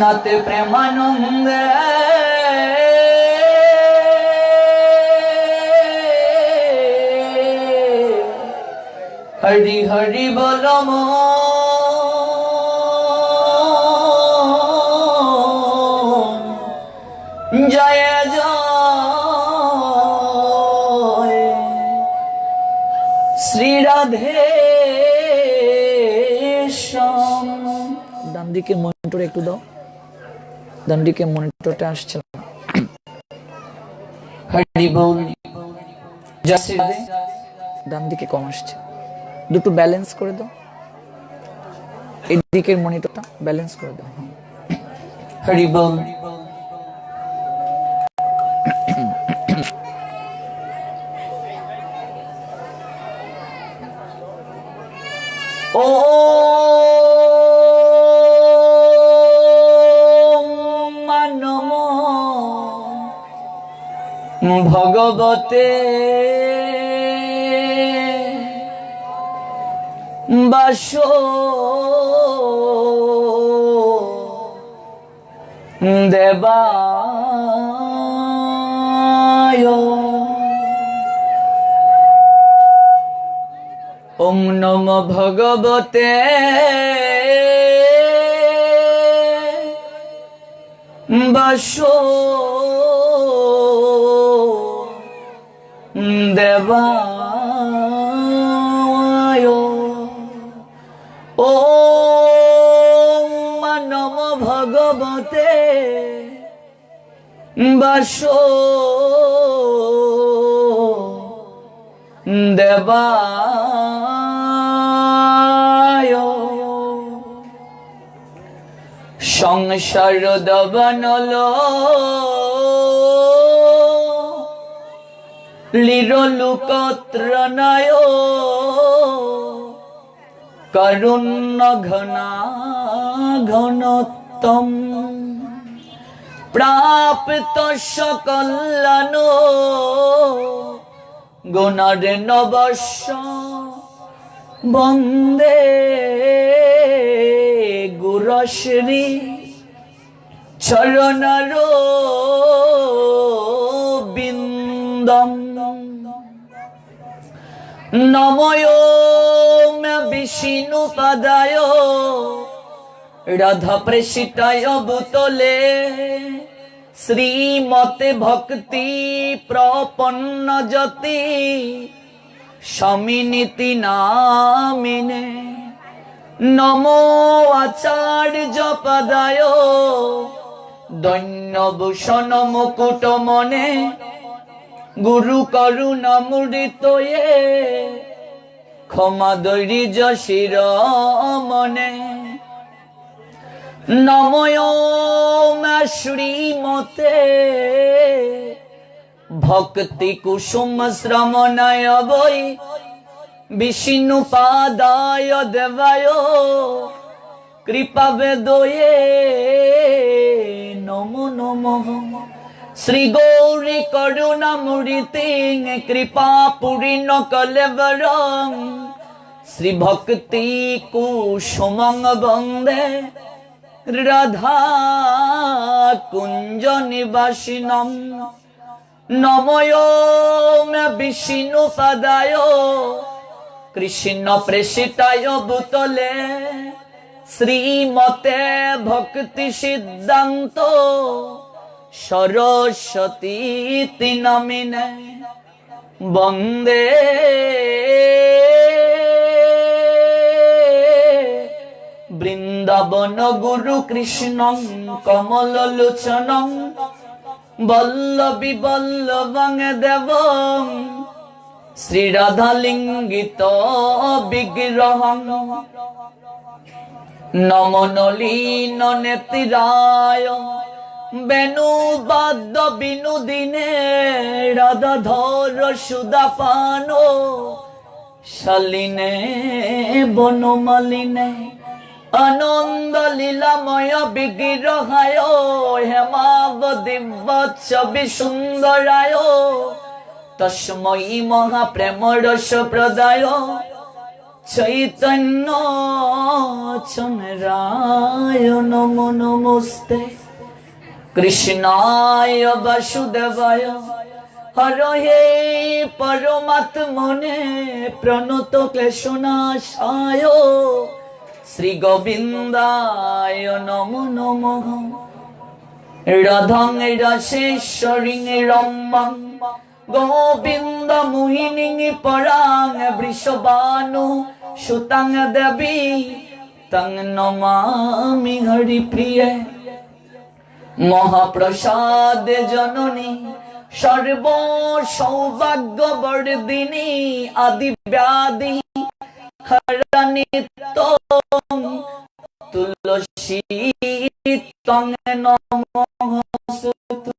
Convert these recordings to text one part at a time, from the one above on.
নাতে প্রেমানন্দে হরি হরি বলম জয় জয় শ্রী রাধে শ্যাম। ডান দিকে মনিটর একটু দাও, ডান দিকে মনিটরটা আসছে না। হরি বল জয় শ্রী রাধে, ডান দিকে কম আসছে, দুটো ব্যালেন্স করে দাও, এই দিকের মনিটরটা ব্যালেন্স করে দাও। হরি বল ও নম ভগবতে বাসো দেবায় ওম নম ভগবতে বাসো দেবায় ওম নম ভগবতে বাসো দেবায় সংসার দবনল লিরলুকত্রনায় করুণ্য ঘনা ঘনতম প্রাপ্ত সকল্যান গুণার নবস্য বন্দে গুরশ্রী চরণার বিন্দম নময় বিষ্ণু পাদায় রাধা প্রেষিতায় ভূতলে শ্রীমতে ভক্তি প্রপন্ন জ্যোতি সমিনীতি নামিনে নমো আচার্য পদায় দৈন্যভূষণ মুকুট মনে গুরু করুণা মূর্তয়ে ক্ষমা দৈর্য শির মনে নময় শ্রীমতে ভক্তি কুসুম শ্রমণায় বৈ বিষ্ণু পাদায় দেবায় কৃপা বেদয়ে নমো নমঃ শ্রী গৌরী করুণা মূর্তি কৃপা পূর্ণ কলেবরং শ্রী ভক্তি কুসুমং বন্দে রাধা কুঞ্জ নিবাসিনম নময় বিষ্ণু পাদায় কৃষ্ণ প্রেষিতায় ভূতলে শ্রীমতে ভক্তি সিদ্ধান্ত সরস্বতী নামিনে বন্দে বৃন্দাবন গুরু কৃষ্ণ কমল লোচন বল্লভী বল্লভং দেব শ্রী রাধা লিঙ্গিত বিগ্রহ নমনলীন নেত্রায় বেণু বাদ্য বিনোদিনে রাধা ধর সুদা পান শালিনে বনমালিনে আনন্দ লীলাময় বিগ্রহায় হেমাবতী বৎসবি সুন্দরায় তস্মৈ মহাপ্রেম রস প্রদায় চৈতন্য চন্দ্রায় নমো নমস্তে, কৃষ্ণায় বাসুদেবায় হরহে পরমাত্মনে প্রণত ক্লেশনাশায় শ্রী গোবিন্দায় নমো নমঃ। রাধাং রসেশ্বরীং রম্যাং গোবিন্দ মোহিনীং পরাং বৃষভানু সুতাং দেবী তং নমামি হরিপ্রিয়ে। মহাপ্রসাদ জননী সর্ব সৌভাগ্য বর্ধিনী আদি ব্যাধি হরণিত্যং তুলসী তং নমস্তুতে।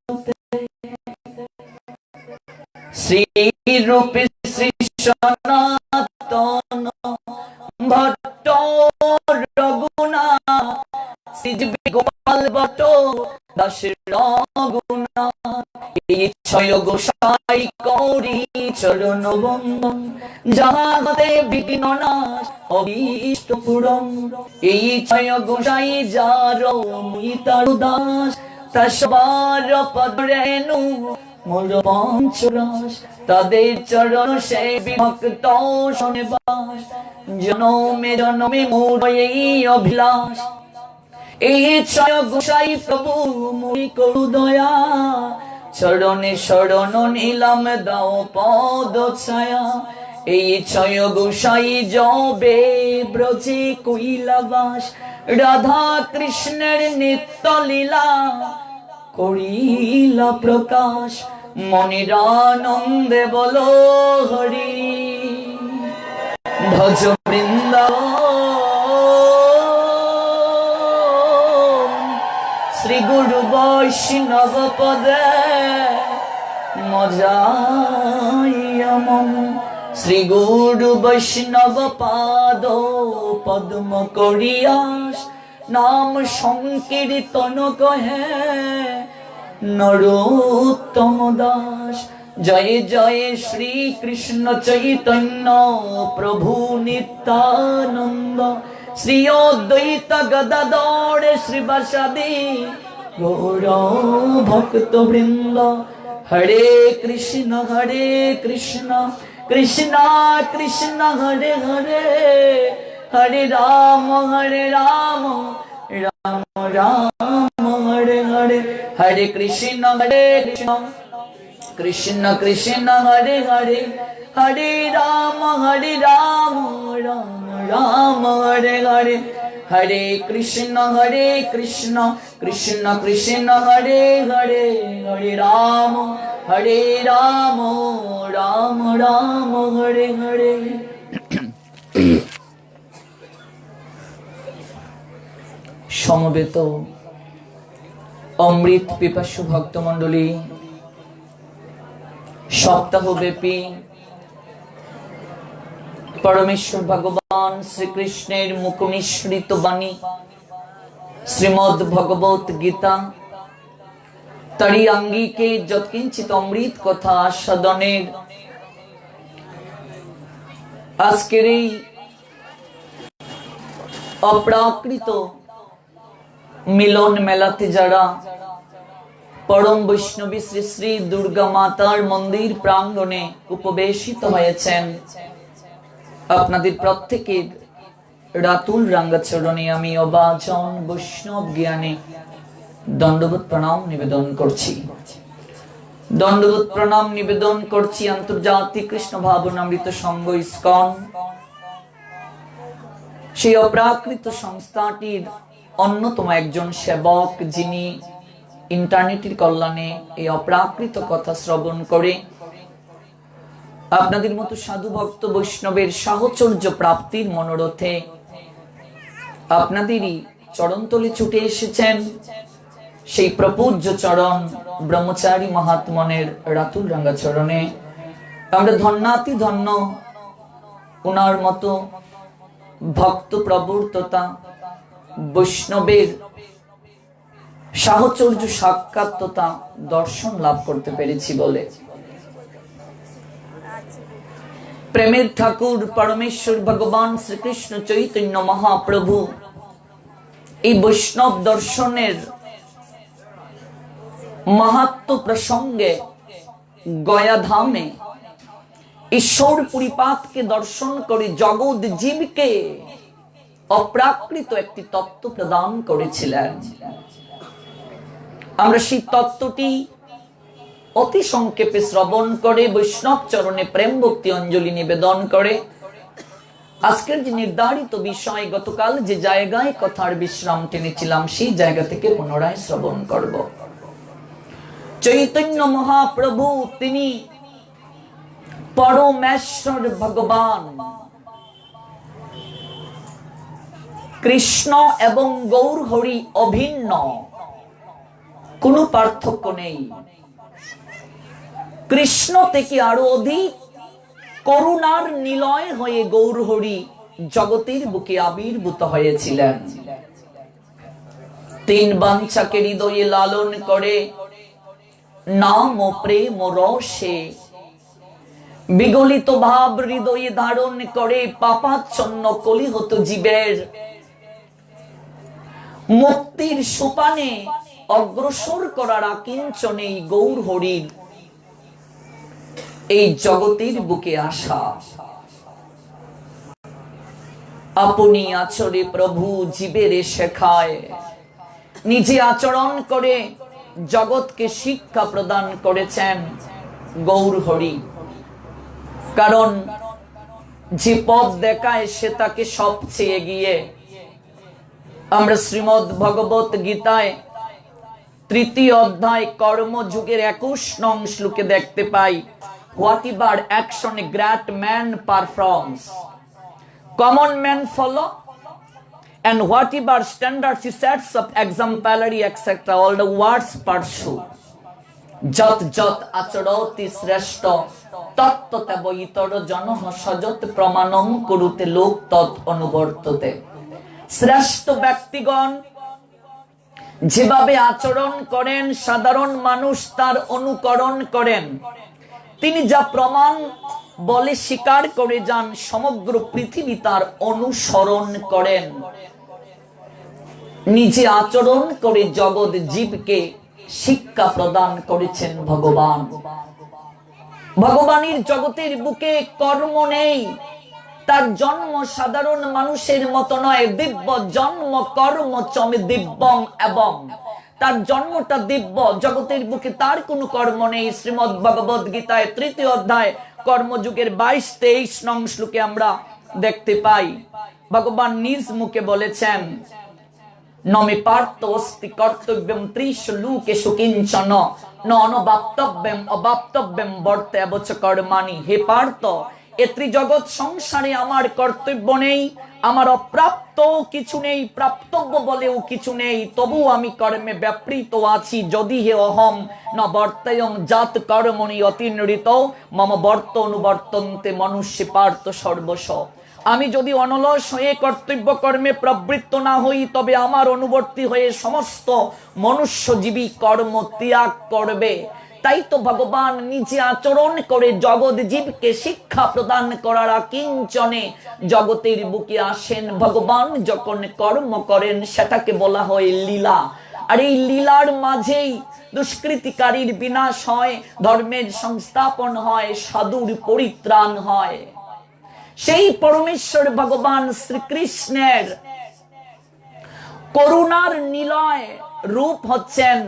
শ্রী রূপী শ্রী সনাতন ভট্ট রঘুনাথ শ্রীজীবী গোপাল ভট্ট দাস রঘুনাথ এই ছয় গোসাই করি চরণ বন্দন, যাহাতে বিঘ্ন নাশ অভীষ্ট পূরণ। এই ছয় গোসাই যার মিতার দাস, তসবার পদ রেণু মূল পঞ্চরস, তাদের চরণ সেবী ভক্ত শোনে বাস। জনমে জনমে মোর এই অভিলাষ, এই ছয় গোসাই প্রভু মুই করু দয়া। চরণে শরণ নিলাম দাও পদ ছায়া, এই ছয় গোসাই যবে ব্রজে কৈলাবাস। রাধা কৃষ্ণের নিত্য লীলা করিলা প্রকাশ, মনের আনন্দে বলো হরি। ভজ বৃন্দাবন শ্রী গুরু বৈষ্ণব পদে মজাইয়া মন। শ্রী গুরু বৈষ্ণব পাদ পদ্ম করিয়াস, নাম সংকীর্তন কহে নরোত্তম দাস। জয় জয় শ্রী কৃষ্ণ চৈতন্য প্রভু নিত্যানন্দ, শ্রী অদ্বৈত গদাধর শ্রীবাসাদি গৌর ভক্ত বৃন্দ। হরে কৃষ্ণ কৃষ্ণ কৃষ্ণ হরে হরে, হরে রাম রাম রাম হরে হরে। হরে কৃষ্ণ কৃষ্ণ কৃষ্ণ হরে হরে, হরে রাম রাম রাম হরে হরে। হরে কৃষ্ণ কৃষ্ণ কৃষ্ণ হরে হরে, হরে রাম রাম রাম হরে হরে। সমবেত অমৃত পিপাসু ভক্তমণ্ডলী, সপ্তাহব্যাপী পরমেশ্বর ভগবান শ্রীকৃষ্ণের মুখ নিঃসৃত বাণী শ্রীমদ্ ভগবত গীতা, তারই আঙ্গিকে যৎকিঞ্চিত অমৃত কথা আস্বাদনের আজকের এই অপ্রাকৃত মিলন মেলাতে যারা পরম বৈষ্ণবী শ্রী শ্রী দুর্গা মাতার মন্দির প্রাঙ্গণে উপবেশিত হয়েছেন, আপনাদের প্রত্যেকের রাতুল রাঙ্গাচরণে আমি অবাজন বৈষ্ণব জ্ঞানে দণ্ডবোধ প্রণাম নিবেদন করছি। দণ্ডবোধ প্রণাম নিবেদন করছি আন্তর্জাতিক কৃষ্ণ ভাবনামৃত সংঘ ইসকন, সেই অপ্রাকৃত সংস্থাটির অন্যতম একজন সেবক, যিনি ইন্টারনেটের কল্যাণে এই অপ্রাকৃত কথা শ্রবণ করে আপনাদের মতো সাধু ভক্ত বৈষ্ণবের সাহচর্য প্রাপ্তির মনোরথে আপনাদেরই চরণতলে ছুটে এসেছেন। সেই প্রপূজ্য চরণ ব্রহ্মচারী মহাত্মনের রাতুল রাঙ্গা চরণে আমরা ধন্যাতি ধন্য। উনার মতো ভক্ত প্রবর্ততা বৈষ্ণবের সাহচর্য সাক্ষাৎতা দর্শন লাভ করতে পেরেছি বলে প্রেমের ঠাকুর পরমেশ্বর ভগবান শ্রীকৃষ্ণ চৈতন্য মহাপ্রভু এই বৈষ্ণব দর্শনের মাহাত্ম্য প্রসঙ্গে গয়া ধামে ঈশ্বর পরিপাতকে দর্শন করে জগৎ জীবকে অপ্রাকৃত একটি তত্ত্ব প্রদান করেছিলেন। আমরা সেই তত্ত্বটি অতি সংক্ষেপে শ্রবণ করে বৈষ্ণব চরণে প্রেম ভক্তি অঞ্জলি নিবেদন করে আজকের যে নির্ধারিত বিষয়, গতকাল যে জায়গায় কথার বিশ্রাম টেনেছিলাম সেই জায়গা থেকে পুনরায় শ্রবণ করব। চৈতন্য মহাপ্রভু তিনি পরমেশ্বর ভগবান, কৃষ্ণ এবং গৌর হরি অভিন্ন, কোনো পার্থক্য নেই। কৃষ্ণ থেকে আরো অধিক করুণার নিলয় হয়ে গৌর হরি জগতের বুকে আবির্ভূত হয়েছিলেন। তিন বাঞ্ছাকে হৃদয়ে লালন করে নাম ও প্রেম রসে বিগলিত ভাব হৃদয়ে ধারণ করে পাপাচ্ছন্ন কলিহত জীবের মুক্তির সোপানে অগ্রসর করার আকিঞ্চনে গৌর হরির এই জগতের বুকে আসা। আপনি আচরে প্রভু জীবের শেখায়, নিজে আচরণ করে জগৎকে শিক্ষা প্রদান করেছেন গৌর হরি। কারণ যে পথ দেখায় সে তাকে সবচেয়ে এগিয়ে। আমরা শ্রীমদ্ ভগবত গীতায় 3য় অধ্যায় কর্মযুগের 21 নং শ্লোকে দেখতে পাই, whatever action a great man performs, common men follow, and whatever standards he sets up, exemplary etc., all the words pursue. যত যত আচরতি শ্রেষ্ঠ তত্ত্বতব ইতর জনঃ সযত প্রমাণং কুরুতে লোক তৎ অনুবর্ততে। শ্রেষ্ঠ ব্যক্তিগণ যেভাবে আচরণ করেন সাধারণ মানুষ তার অনুকরণ করেন। তিনি যা প্রমাণ বলে স্বীকার করে যান, সমগ্র পৃথিবী তার অনুসরণ করেন। নিজে আচরণ করে জগৎ জীবকে শিক্ষা প্রদান করেছেন ভগবান। ভগবানের জগতের বুকে কর্ম নেই, তার জন্ম সাধারণ মানুষের মতো নয়। দিব্য জন্ম কর্ম চমে দিব্যং, এবং তার জন্মটা দিব্য, জগতের বুকে তার কোনো কর্ম নেই। শ্রীমদ্ ভগবদ গীতায় 3য় অধ্যায় কর্মযুগের 22-23 নং শ্লোকে আমরা দেখতে পাই, ভগবান নিজ মুখে বলেছেন, নমে পার্থ অস্তি কর্তব্যম ত্রিষু লোকেষু কিঞ্চন ন অনবাপ্তব্যম অবাপ্তব্যম বর্তেব চ কর্মাণি। হে পার্থ, এ ত্রিজগৎ সংসারে আমার কর্তব্য নেই, আমার অপ্রাপ্ত কিছু নেই, প্রাপ্তব্য বলেও কিছু নেই, তবু আমি কর্মে ব্যাপৃত আছি। যদি হে অহম ন বর্তয়ং জাত কর্মণি অতিনৃত মম বর্ত অনুবর্তন্তে মনুষ্যে পার্থ সর্বস্ব। আমি যদি অনলস হয়ে কর্তব্য কর্মে প্রবৃত্ত না হই, তবে আমার অনুবর্তী হয়ে সমস্ত মনুষ্যজীবী কর্ম ত্যাগ করবে। তাই তো ভগবান নিজে আচরণ করে জগৎ জীবকে শিক্ষা প্রদান করার কিঞ্চনে জগতের বুকে আসেন। ভগবান যখন কর্ম করেন সেটাকে বলা হয় লীলা, আর এই লীলার মাঝেই দুষ্কৃতিকারীর বিনাশ হয়, ধর্মের সংস্থাপন হয়, সাধুর পরিত্রাণ হয়। সেই পরমেশ্বর ভগবান শ্রীকৃষ্ণের করুণার নিলয় রূপ হচ্ছেন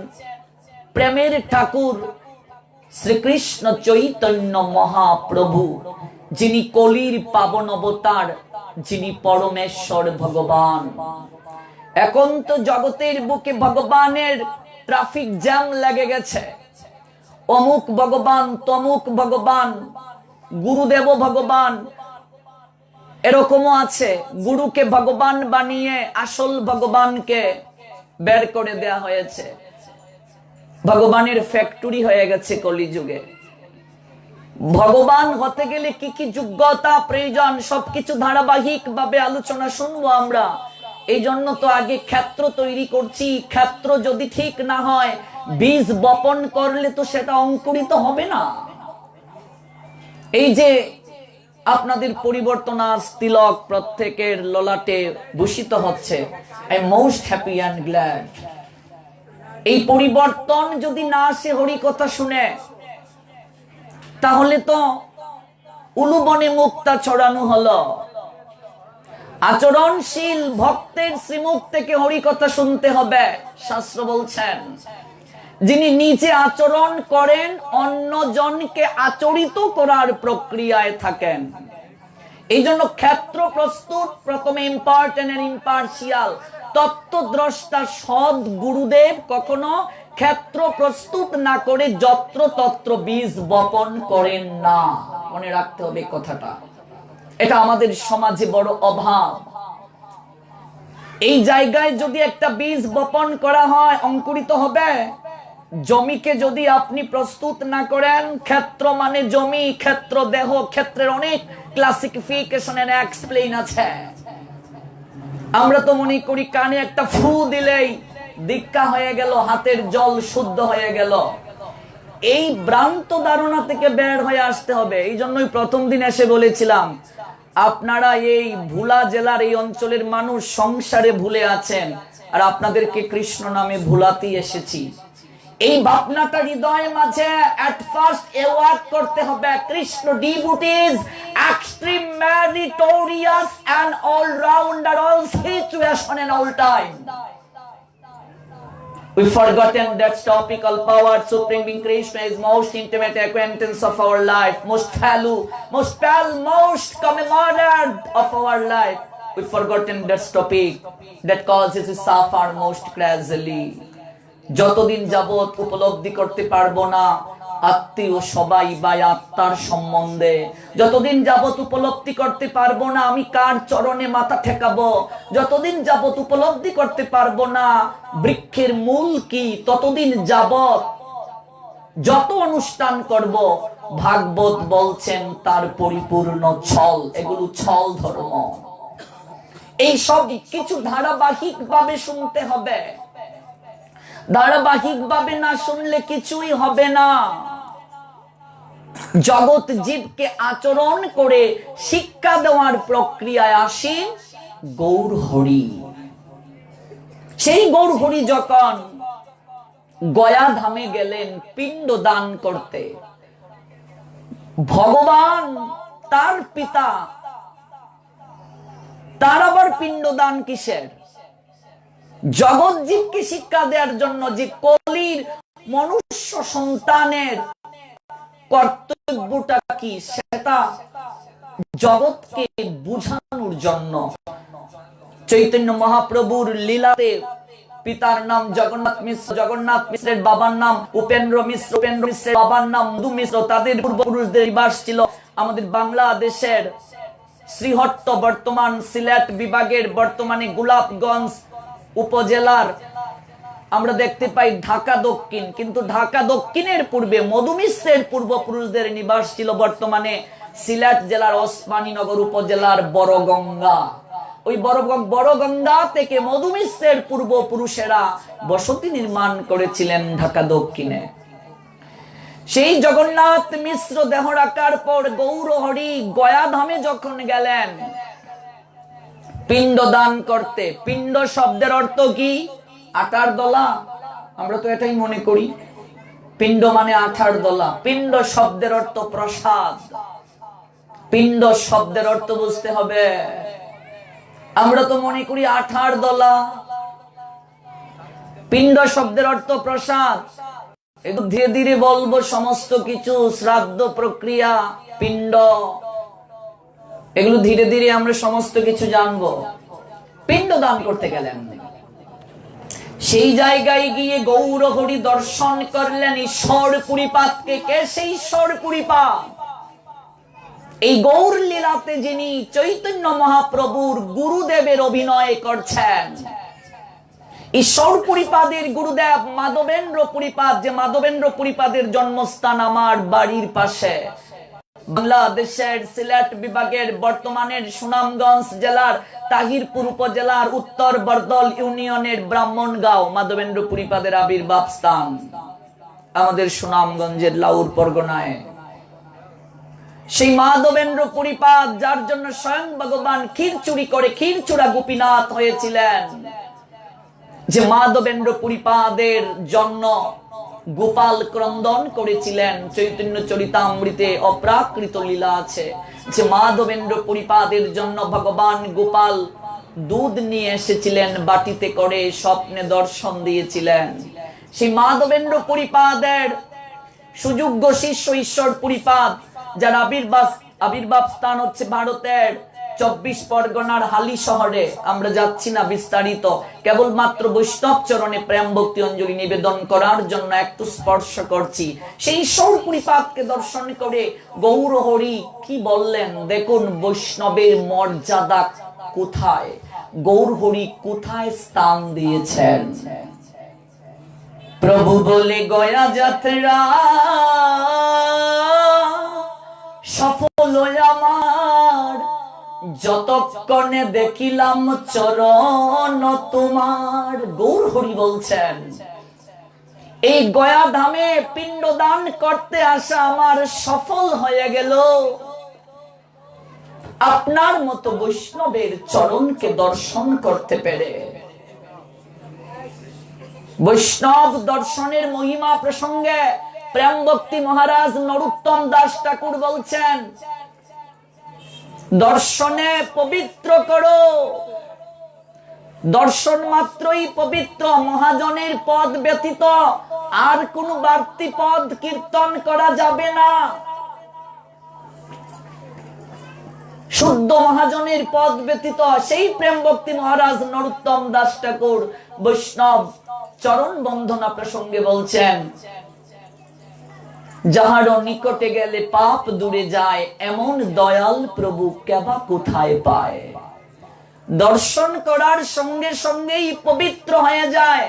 প্রেমের ঠাকুর শ্রীকৃষ্ণ চৈতন্য মহাপ্রভু, যিনি কলির পাবন অবতার, যিনি পরমেশ্বর ভগবান। এখন তো জগতের বুকে ভগবানের ট্রাফিক জ্যাম লেগে গেছে। অমুক ভগবান, তমুক ভগবান, গুরুদেব ভগবান, এরকমও আছে। গুরুকে ভগবান বানিয়ে আসল ভগবানকে বের করে দেয়া হয়েছে। ভগবানের ফ্যাক্টরি হয়ে গেছে কলিযুগে। ভগবান হতে গেলে কি কি যোগ্যতা প্রয়োজন সবকিছু ধারাবাহিক ভাবে আলোচনা শুনবো আমরা। এই জন্য তো আগে ক্ষেত্র তৈরি করছি। ক্ষেত্র যদি ঠিক না হয়, বীজ বপন করলে তো সেটা অঙ্কুরিত হবে না। এই যে আপনাদের পরিবর্তন আজ তিলক প্রত্যেকের ললাটে ভূষিত হচ্ছে। I am most happy and glad. এই পরিবর্তন যদি না আসে হরি কথা শুনে, তাহলে তো উলুবনে মুক্তা ছড়ানো হলো। আচরণশীল ভক্তের শ্রীমুখ থেকে হরি কথা শুনতে হবে। শাস্ত্র বলছেন, যিনি নিজে আচরণ করেন, অন্যজনকে আচরিত করার প্রক্রিয়ায় থাকেন। এই জন্য ক্ষেত্র প্রস্তুত প্রথমে ইম্পার্টেন্ট এন্ড ইম্পার্শিয়াল। তত্ত্বদ্রষ্টা সৎ গুরুদেব কখনো ক্ষেত্র প্রস্তুত না করে যত্র তত্র বীজ বপন করেন না। মনে রাখতে হবে কথাটা। এটা আমাদের সমাজে বড় অভাব। এই জায়গায় যদি একটা বীজ বপন করা হয়, অঙ্কুরিত হবে। জমিকে যদি আপনি প্রস্তুত না করেন, ক্ষেত্র মানে জমি, ক্ষেত্র দেহ, ক্ষেত্রের অনেক ক্লাসিফিকেশন এন্ড এক্সপ্লেইন আছে। আমরা তো মনে করি কানে একটা ফু দিলেই দীক্ষা হয়ে গেল, হাতের জল শুদ্ধ হয়ে গেল। এই ভ্রান্ত ধারণা থেকে বের হয়ে আসতে হবে। এই জন্যই প্রথম দিন এসে বলেছিলাম, আপনারা এই ভোলা জেলার এই অঞ্চলের মানুষ সংসারে ভুলে আছেন, আর আপনাদেরকে কৃষ্ণ নামে ভুলাতেই এসেছি। এই ভাবনাটা হৃদয় মাঝে এট ফার্স্ট এওয়ার্ক করতে হবে। Krishna devotees extreme meritorious and allrounder, all situation and all time. We've forgotten that topical power supreme being Krishna is most intimate acquaintance of our life, most value, most pal, most commemorated of our life. We've forgotten that topic that causes us suffer most crazily. যতদিন যাবত উপলব্ধি করতে পারবো না আত্মীয় সবাই বা আত্মার সম্বন্ধে, যতদিন যাবত উপলব্ধি করতে পারবো না আমি কার চরণে মাথা ঠেকাবো, যতদিন যাবত উপলব্ধি করতে পারবো না বৃক্ষের মূল কি, ততদিন যাবত যত অনুষ্ঠান করব, ভাগবত বলছেন তার পরিপূর্ণ ছল। এগুলো ছল ধর্ম। এই সব কিছু ধারাবাহিক ভাবে শুনতে হবে। ধারাবাহিক ভাবে না শুনলে কিছুই হবে না। জগৎ জীবকে আচরণ করে শিক্ষা দেওয়ার প্রক্রিয়ায় আসেন গৌর হরি। সেই গৌর হরি যখন গয়া ধামে গেলেন পিণ্ড দান করতে, ভগবান তার পিতা, তার আবার পিণ্ড দান কিসের? জগৎ জীবকে শিক্ষা দেওয়ার জন্য, যে কলির মনুষ্য সন্তানের কর্তব্যটা কি সেটা জগৎকে বুঝানোর জন্য। চৈতন্য মহাপ্রভুর লীলাতে পিতার নাম জগন্নাথ মিশ্র, জগন্নাথ মিশ্রের বাবার নাম উপেন্দ্র মিশ্র, উপেন্দ্র মিশ্রের বাবার নাম মধু মিশ্র। তাদের পূর্বপুরুষদের নিবাস ছিল আমাদের বাংলাদেশের শ্রীহট্ট, বর্তমান সিলেট বিভাগের, বর্তমানে গোলাপগঞ্জ উপজেলার আমরা দেখতে পাই ঢাকা দক্ষিণ। কিন্তু ঢাকা দক্ষিণের পূর্বে মধু মিশ্রের পূর্বপুরুষদের নিবাস ছিল বর্তমানে সিলেট জেলার ওসমানীনগর উপজেলার বড়গঙ্গা। ওই বড়গঙ্গা থেকে মধু মিশ্রের পূর্বপুরুষেরা বসতি নির্মাণ করেছিলেন ঢাকা দক্ষিণে। সেই জগন্নাথ মিশ্র দেহ রাখার পর গৌর হরি গয়া ধামে যখন গেলেন পিণ্ড দান করতে, পিণ্ড শব্দের অর্থ কি? আটার দলা। আমরা তো এটাই মনে করি, পিণ্ড মানে আঠার দলা। পিণ্ড শব্দের অর্থ প্রসাদ। পিণ্ড শব্দের অর্থ বুঝতে হবে। আমরা তো মনে করি আঠার দলা। পিণ্ড শব্দের অর্থ প্রসাদ। একটু ধীরে ধীরে বলবো সমস্ত কিছু, শ্রাদ্ধ প্রক্রিয়া, পিণ্ড, এগুলো ধীরে ধীরে আমরা সমস্ত কিছু জানবো। পিণ্ড দান করতে গেলেন, সেই জায়গায় গিয়ে গৌর হরি দর্শন করলেন ঈশ্বর পুরীপাতকে। কে সেই ঈশ্বর পুরীপাত? এই গৌর লীলাতে যিনি চৈতন্য মহাপ্রভুর গুরুদেবের অভিনয় করছেন। ঈশ্বর পুরীপাদের গুরুদেব মাধবেন্দ্র পুরীপাদ, যে মাধবেন্দ্র পুরীপাদের জন্মস্থান আমার বাড়ির পাশে, বাংলাদেশের সিলেট বিভাগের বর্তমানের সুনামগঞ্জ জেলার তাহিরপুর উপজেলার উত্তর বরদল ইউনিয়নের ব্রাহ্মণগাঁও মাধবেন্দ্র পুরীপাদের আবির্ভাব স্থান আমাদের সুনামগঞ্জের লাউর পরগনায়। সেই মাধবেন্দ্র পুরীপাদ, যার জন্য স্বয়ং ভগবান ক্ষীর চুরি করে ক্ষীরচূড়া গোপীনাথ হয়েছিলেন, যে মাধবেন্দ্র পুরীপাদের জন্য গোপাল ক্রন্দন করেছিলেন। চৈতন্য চরিতামৃতে অপ্রাকৃত লীলা আছে যে মাধবেন্দ্র পুরীপাদের জন্য ভগবান গোপাল দুধ নিয়ে এসেছিলেন বাটিতে করে, স্বপ্নে দর্শন দিয়েছিলেন। সেই মাধবেন্দ্র পুরীপাদের সুযোগ্য শিষ্য ঈশ্বর পুরীপাদ, যার আবির্ভাব স্থান হচ্ছে ভারতের 24 পরগনার হালি শহরে। আমরা যাচ্ছি না বিস্তারিত, কেবলমাত্র বৈষ্ণব চরণে প্রেম ভক্তি অঞ্জলি নিবেদন করার জন্য একটু স্পর্শ করছি। সেই ঈশ্বর পুরীপাদকে দর্শন করে গৌর হরি কি বললেন দেখুন, বৈষ্ণবের মর্যাদা কোথায়, গৌর হরি কোথায় স্থান দিয়েছেন। প্রভু বলে গয়া যাত্রা সফল আমার, যতক্ষণে দেখিলাম চরণ তোমার। গৌর হরি বলছেন, এই গয়া ধামে পিণ্ডদান করতে আসা আমার সফল হয়ে গেল আপনার মতো বৈষ্ণবের চরণকে দর্শন করতে পেরে। বৈষ্ণব দর্শনের মহিমা প্রসঙ্গে প্রেম ভক্তি মহারাজ নরোত্তম দাস ঠাকুর বলছেন, দর্শনে পবিত্র করো, দর্শন মাত্রই পবিত্র। মহাজনের পদ ব্যতীত আর কোন বাড়তি পদ কীর্তন করা যাবে না। শুদ্ধ মহাজনের পদ ব্যতীত সেই প্রেম ভক্তি মহারাজ নরোত্তম দাস ঠাকুর বৈষ্ণব চরণ বন্ধনা প্রসঙ্গে বলছেন, যাহার নিকটে গেলে পাপ দূরে যায়, এমন দয়াল প্রভু কেবা কোথায় পায়। দর্শন করার সঙ্গে সঙ্গেই পবিত্র হয়ে যায়।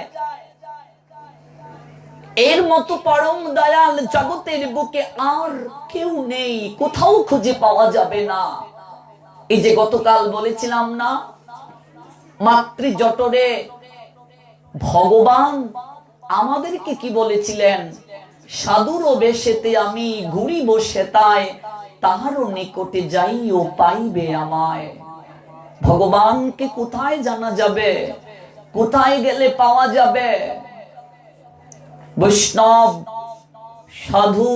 এর মতো পরম দয়াল জগতের বুকে আর কেউ নেই, কোথাও খুঁজে পাওয়া যাবে না। এই যে গতকাল বলেছিলাম না, মাতৃ জঠরে ভগবান আমাদেরকে কি বলেছিলেন, সাধুর বেশেতে আমি ঘুরিব সেতায়, তাহারও নিকটে যাইও পাইবে আমায়। ভগবানকে কোথায় জানা যাবে, কোথায় গেলে পাওয়া যাবে? বৈষ্ণব সাধু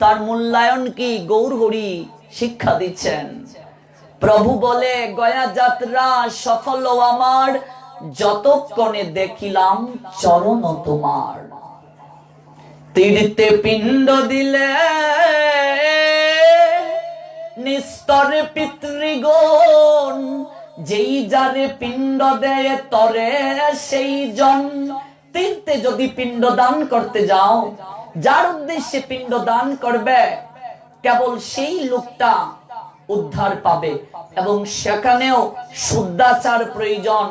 তার মূল্যায়ন কি গৌর হরি শিক্ষা দিচ্ছেন। প্রভু বলে গয়া যাত্রা সফল আমার, যতক্ষণে দেখিলাম চরণ তোমার। তীর্থে পিণ্ড দিলে নিস্তরে পিতৃগণ, যেই যারে পিণ্ড দেয় তরে সেই জন। তীর্থে যদি পিণ্ড দান করতে যাও, যার উদ্দেশ্যে পিণ্ড দান করবে কেবল সেই লোকটা উদ্ধার পাবে, এবং সেখানেও শুদ্ধাচার প্রয়োজন।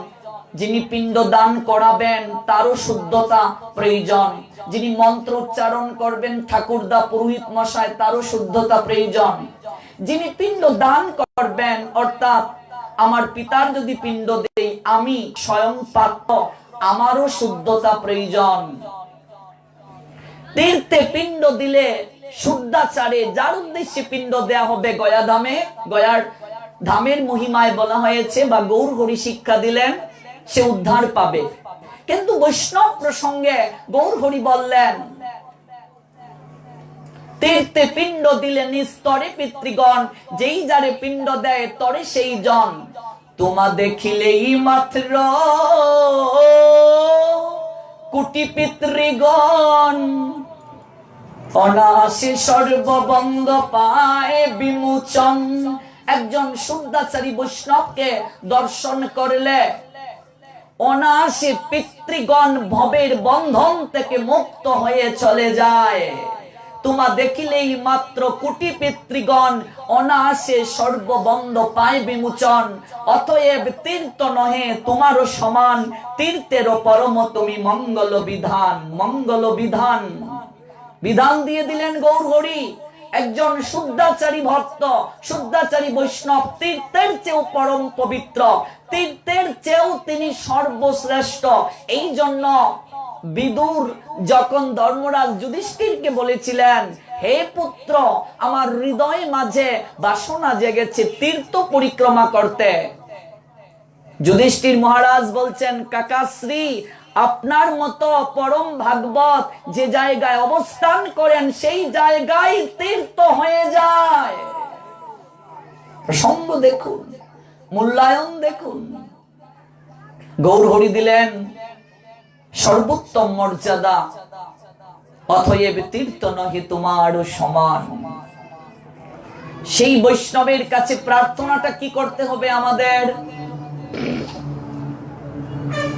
যিনি পিণ্ড দান করাবেন তারও শুদ্ধতা প্রয়োজন। যিনি মন্ত্র উচ্চারণ করবেন ঠাকুরদা পুরোহিত মশাই, তারও শুদ্ধতা প্রয়োজন। যিনি পিণ্ড দান করবেন, অর্থাৎ আমার পিতার যদি পিণ্ড দেই আমি স্বয়ং পাত্র, আমারও শুদ্ধতা প্রয়োজন। তীর্থে পিণ্ড দিলে শুদ্ধাচারে, যার উদ্দেশ্যে পিণ্ড দেয়া হবে গয়া ধামে, গয়ার ধামের মহিমায় বলা হয়েছে বা গৌর হরি শিক্ষা দিলেন, সে উদ্ধার পাবে। কিন্তু বৈষ্ণব প্রসঙ্গে গৌর হরি বললেন, তীর্থে পিণ্ড দিলে নিস্তরে পিতৃগণ, যেই যারে পিণ্ড দেয় তরে সেই জন। তোমা দেখিলেই মাত্র কোটি পিতৃগণ, অনাসে সর্ববঙ্গ পায় বিমোচন। একজন শুদ্ধাচারী বৈষ্ণবকে দর্শন করলে অনাসে পিতৃগণ ভবের বন্ধন থেকে মুক্ত হয়ে চলে যায়। তোমা দেখিলেই মাত্র কোটি পিতৃগণ, অনাসে সর্ববন্ধ পায় বিমোচন। অতএব তীর্থ নহে তোমারও সমান, তীর্থেরও পরম তুমি মঙ্গল বিধান। মঙ্গল বিধান বিধান দিয়ে দিলেন গৌর হরি। একজন শুদ্ধাচারী ভক্ত, শুদ্ধাচারী বৈষ্ণব তীর্থের চেয়েও পরম পবিত্র, তীর্থের চেয়েও তিনি সর্বশ্রেষ্ঠ। এই জন্য বিদুর যখন ধর্মরাজ যুধিষ্ঠিরকে বলেছিলেন, হে পুত্র, আমার হৃদয় মাঝে বাসনা জেগেছে তীর্থ পরিক্রমা করতে, যুধিষ্ঠির মহারাজ বলছেন, কাকাশ্রী, আপনার মতো পরম ভাগবত যে জায়গায় অবস্থান করেন সেই জায়গায় তীর্থ হয়ে যায়। প্রসঙ্গ দেখুন, মূল্যায়ন দেখুন। গৌরহরি দিলেন সর্বোত্তম মর্যাদা, অতএব তীর্থ নহি তোমার সমান। সেই বৈষ্ণবের কাছে প্রার্থনাটা কি করতে হবে আমাদের?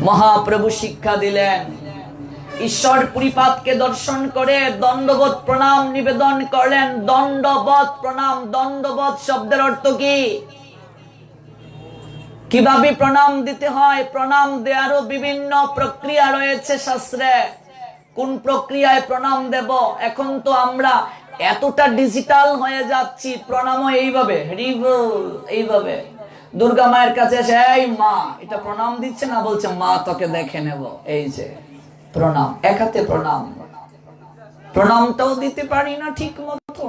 মহাপ্রভু শিক্ষা দিলেন, ঈশ্বর পুরীপাদকে দর্শন করে দণ্ডবত প্রণাম নিবেদন করলেন। দণ্ডবত প্রণাম, দণ্ডবত শব্দের অর্থ কি? কিভাবে প্রণাম দিতে হয়? প্রণাম দেওয়ারও বিভিন্ন প্রক্রিয়া রয়েছে শাস্ত্রে। কোন প্রক্রিয়ায় প্রণাম দেব? এখন তো আমরা এতটা ডিজিটাল হয়ে যাচ্ছি, প্রণামও এইভাবে, এইভাবে। দুর্গা মায়ের কাছে এসে, এই মা, এটা প্রণাম দিচ্ছে না, বলছে মা তোকে দেখে নেব, এই যে প্রণাম, এক হাতে প্রণাম। প্রণামটাও দিতে পারি না ঠিক মতো।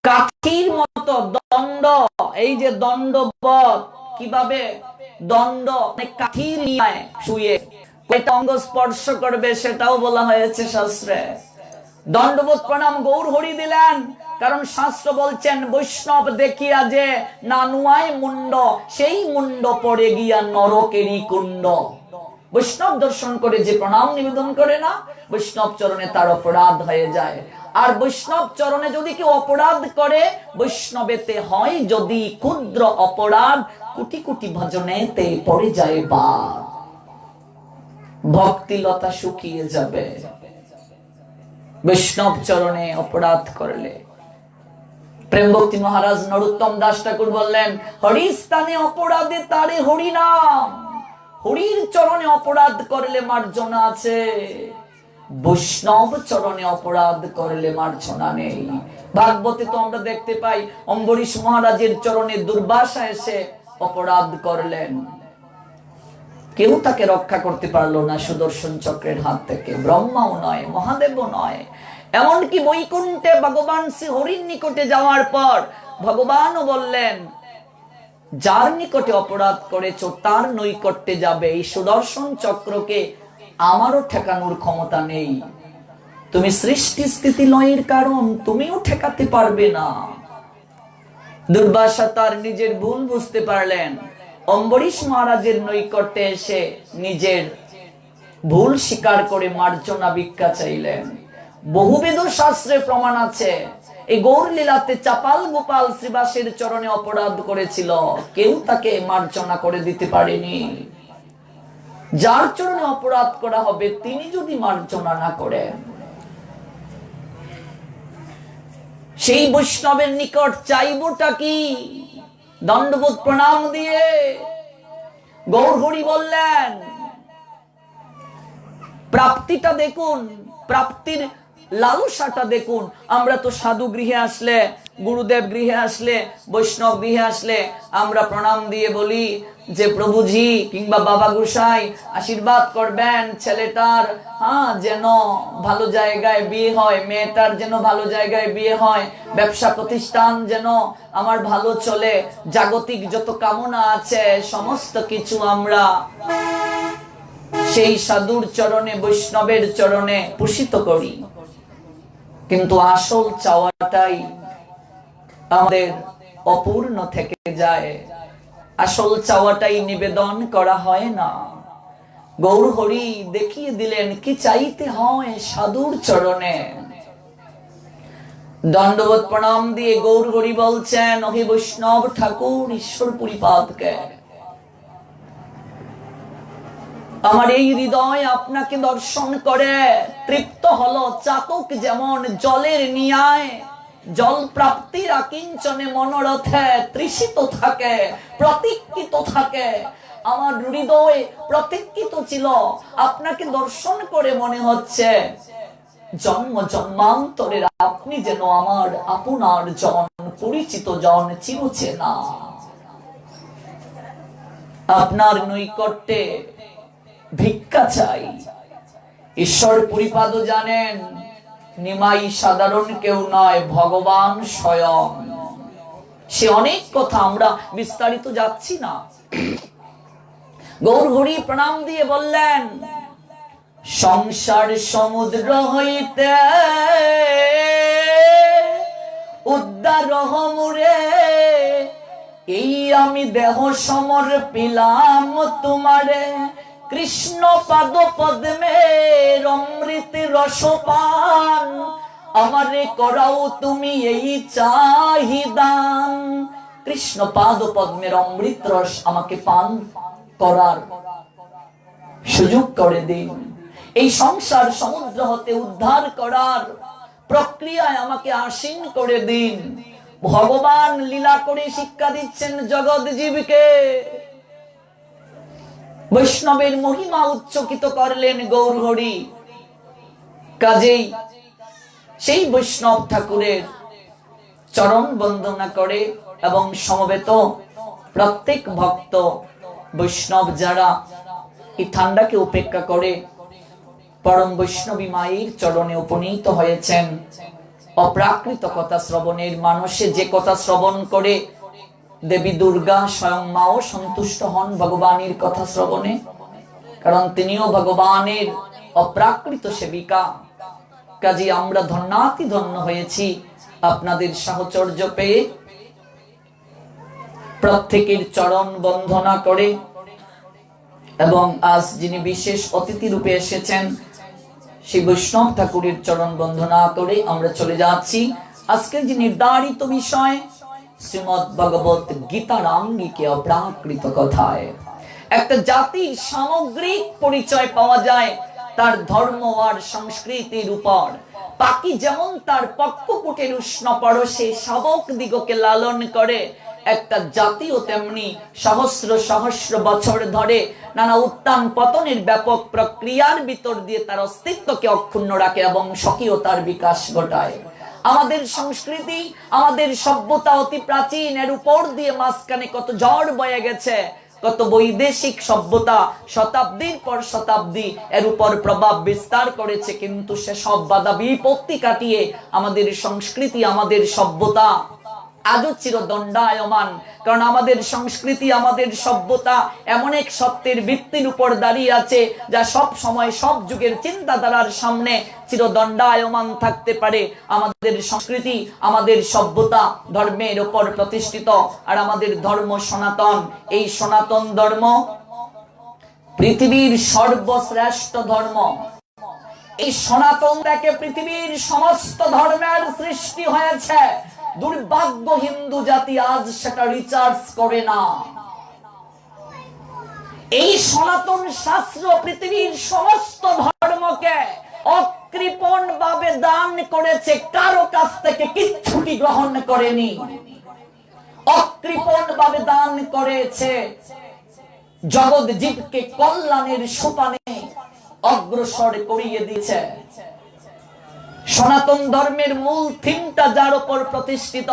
কাঠির মতো দণ্ড, এই যে দণ্ডবত, কিভাবে দণ্ড কাঠির নিয়ে শুয়ে কয়টা অঙ্গ স্পর্শ করবে সেটাও বলা হয়েছে শাস্ত্রে। দণ্ডবত প্রণাম গৌরহরি দিলেন, কারণ শাস্ত্র বলছেন, বৈষ্ণব দেখিয়া যে না নুয়ায় মুন্ড, সেই মুন্ড পড়ে গিয়া নরকেরই কুণ্ড। বৈষ্ণব দর্শন করে যে প্রণাম নিবেদন করে না, বৈষ্ণব চরণে তার অপরাধ হয়ে যায়। আর বৈষ্ণব চরণে যদি কেউ অপরাধ করে, বৈষ্ণবেতে হয় যদি ক্ষুদ্র অপরাধ, কোটি কোটি ভজনেতে পড়ে যায় বাদ, ভক্তিলতা শুকিয়ে যাবে। বৈষ্ণব চরণে অপরাধ করলে, প্রেম ভক্তি মহারাজ নরোত্তম দাস ঠাকুর বললেন, হরি স্থানে অপরাধে তারে হরি নাম। হরির চরণে অপরাধ করলে মার্জনা আছে, বৈষ্ণব চরণে অপরাধ করলে মার্জনা নেই। ভাগবতে তো আমরা দেখতে পাই, অম্বরীশ মহারাজের চরণে দুর্বাসা এসে অপরাধ করলেন, কেউ তাকে রক্ষা করতে পারলো না সুদর্শন চক্রের হাত থেকে, ব্রহ্মাও নয়, মহাদেবও নয়। এমনকি বৈকুণ্ঠে ভগবান শ্রী হরির নিকটে যাওয়ার পর ভগবানও বললেন, যার নিকটে অপরাধ করেছ তার নৈকট্যে যাবে, এই সুদর্শন চক্রকে আমারও ঠেকানোর ক্ষমতা নেই। তুমি সৃষ্টি স্থিতি লয়ের কারণ, তুমিও ঠেকাতে পারবে না। দুর্বাসা তার নিজের ভুল বুঝতে পারলেন, অম্বরীশ মহারাজের নৈকট্যে এসে নিজের ভুল স্বীকার করে মার্জনা ভিক্ষা চাইলেন। বহুবিধ শাস্ত্রে প্রমাণ আছে, এই গৌর লীলাতে চাপাল গোপাল শ্রীবাসের চরণে অপরাধ করেছিল, কেউ তাকে মার্জনা করে দিতে পারেনি। যার চরণে অপরাধ করা হবে তিনি যদি মার্জনা না করেন, সেই বৈষ্ণবের নিকট চাইবটা কি? দণ্ডবোধ প্রণাম দিয়ে। গৌরহরি বললেন, প্রাপ্তিটা দেখুন, প্রাপ্তির লালসাটা দেখুন। আমরা তো সাধু গৃহে আসলে, গুরুদেব গৃহে আসলে, বৈষ্ণব গৃহে আসলে আমরা প্রণাম দিয়ে বলি যে প্রভুজি কিংবা বাবা গোসাই আশীর্বাদ করবেন ছেলেটার যেন ভালো জায়গায় বিয়ে হয়, মেয়েটার যেন ভালো জায়গায় বিয়ে হয়, ব্যবসা প্রতিষ্ঠান যেন আমার ভালো চলে, জাগতিক যত কামনা আছে সমস্ত কিছু আমরা সেই সাধুর চরণে, বৈষ্ণবের চরণে পুষিত করি। কিন্তু আসল চাওয়াটাই আমাদের অপূর্ণ থেকে যায়, আসল চাওয়াটাই নিবেদন করা হয় না। গৌরহরি দেখিয়ে দিলেন কি চাইতে হয় সাধুর চরণে। দণ্ডবোধ প্রণাম দিয়ে গৌরহরি বলছেন, ওহে বৈষ্ণব ঠাকুর ঈশ্বর পুরীপাদকে, আমার এই হৃদয় আপনাকে দর্শন করে তৃপ্ত হলো। চাতক যেমন জলের নিয়ায় জল প্রাপ্তির আকিঞ্চনে মনোরথে তৃষিত থাকে, প্রতীক্ষিত থাকে, আমার হৃদয় প্রতীক্ষিত ছিল। আপনাকে দর্শন করে মনে হচ্ছে জন্ম জন্মান্তরের আপনি যেন আমার আপনার জন, পরিচিত জন, চিরচেনা। আপনার নৈকট্যে ভিক্ষা চাই। ঈশ্বর পরিপাদ জানেন নিমাই সাধারণ কেউ নয়, ভগবান স্বয়ং। সে অনেক কথা, আমরা বিস্তারিত যাচ্ছি না। গৌরহরি প্রণাম দিয়ে বললেন, সংসার সমুদ্র হইতে উদ্ধার হমুরে, এই আমি দেহ সমর পিলাম তোমারে, কৃষ্ণ পাদ পদ্মের অমৃত রসপান, আমারে করাও তুমি এই চাহিদান। কৃষ্ণ পাদ পদ্মের অমৃত রস আমাকে পান করার সুযোগ করে দিন। এই সংসার সমুদ্র হতে উদ্ধার করার প্রক্রিয়ায় আমাকে আসীন করে দিন। ভগবান লীলা করে শিক্ষা দিচ্ছেন জগৎ জীবকে। বৈষ্ণবের মহিমা উচ্চকিত করলেন গৌরহরি। কাজেই সেই বৈষ্ণব ঠাকুরের চরণ বন্দনা করে এবং সমবেত প্রত্যেক ভক্ত বৈষ্ণব যারা এই ঠান্ডাকে উপেক্ষা করে পরম বৈষ্ণবী মায়ের চরণে উপনীত হয়েছেন, অপ্রাকৃত কথা শ্রবণের মানুষে যে কথা শ্রবণ করে দেবী দুর্গা স্বয়ং মাও সন্তুষ্ট হন ভগবানের কথা শ্রবণে, কারণ তিনিও ভগবানের অপ্রাকৃত সেবিকা। কাজে আমরা ধন্যাতি ধন্য হয়েছি আপনাদের সাহচর্য পেয়ে। প্রত্যেকের চরণ বন্দনা করে এবং আজ যিনি বিশেষ অতিথি রূপে এসেছেন সেই বৈষ্ণব ঠাকুরের চরণ বন্দনা করে আমরা চলে যাচ্ছি আজকের যে নির্ধারিত বিষয়, শ্রীমদ্ ভগবত গীতার আঙ্গিকে অপ্রাকৃত কথায়। একটা জাতির সামগ্রিক পরিচয় পাওয়া যায় তার ধর্ম আর সংস্কৃতির উপর। পাখি যেমন তার পক্ষপুটের উষ্ণ পরশে শাবক দিগকে লালন করে, একটা জাতিও তেমনি সহস্র সহস্র বছর ধরে নানা উত্থান পতনের ব্যাপক প্রক্রিয়ার ভিতর দিয়ে তার অস্তিত্বকে অক্ষুণ্ণ রাখে এবং স্বকীয়তার বিকাশ ঘটায়। আমাদের সংস্কৃতি, আমাদের সভ্যতা অতি প্রাচীন, এর উপর দিয়ে মাঝখানে কত ঝড় বয়ে গেছে, কত বৈদেশিক সভ্যতা শতাব্দীর পর শতাব্দী এর উপর প্রভাব বিস্তার করেছে, কিন্তু সে সব বাধা বিপত্তি কাটিয়ে আমাদের সংস্কৃতি, আমাদের সভ্যতা আজও চিরদণ্ডায়মান। কারণ আমাদের সংস্কৃতি, আমাদের সভ্যতা এমন এক সত্যের ভিত্তির উপর দাঁড়িয়ে আছে যা সব সময় সব যুগের চিন্তাধারার সামনে চিরদণ্ডায়মান থাকতে পারে। আমাদের সংস্কৃতি, আমাদের সভ্যতা ধর্মের উপর প্রতিষ্ঠিত, আর আমাদের ধর্ম সনাতন। এই সনাতন ধর্ম পৃথিবীর সর্বশ্রেষ্ঠ ধর্ম। এই সনাতন থেকে পৃথিবীর সমস্ত ধর্মের সৃষ্টি হয়েছে। দুর্ভাগ্য হিন্দু জাতি আজ সেটা রিচার্জ করে না। এই সনাতন শাস্ত্র পৃথিবীর সমস্ত ধর্মকে অকৃপণ ভাবে দান করেছে, কারো কাছ থেকে কিচ্ছুটি গ্রহণ করেনি। অকৃপণ ভাবে দান করেছে, জগৎ জীবকে কল্যাণের সোপানে অগ্রসর করিয়ে দিয়েছে। সনাতন ধর্মের মূল থিমটা যার উপর প্রতিষ্ঠিত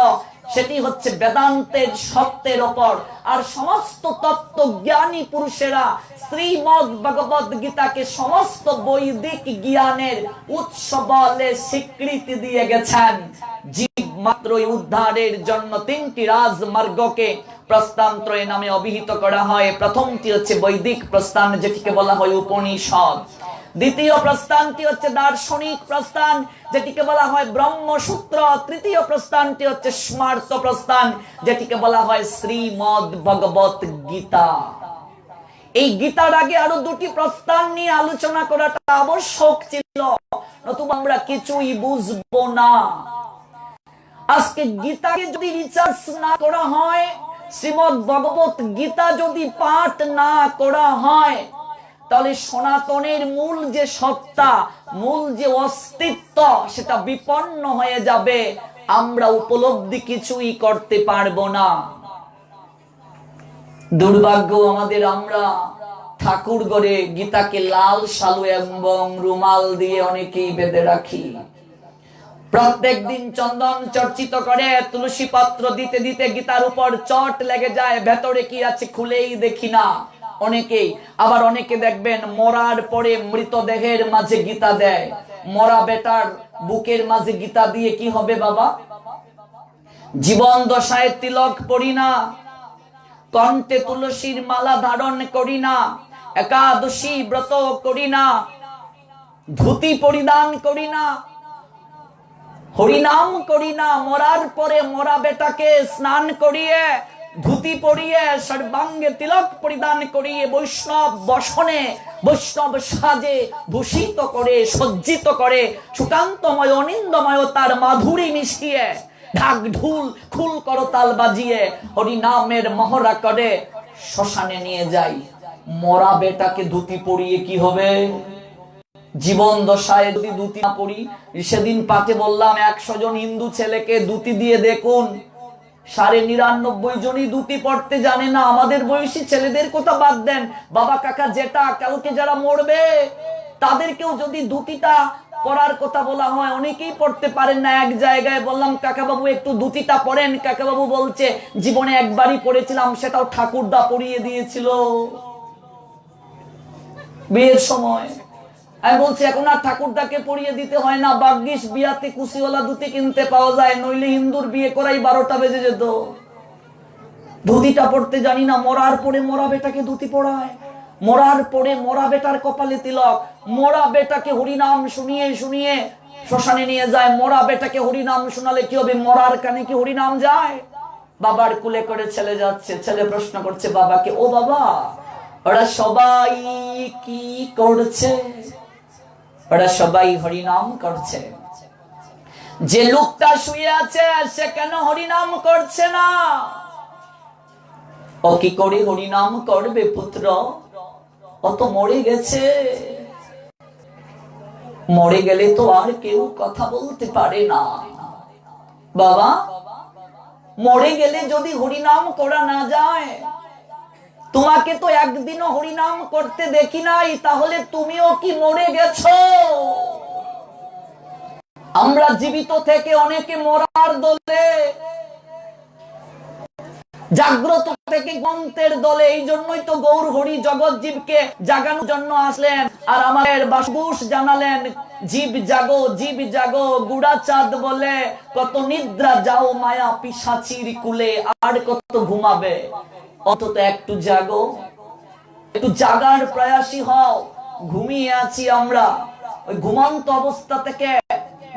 সেটি হচ্ছে বেদান্তের সত্যের উপর। আর সমস্ত তত্ত্ব জ্ঞানী পুরুষেরা শ্রীমদ্ ভগবত গীতাকে সমস্ত বৈদিক জ্ঞানের উৎস বলে স্বীকৃতি দিয়ে গেছেন। জীব মাত্রই উদ্ধারের জন্য তিনটি রাজমার্গকে প্রস্থানত্রয় নামে অভিহিত করা হয়। প্রথমটি হচ্ছে বৈদিক প্রস্থান, যেটিকে বলা হয় উপনিষদ। দ্বিতীয় প্রস্থানটি হচ্ছে দার্শনিক প্রস্থান, যেটিকে বলা হয় ব্রহ্মসূত্র। তৃতীয় প্রস্থানটি হচ্ছে স্মার্ত প্রস্থান, যেটিকে বলা হয় শ্রীমদ্ ভগবত গীতা। এই গীতার আগে আরো দুটি প্রস্থান নিয়ে আলোচনা করাটা আবশ্যক ছিল, নতুবা আমরা কিছুই বুঝবো না। আজকে গীতাকে যদি রিসার্চ না করা হয়, শ্রীমদ্ ভগবত গীতা যদি পাঠ না করা হয়, তাহলে সনাতনের মূল যে সত্তা, মূল যে অস্তিত্ব, সেটা বিপন্ন হয়ে যাবে। আমরা উপলব্ধি কিছুই করতে পারবো না। দুর্ভাগ্য আমাদের, আমরা ঠাকুর ঘরে গীতাকে লাল শালু এবং রুমাল দিয়ে অনেকেই বেঁধে রাখি। প্রত্যেক দিন চন্দন চর্চিত করে তুলসী পত্র দিতে দিতে গীতার উপর চট লেগে যায়, ভেতরে কি আছে খুলেই দেখি না। অনেকেই। আবার অনেকে দেখবেন মরার পরে মৃতদেহের মাঝে গীতা দেয়। মরা বেটার বুকের মাঝে গীতা দিয়ে কি হবে বাবা? জীবন দশায় তিলক পড়ি না, কণ্ঠে তুলসীর মালা ধারণ করি না, একাদশী ব্রত করি না, ধুতি পরিধান করি না, হরিনাম করি না, মরার পরে মরা বেটাকে স্নান করিয়ে ধুতি পরিয়ে সর্বাঙ্গে তিলক পরিধান করিয়ে বৈষ্ণব বসনে বৈষ্ণব সাজে ভূষিত করে সজ্জিত করে সুকান্তময় অনিন্দময় তার মাধুরী মিশিয়ে ঢাক ঢুল খুল করতাল বাজিয়ে হরিনামের মহড়া করে শ্মশানে নিয়ে যাই। মরা বেটাকে ধুতি পরিয়ে কি হবে? জীবন দশায় যদি ধুতি না পরি, সেদিন পাঠে বললাম 100 জন হিন্দু ছেলেকে ধুতি দিয়ে দেখুন, 99.5 জনই ধুতি পড়তে জানে না। আমাদের বয়সী ছেলেদের কথা বাদ দেন, বাবা কাকা জেঠা কালকে যারা মরবে তাদেরকেও যদি ধুতিটা পরার কথা বলা হয়, অনেকেই পড়তে পারেন না। এক জায়গায় বললাম কাকা বাবু একটু ধুতিটা পরেন, কাকা বাবু বলছে জীবনে একবারই পড়েছিলাম, সেটাও ঠাকুরদা পরিয়ে দিয়েছিল বিয়ের সময়। আমি বলছি এখন আর ঠাকুরদাকে পরিয়ে দিতে হয় না, ভাগ্যিস বিয়াতে কুশিওয়ালা ধুতি কিনতে পাওয়া যায়, নইলে হিন্দুর বিয়ে করাই 12টা বেজে যেত। ধুতিটা পড়তে জানি না, মরার পরে মরা বেটাকে ধুতি পড়ায়, মরার পরে মরা বেটার কপালে তিলক, মরা বেটাকে হরিনাম শুনিয়ে শুনিয়ে শ্মশানে নিয়ে যায়। মরা বেটাকে হরিনাম শোনালে কি হবে? মরার কানে কি হরিনাম যায়? বাবার কুলে করে ছেলে যাচ্ছে, ছেলে প্রশ্ন করছে বাবাকে, ও বাবা ওরা সবাই কি করছে? ওরা সবাই হরিনাম করছে, যে লোকটা শুয়ে আছে সে কেন হরিনাম করছে না? ও কি করে হরিনাম করবে পুত্র? ও তো মরে গেছে, মরে গেলে তো আর কেউ কথা বলতে পারে না। বাবা মরে গেলে যদি হরিনাম করা না যায়, তোমাকে তো একদিনও হরিনাম করতে দেখি নাই, তাহলে তুমিও কি মরে গেছো? আমরা জীবিত থেকে অনেকে মরার দলে, জাগ্রত থেকে গ্রন্থের দলে। এই জন্যই তো গৌর হরি জগৎ জীবকে জাগানোর জন্য আসলেন আর আমাদের বাসবুস জানালেন, জীব জাগো জীব জাগো, গুড়া চাঁদ বলে কত নিদ্রা যাও মায়া পিশাচির কুলে, আর কত ঘুমাবে, অন্তত একটু জাগো, একটু জাগার প্রয়াসী হও। ঘুমিয়ে আছি আমরা, ওই ঘুমন্ত অবস্থা থেকে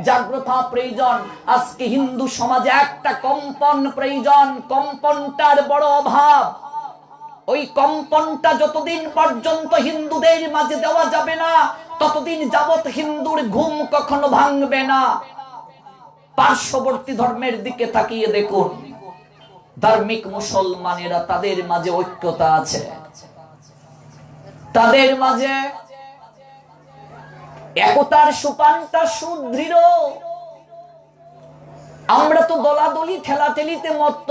জাগ্রত প্রয়োজন। আজকে হিন্দু সমাজে একটা কম্পন প্রয়োজন, কম্পনটার বড় অভাব। ওই কম্পনটা যতদিন পর্যন্ত হিন্দুদের মাঝে দেওয়া যাবে না, ততদিন যাবত হিন্দুর ঘুম কখনো ভাঙবে না। পার্শ্ববর্তী ধর্মের দিকে তাকিয়ে দেখুন, ধার্মিক মুসলমানেরা তাদের মাঝে ঐক্যতা আছে, তাদের মাঝে একতার সুপানটা সুদৃঢ়। আমরা তো দলাদলি ঠেলাঠেলিতে মত্ত,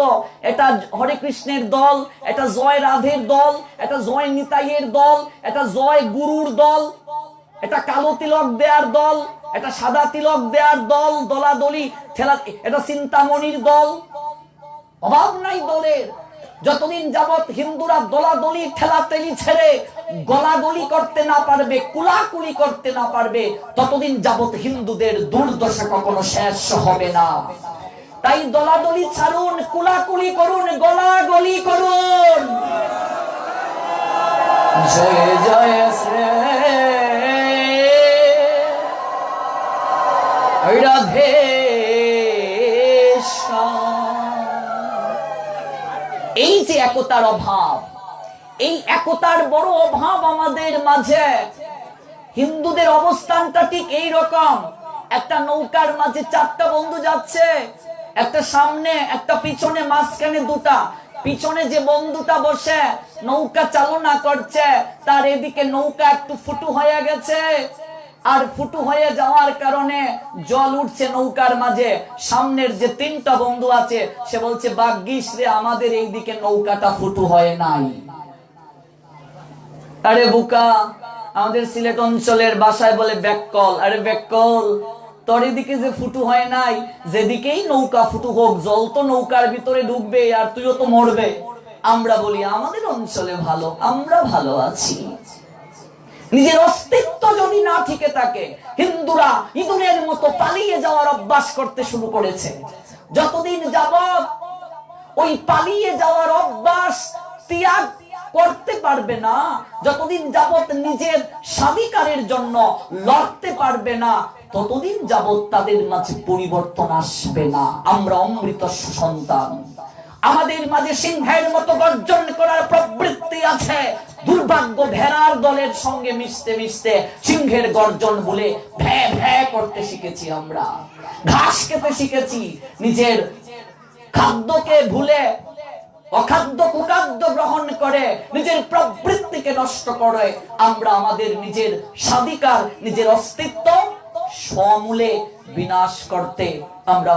এটা হরে কৃষ্ণের দল, এটা জয় রাধের দল, এটা জয় নিতাইয়ের দল, এটা জয় গুরুর দল, এটা কালো তিলক দেয়ার দল, এটা সাদা তিলক দেয়ার দল, দলাদলি ঠেলা, এটা চিন্তামণির দল। অভাব নাই দলের। যতদিন যাবত হিন্দুরা দলাদলি ঠেলাঠেলি ছেড়ে গলাগলি করতে না পারবে, কুলাকুলি করতে না পারবে, ততদিন যাবত হিন্দুদের দুর্দশা কখনো শেষ হবে না। তাই দলাদলি ছাড়ুন, কুলাকুলি করুন, গলাগলি করুন। জয় জয় শ্রী রাধে। এই যে একতার অভাব, এই একতার বড় অভাব আমাদের মাঝে। হিন্দুদের অবস্থানটা ঠিক এই রকম, একটা নৌকার মাঝে 4টা বন্ধু যাচ্ছে, একটা সামনে একটা পিছনে, মাঝখানে 2টা। পিছনে যে বন্ধুটা বসে নৌকা চালনা করছে, তার এদিকে নৌকা একটু ফুটু হয়ে গেছে, আর ফুটু হয়ে যাওয়ার কারণে জল উঠছে নৌকার মাঝে। সামনের যে 3টা বন্ধু আছে সে বলছে, ভাগ্যিস রে আমাদের এই দিকে নৌকাটা ফুটু হয় নাই। আরে বুকা, আমাদের সিলেট অঞ্চলের ভাষায় বলে ব্যাককল। আরে ব্যাককল, তোর এদিকে যে ফুটু হয় নাই, যেদিকেই নৌকা ফুটু হোক, জল তো নৌকার ভিতরে ঢুকবে আর তুইও তো মরবে। আমরা বলি আমাদের অঞ্চলে ভালো, আমরা ভালো আছি। নিজের অস্তিত্ব যদি না থেকে থাকে, হিন্দুরা ইঁদুরের মতো পালিয়ে যাওয়ার অভ্যাস করতে শুরু করেছে। যতদিন যাবত ওই পালিয়ে যাওয়ার অভ্যাস ত্যাগ করতে পারবে না, যতদিন যাবত নিজের স্বাধিকারের জন্য লড়তে পারবে না, ততদিন যাবত তাদের মাঝে পরিবর্তন আসবে না। আমরা অমৃত সন্তান, আমাদের মাঝে সিংহের মতো গর্জন করার প্রবৃত্তি আছে। দুর্ভাগ্য ভেড়ার দলের সঙ্গে মিশতে মিশতে সিংহের গর্জন বলে ভ্যা ভ্যা করতে শিখেছি। আমরা ঘাস খেতে শিখেছি, নিজের খাদ্যকে ভুলে অখাদ্য কুখাদ্য গ্রহণ করে নিজের প্রবৃত্তিকে নষ্ট করে আমরা আমাদের নিজের স্বাধিকার, নিজের অস্তিত্ব সমূলে বিনাশ করতে আমরা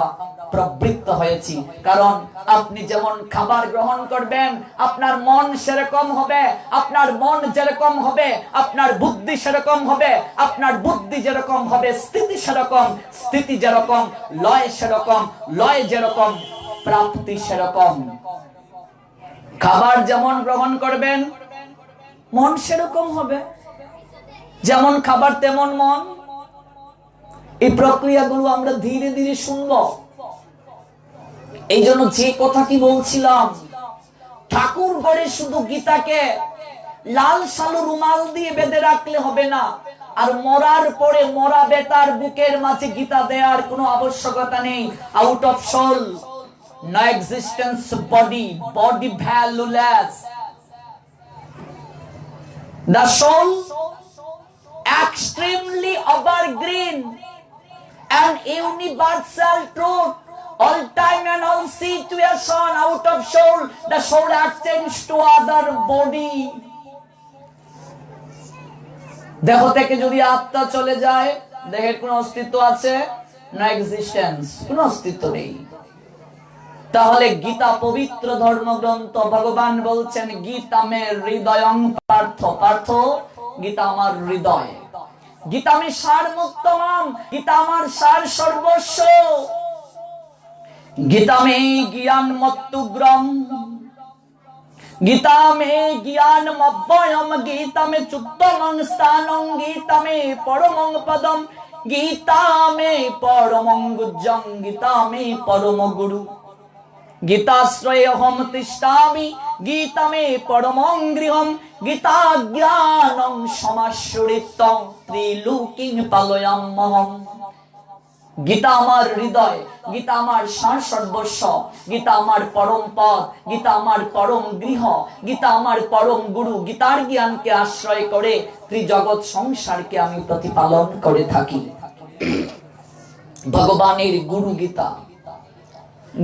প্রবৃত্ত হয়েছি। কারণ আপনি যেমন খাবার গ্রহণ করবেন, আপনার মন সেরকম হবে, আপনার মন যেরকম হবে আপনার বুদ্ধি সেরকম হবে, আপনার বুদ্ধি যেরকম হবে স্থিতি সেরকম, স্থিতি যেরকম লয় সেরকম, লয় যেরকম প্রাপ্তি সেরকম। খাবার যেমন গ্রহণ করবেন মন সেরকম হবে, যেমন খাবার তেমন মন। এই প্রক্রিয়াগুলো আমরা ধীরে ধীরে শুনবো। এই জন্য যে কথাটি বলছিলাম, ঠাকুর ঘরে শুধু গীতাকে লাল সালু রুমাল দিয়ে বেঁধে রাখলে হবে না, আর মরার পরে মরা বেটার বুকের মাঝে গীতা দেওয়ার কোনো আবশ্যকতা নেই। Out of soul no existence body, body valueless. The soul extremely evergreen and universal truth. All time and all situation, out of soul, the soul exchange to other body. দেহ থেকে যদি আত্মা চলে যায়, দেহের কোনো অস্তিত্ব আছে? no existence, কোনো অস্তিত্ব নেই। তাহলে গীতা পবিত্র ধর্মগ্রন্থ, ভগবান বলছেন গীতা মে হৃদয়ং পার্থ, পার্থ গীতা আমার হৃদয়, গীতা মে সারমুত্তমম, গীতা আমার সার সর্বস্ব, গীতা মে জ্ঞান মত্তুগ্রম, গীতা মে জ্ঞান মব্বয়ম, গীতা মে চুত্তমং স্থানং, গীতা মে পরমং পদম, গীতা মে পরমং গুজ্জং, গীতা মে পরম গুরু, গীতাশ্রয়হম তিষ্ঠামি, গীতা মে পরমং গৃহম, গীতা জ্ঞানং সমাশ্রিতং ত্রিলোকিং পালয়াম্যহম। গীতা আমার হৃদয়, গীতা আমার সার সর্বস্ব, গীতা আমার পরম পদ, গীতা আমার পরম গৃহ, গীতা আমার পরম গুরু। গীতার জ্ঞানকে আশ্রয় করে ত্রিজগৎ সংসারকে আমি প্রতিপালন করে থাকি। ভগবানের গুরু গীতা,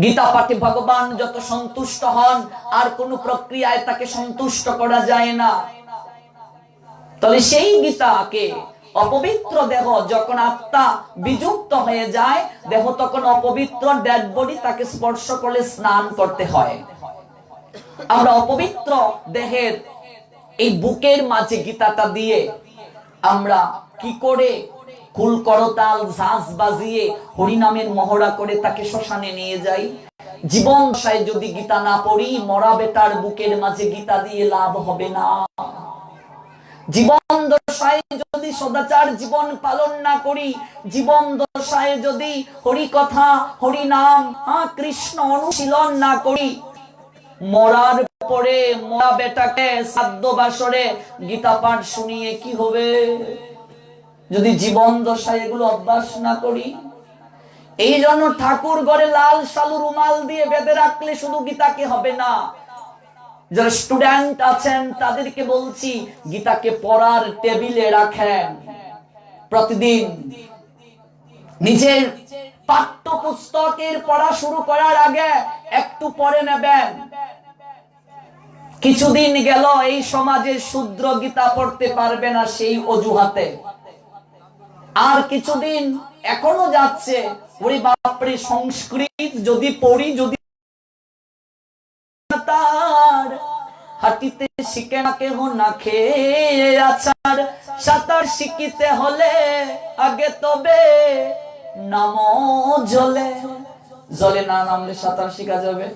গীতা পাঠে ভগবান যত সন্তুষ্ট হন আর কোন প্রক্রিয়ায় তাকে সন্তুষ্ট করা যায় না। তাহলে সেই গীতাকে অপবিত্র দেহ, যখন আত্মা বিযুক্ত হয়ে যায়, দেহ তখন অপবিত্র, ডেড বডি, তাকে স্পর্শ করলে স্নান করতে হয়। আমরা অপবিত্র দেহের এই বুকের মাঝে গীতাটা দিয়ে আমরা কি করে কুল করতাল ঝাঁঝ বাজিয়ে হরিনামের মহড়া করে তাকে শ্মশানে নিয়ে যাই। জীবন দশায় যদি গীতা না পড়ি, মরা বেটার বুকের মাঝে গীতা দিয়ে লাভ হবে না। জীবন দশায় যদি সদাচার জীবন পালন না করি, জীবন দশায় যদি হরি কথা, হরি নাম, কৃষ্ণ অনুশীলন না করি, মরার পরে মরা বেটাকে শ্রাদ্ধ বাসরে গীতা পাঠ শুনিয়ে কি হবে? যদি জীবন দশায় এগুলো অভ্যাস না করি। এই জন্য ঠাকুর ঘরে লাল সালু রুমাল দিয়ে বেঁধে রাখলে শুধু গীতাকে হবে না। যারা স্টুডেন্ট আছেন তাদেরকে বলছি, গীতাকে পড়ার টেবিলে রাখেন। প্রতিদিন নিজের পাঠ্য পুস্তকের পড়া শুরু করার আগে একটু পড়ে নেবেন। কিছুদিন গেল এই সমাজে শূদ্র গীতা পড়তে পারবে না সেই অজুহাতে, আর কিছুদিন এখনো যাচ্ছে, ওরে বাপরে সংস্কৃত যদি পড়ি, যদি তার হাঁটিতে শিখে না কেহ না খেয়ে আছার, সাঁতার শিখিতে হলে আগে তবে নামো জলে, জলে না নামলে সাঁতার শিখা যাবে?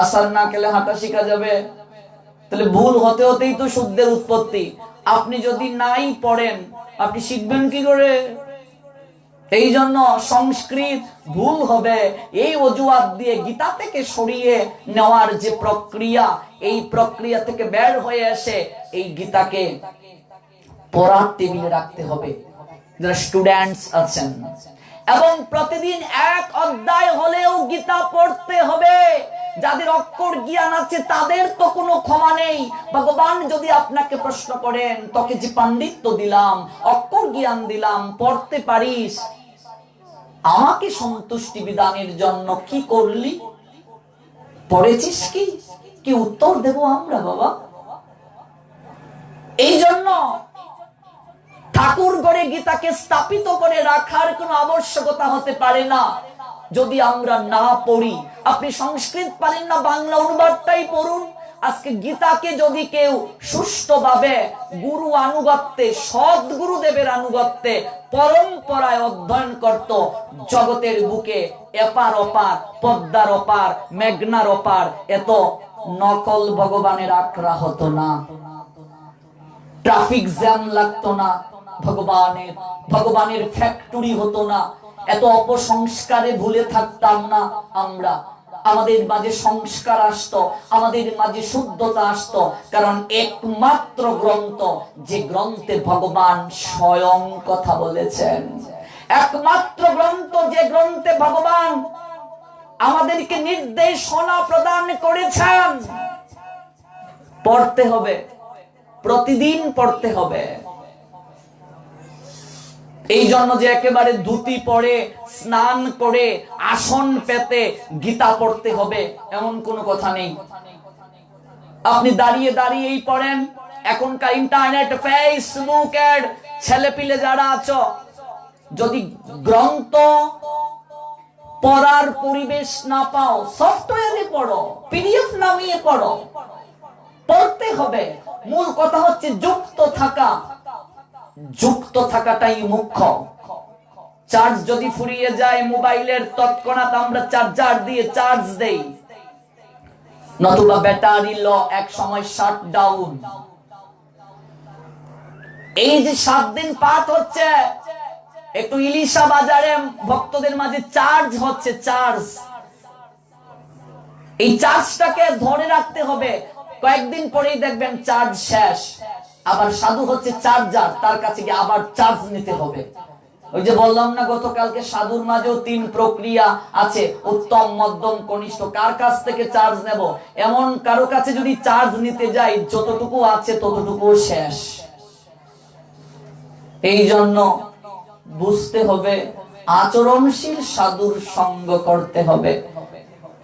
আসার না খেলে হাঁটা শিখা যাবে? তাহলে ভুল হতে হতেই তো শুদ্ধের উৎপত্তি। আপনি যদি নাই পড়েন আপনি শিখবেন কি করে? এই জন্য সংস্কৃত ভুল হবে এই অজুহাত দিয়ে গীতা থেকে সরিয়ে নেওয়ার যে প্রক্রিয়া, এই প্রক্রিয়া থেকে বের হয়ে এসে এই গীতাকে পড়ার টেবিলে রাখতে হবে যারা স্টুডেন্টস আছেন, এবং প্রতিদিন এক অধ্যায় হলেও গীতা পড়তে হবে। যাদের অক্ষর জ্ঞান আছে তাদের তো কোনো ক্ষমা নেই। ভগবান যদি আপনাকে প্রশ্ন করেন, তোকে যে পাণ্ডিত্য দিলাম, অক্ষর জ্ঞান দিলাম, পড়তে পারিস, আমাকে সন্তুষ্টি বিধানের জন্য কি করলি, পড়েছিস কি? কি উত্তর দেব আমরা বাবা? এই জন্য ঠাকুর ঘরে গীতাকে স্থাপিত করে রাখার কোনো আবশ্যকতা হতে পারে না যদি আমরা না পড়ি। আপনি সংস্কৃত পারেন না, বাংলা অনুবাদটাই পড়ুন। আজকে গীতাকে যদি কেউ সুষ্ঠুভাবে গুরু আনুগত্যে, সৎ গুরুদেবের আনুগত্যে, পরম্পরায় অধ্যয়ন করত, জগতের বুকে এপার ওপার, পদ্মার ওপার, মেঘনার ওপার এত নকল ভগবানের আখড়া হতো না, ট্রাফিক জ্যাম লাগতো না, ভগবানের ফ্যাক্টরি হতো না, এত অপসংস্কারে ভুলে থাকতাম না আমরা। আমাদের মাঝে সংস্কার আসতো, আমাদের মাঝে শুদ্ধতা আসতো, কারণ একমাত্র গ্রন্থ যে গ্রন্থে ভগবান স্বয়ং কথা বলেছেন, একমাত্র গ্রন্থ যে গ্রন্থে ভগবান আমাদেরকে নির্দেশনা প্রদান করেছেন। পড়তে হবে, প্রতিদিন পড়তে হবে। এই জন্য যে একেবারে ধুতি পরে স্নান করে আসন পেতে গীতা পড়তে হবে এমন কোনো কথা নেই। আপনি দাঁড়িয়ে দাঁড়িয়েই পড়েন। এখনকার ইন্টারনেট, ফেসবুক এর ছেলেপিলে যারা আছো, যদি গ্রন্থ পড়ার পরিবেশ না পাও, সফটওয়্যারে পড়ো, পিডিএফ নামিয়ে পড়ো। পড়তে হবে। মূল কথা হচ্ছে যুক্ত থাকা, যুক্ত থাকাটাই মুখ্য। চার্জ যদি ফুরিয়ে যায় মোবাইলের, তৎক্ষণাৎ আমরা চার্জার দিয়ে চার্জ দেই, নতুবা ব্যাটারি লো এক সময় শাট ডাউন। এই যে 7 দিন পাঠ হচ্ছে, একটু ইলিশা বাজারে ভক্তদের মাঝে চার্জ হচ্ছে, চার্জ, এই চার্জটাকে ধরে রাখতে হবে। কয়েকদিন পরেই দেখবেন চার্জ শেষ। আবার সাধু হচ্ছে চার্জার, তার কাছে গিয়ে আবার চার্জ নিতে হবে। ওই যে বললাম না গতকালকে, সাধুর মাঝেও 3 প্রক্রিয়া আছে, উত্তম, মধ্যম, কনিষ্ঠ। কার কাছ থেকে চার্জ নেব? এমন কারো কাছে যদি চার্জ নিতে যাই, যতটুকু আছে ততটুকু শেষ। এই জন্য বুঝতে হবে, আচরণশীল সাধুর সঙ্গ করতে হবে।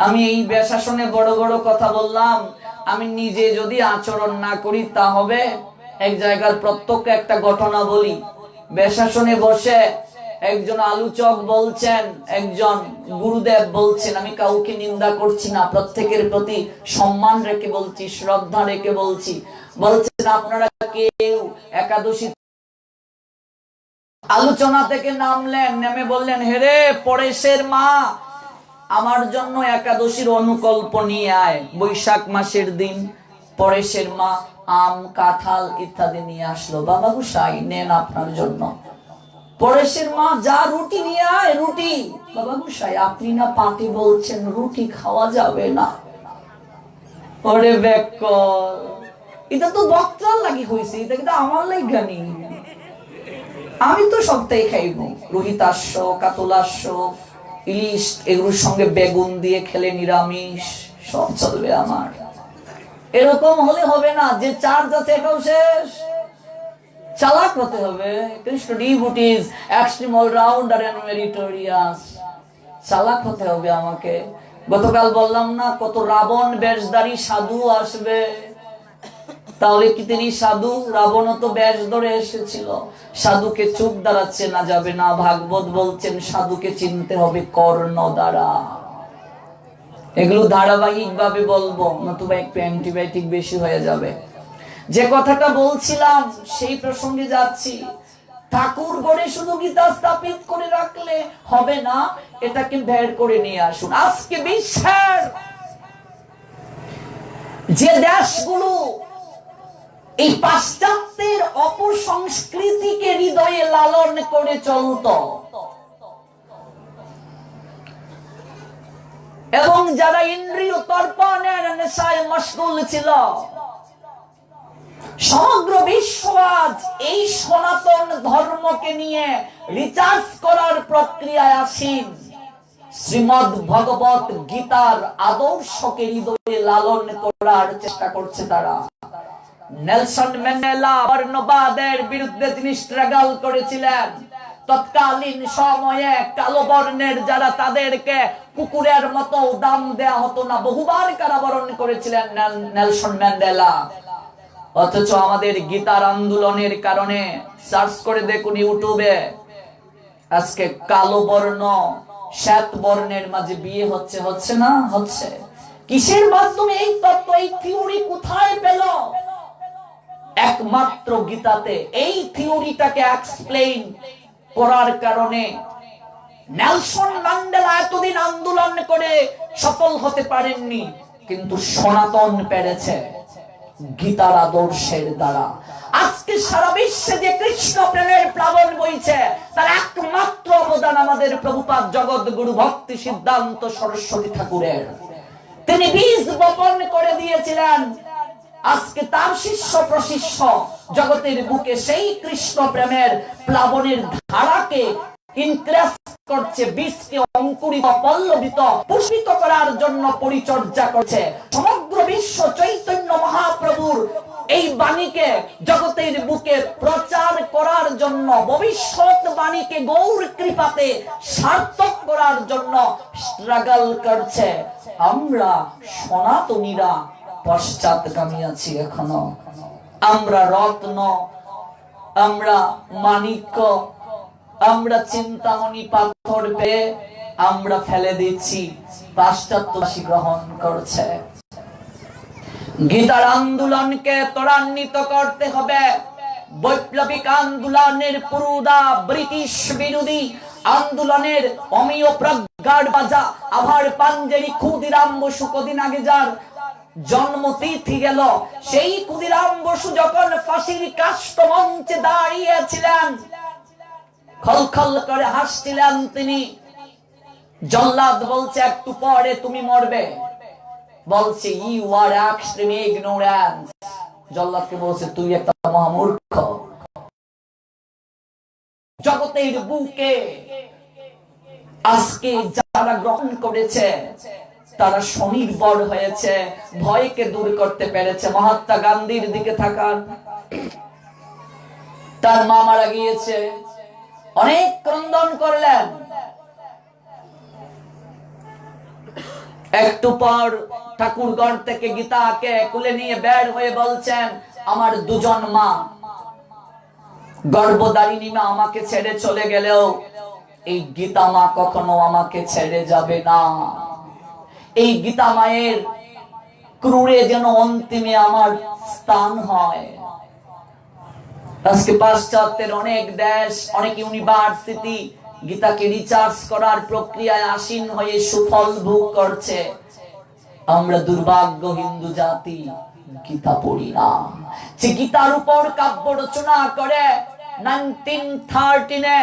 আমি এই বেশাসনে বড় বড় কথা বললাম, আমি নিজে যদি আচরণ না করি তা হবে? এক জায়গার প্রত্যক্ষ একটা ঘটনা বলি। বেশাসনে বসে একজন আলোচক বলছেন, একজন গুরুদেব বলছেন, আমি কাউকে নিন্দা করছি না, প্রত্যেকের প্রতি সম্মান রেখে বলছি, শ্রদ্ধা রেখে বলছি। বলছেন, আপনারা কেউ একাদশী আলোচনা থেকে নামলেন, নেমে বললেন, হেরে পরেশের মা, আমার জন্য একাদশীর অনুকল্প নিয়ে আয়। বৈশাখ মাসের দিন পরেশের মা আম, কাঁঠাল ইত্যাদি নিয়ে আসলো। বাবা গোসাই নেন আপনার জন্য। পরেশের মা, যা রুটি নিয়ে আয়, রুটি। বাবা গোসাই, আপনি না পাটি বলছেন, রুটি খাওয়া যাবে না। ওরে বেকল, এটা তো বক্তার লাগি হয়েছে, এটা কিন্তু আমার লাগা নেই। আমি তো সবটাই খাইব, রোহিতাস্য, কাতলাস্য, ইলিশ, এগুলোর সঙ্গে বেগুন দিয়ে খেলে নিরামিষ, সব চলবে আমার। এরকম হলে হবে না, যে চার্জ আছে এটাও শেষ। চালাক হতে হবে। Krishna devotees, extreme allrounder and meritorious. চালাক হতে হবে আমাকে। গতকাল বললাম না, কত রাবণ বেশধারী সাধু আসবে। তাহলে কি তিনি সাধু? রাবণও তো বেশ ধরে এসেছিল। সাধুকে চোখ দ্বারা চেনা যাবে না। ভাগবত বলছেন সাধুকে চিনতে হবে কর্ণ দ্বারা। এগুলো ধারাবাহিক ভাবে বলবো, নতুবা একটু অ্যান্টিবায়োটিক বেশি হয়ে যাবে। যে কথাটা বলছিলাম সেই প্রসঙ্গে যাচ্ছি। ঠাকুর ঘরে শুধু গীতা স্থাপিত করে রাখলে হবে না, এটাকে বের করে নিয়ে আসুন। আজকে বিশ্বের যে দেশগুলো এই পাশ্চাত্যের অপসংস্কৃতিকে হৃদয়ে লালন করে চলত এবং যারা ইন্দ্রিয় তর্পণের নেশায় মশগুল ছিল, সমগ্র বিশ্ব আজ এই সনাতন ধর্মকে নিয়ে রিচার্জ করার প্রক্রিয়ায় আসীন। শ্রীমদ্ ভগবত গীতার আদর্শকে হৃদয়ে লালন করার চেষ্টা করছে তারা। নেলসন ম্যান্ডেলা বর্ণবাদের বিরুদ্ধে তিনি স্ট্রাগল করেছিলেন। তৎকালীন সময়ে কালো বর্ণের যারা, তাদেরকে কুকুরের মতো দাম দেয়া হতো না, বহুবার কারাবরণ করেছিলেন নেলসন ম্যান্ডেলা। অথচ আমাদের গীতার আন্দোলনের কারণে সার্চ করে দেখুন ইউটিউবে, আজকে কালো বর্ণ শ্বেত বর্ণের মাঝে বিয়ে হচ্ছে না? হচ্ছে। কিসের মাধ্যমে? এই তত্ত্ব, এই থিওরি কোথায় পেল? একমাত্র গীতাতে। এই থিওরিটাকে এক্সপ্লেইন করার কারণে নেলসন ম্যান্ডেলা এতদিন আন্দোলন করে সফল হতে পারেননি, কিন্তু সনাতন পেরেছে গীতার আদর্শের দ্বারা। আজকে সারা বিশ্বে যে কৃষ্ণ প্রেমের প্লাবন বইছে, তার একমাত্র অবদান আমাদের প্রভুপাদ জগৎগুরু ভক্তি সিদ্ধান্ত সরস্বতী ঠাকুরের। তিনি বীজ বপন করে দিয়েছিলেন। আজকে তার শিষ্য প্রশিষ্য জগতের বুকে সেই কৃষ্ণ প্রেমের প্লাবনের ধারাকে ইনক্রেস করছে, বীজকে অঙ্কুরিত, পল্লবিত, পুষ্পিত করার জন্য পরিচর্যা করছে। সমগ্র বিশ্ব চৈতন্য মহাপ্রভুর এই বাণীকে জগতের বুকে প্রচার করার জন্য, ভবিষ্যৎ বাণীকে গৌর কৃপাতে সার্থক করার জন্য স্ট্রাগল করছে। আমরা সনাতনীরা পশ্চাৎগামী আছি এখনো। আমরা রত্ন, আমরা মানিক্য, আমরা চিন্তামণি পাথর পেয়ে আমরা ফেলে দিচ্ছি, পাশ্চাত্যবাসী গ্রহণ করছে। গীতার আন্দোলনকে ত্বরান্বিত করতে হবে। বৈপ্লবিক আন্দোলনের পুরুদা ব্রিটিশ বিরোধী আন্দোলনের অমিয় প্রজ্ঞার বাজা আভার পাঞ্জেরি ক্ষুদিরাম বসু কদিন আগে যার জন্মতিথি গেল, সেই ক্ষুদিরাম বসু যখন ফাঁসির কাষ্ঠ মঞ্চে দাঁড়িয়েছিলেন, খলখল করে হাসছিলেন তিনি। জল্লাদ বলছে একটু পরে তুমি মরবে, বলছে ইউ আর এক্সট্রিম ইগনোরেন্স। জল্লাদকে বলছে তুই একটা মহামূর্খ। জগতের বুকে আজকে যারা গ্রহণ করেছে তারা স্বনির্ভর হয়েছে, ভয়কে দূর করতে পেরেছে। মহাত্মা গান্ধীর দিকে থাকার, তার মা মারা গিয়েছে, অনেক ক্রন্দন করলেন। একটু পর ঠাকুরগড় থেকে গীতাকে কুলে নিয়ে বের হয়ে বলছেন, আমার দুজন মা, গর্ভধারিণী মা আমাকে ছেড়ে চলে গেলেও এই গীতা মা কখনো আমাকে ছেড়ে যাবে না। এই গীতা মায়ের ক্রুরে যেন অন্তিমে আমার স্থান হয়। আজকে পাশ্চাত্যের অনেক দেশ, অনেক ইউনিভার্সিটি গীতাকে রিচার্জ করার প্রক্রিয়ায় আসীন হয়ে সুফল ভোগ করছে। আমরা দুর্ভাগ্য হিন্দু জাতি গীতা পড়ি না। যে গীতার উপর কাব্য রচনা করে 1913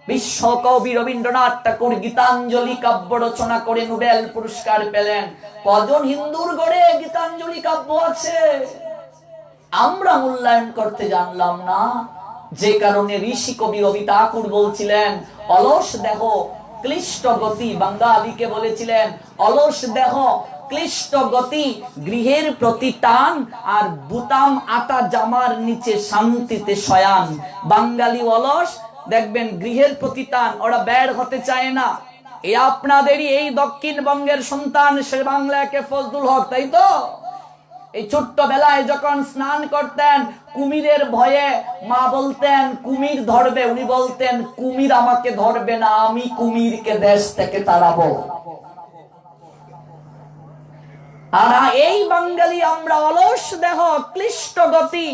বিশ্বকবি রবীন্দ্রনাথ ঠাকুর গীতাঞ্জলি কাব্য রচনা করে নোবেল পুরস্কার পেলেন। কজন হিন্দুর ঘরে গীতাঞ্জলি কাব্য আছে? আমরা মূল্যায়ন করতে জানলাম না, যে কারণে ঋষি কবি রবি ঠাকুর বলছিলেন অলস দেহ ক্লিষ্ট গতি। বাঙালিকে বলেছিলেন অলস দেহ ক্লিষ্ট গতি, গৃহের প্রতি টান, আর বুতাম আটা জামার নিচে শান্তিতে শয়ান। বাঙালি অলস, দেখবেন গৃহের প্রতি টান, ওরা বের হতে চায় না। এই আপনাদেরই এই দক্ষিণবঙ্গের সন্তান সে বাংলাকে ফজলুল হক, তাই তো? এই ছোট্ট বেলায় যখন স্নান করতেন, কুমিরের ভয়ে মা বলতেন কুমির ধরবে, উনি বলতেন কুমির আমাকে ধরবে না, আমি কুমিরকে দেশ থেকে তাড়াবো। আর এই বাঙালি আমরা অলস দেহ ক্লিষ্ট গতি,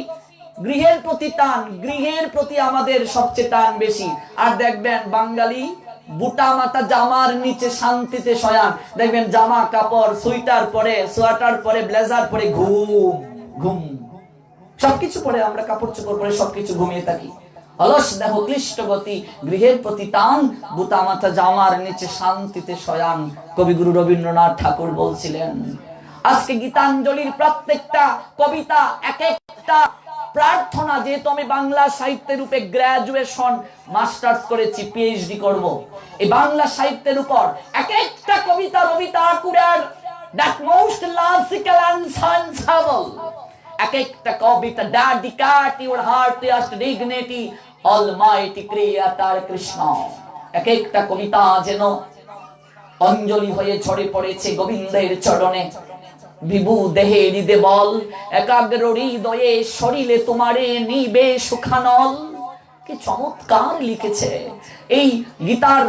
গৃহের প্রতি টান, গৃহের প্রতি আমাদের সবচেয়ে টান বেশি। আর দেখবেন বাঙালি বুটা মাথা জামার নিচে শান্তিতে শয়ান। দেখবেন জামা কাপড় সোয়েটার পরে, সোয়েটার পরে, ব্লেজার পরে ঘুম ঘুম, সবকিছু পরে আমরা কাপড় চোপড় পরে সবকিছু ঘুমিয়ে থাকি। অলস দেহ ক্লিষ্ট গতি, গৃহের প্রতি টান, বুটা মাথা জামার নিচে শান্তিতে শয়ান। কবিগুরু রবীন্দ্রনাথ ঠাকুর বলছিলেন। আজকে গীতাঞ্জলির প্রত্যেকটা কবিতা এক একটা প্রার্থনা। যেহেতু আমি বাংলা সাহিত্যের উপরে গ্রাজুয়েশন মাস্টার্স করেছি, পিএইচডি করব, এই বাংলা সাহিত্যের উপর এক একটা কবিতা রবি ঠাকুরের that most logical and sensible, এক একটা কবিতা dedicate your heartiest dignity almighty creator Krishna. এক একটা কবিতা যেন অঞ্জলি হয়ে ঝরে পড়েছে গোবিন্দের চরণে। বিভু দেহে হৃদে বল, একাগ্র হৃদয়ে শরীরে তোমারে নিবে সুখানল। কি চমৎকার লিখেছে! এই গীতার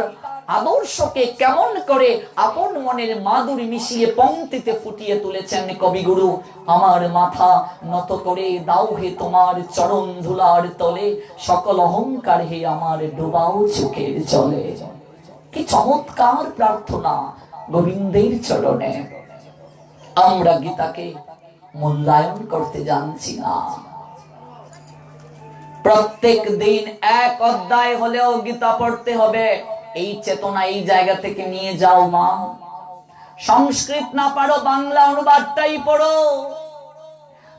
আদর্শকে কেমন করে আপন মনের মাধুরী মিশিয়ে পংক্তিতে ফুটিয়ে তুলেছেন কবিগুরু। আমার মাথা নত করে দাও হে তোমার চরণ ধুলার তলে, সকল অহংকার হে আমার ডুবাও চোখের জলে। কি চমৎকার প্রার্থনা গোবিন্দের চরণে। আমরা গীতাকে মূল্যায়ন করতে জানছি না। প্রত্যেক দিন এক অধ্যায় হলেও গীতা পড়তে হবে, এই চেতনা এই জায়গা থেকে নিয়ে যাও মা। সংস্কৃত না পারো, বাংলা অনুবাদটাই পড়ো,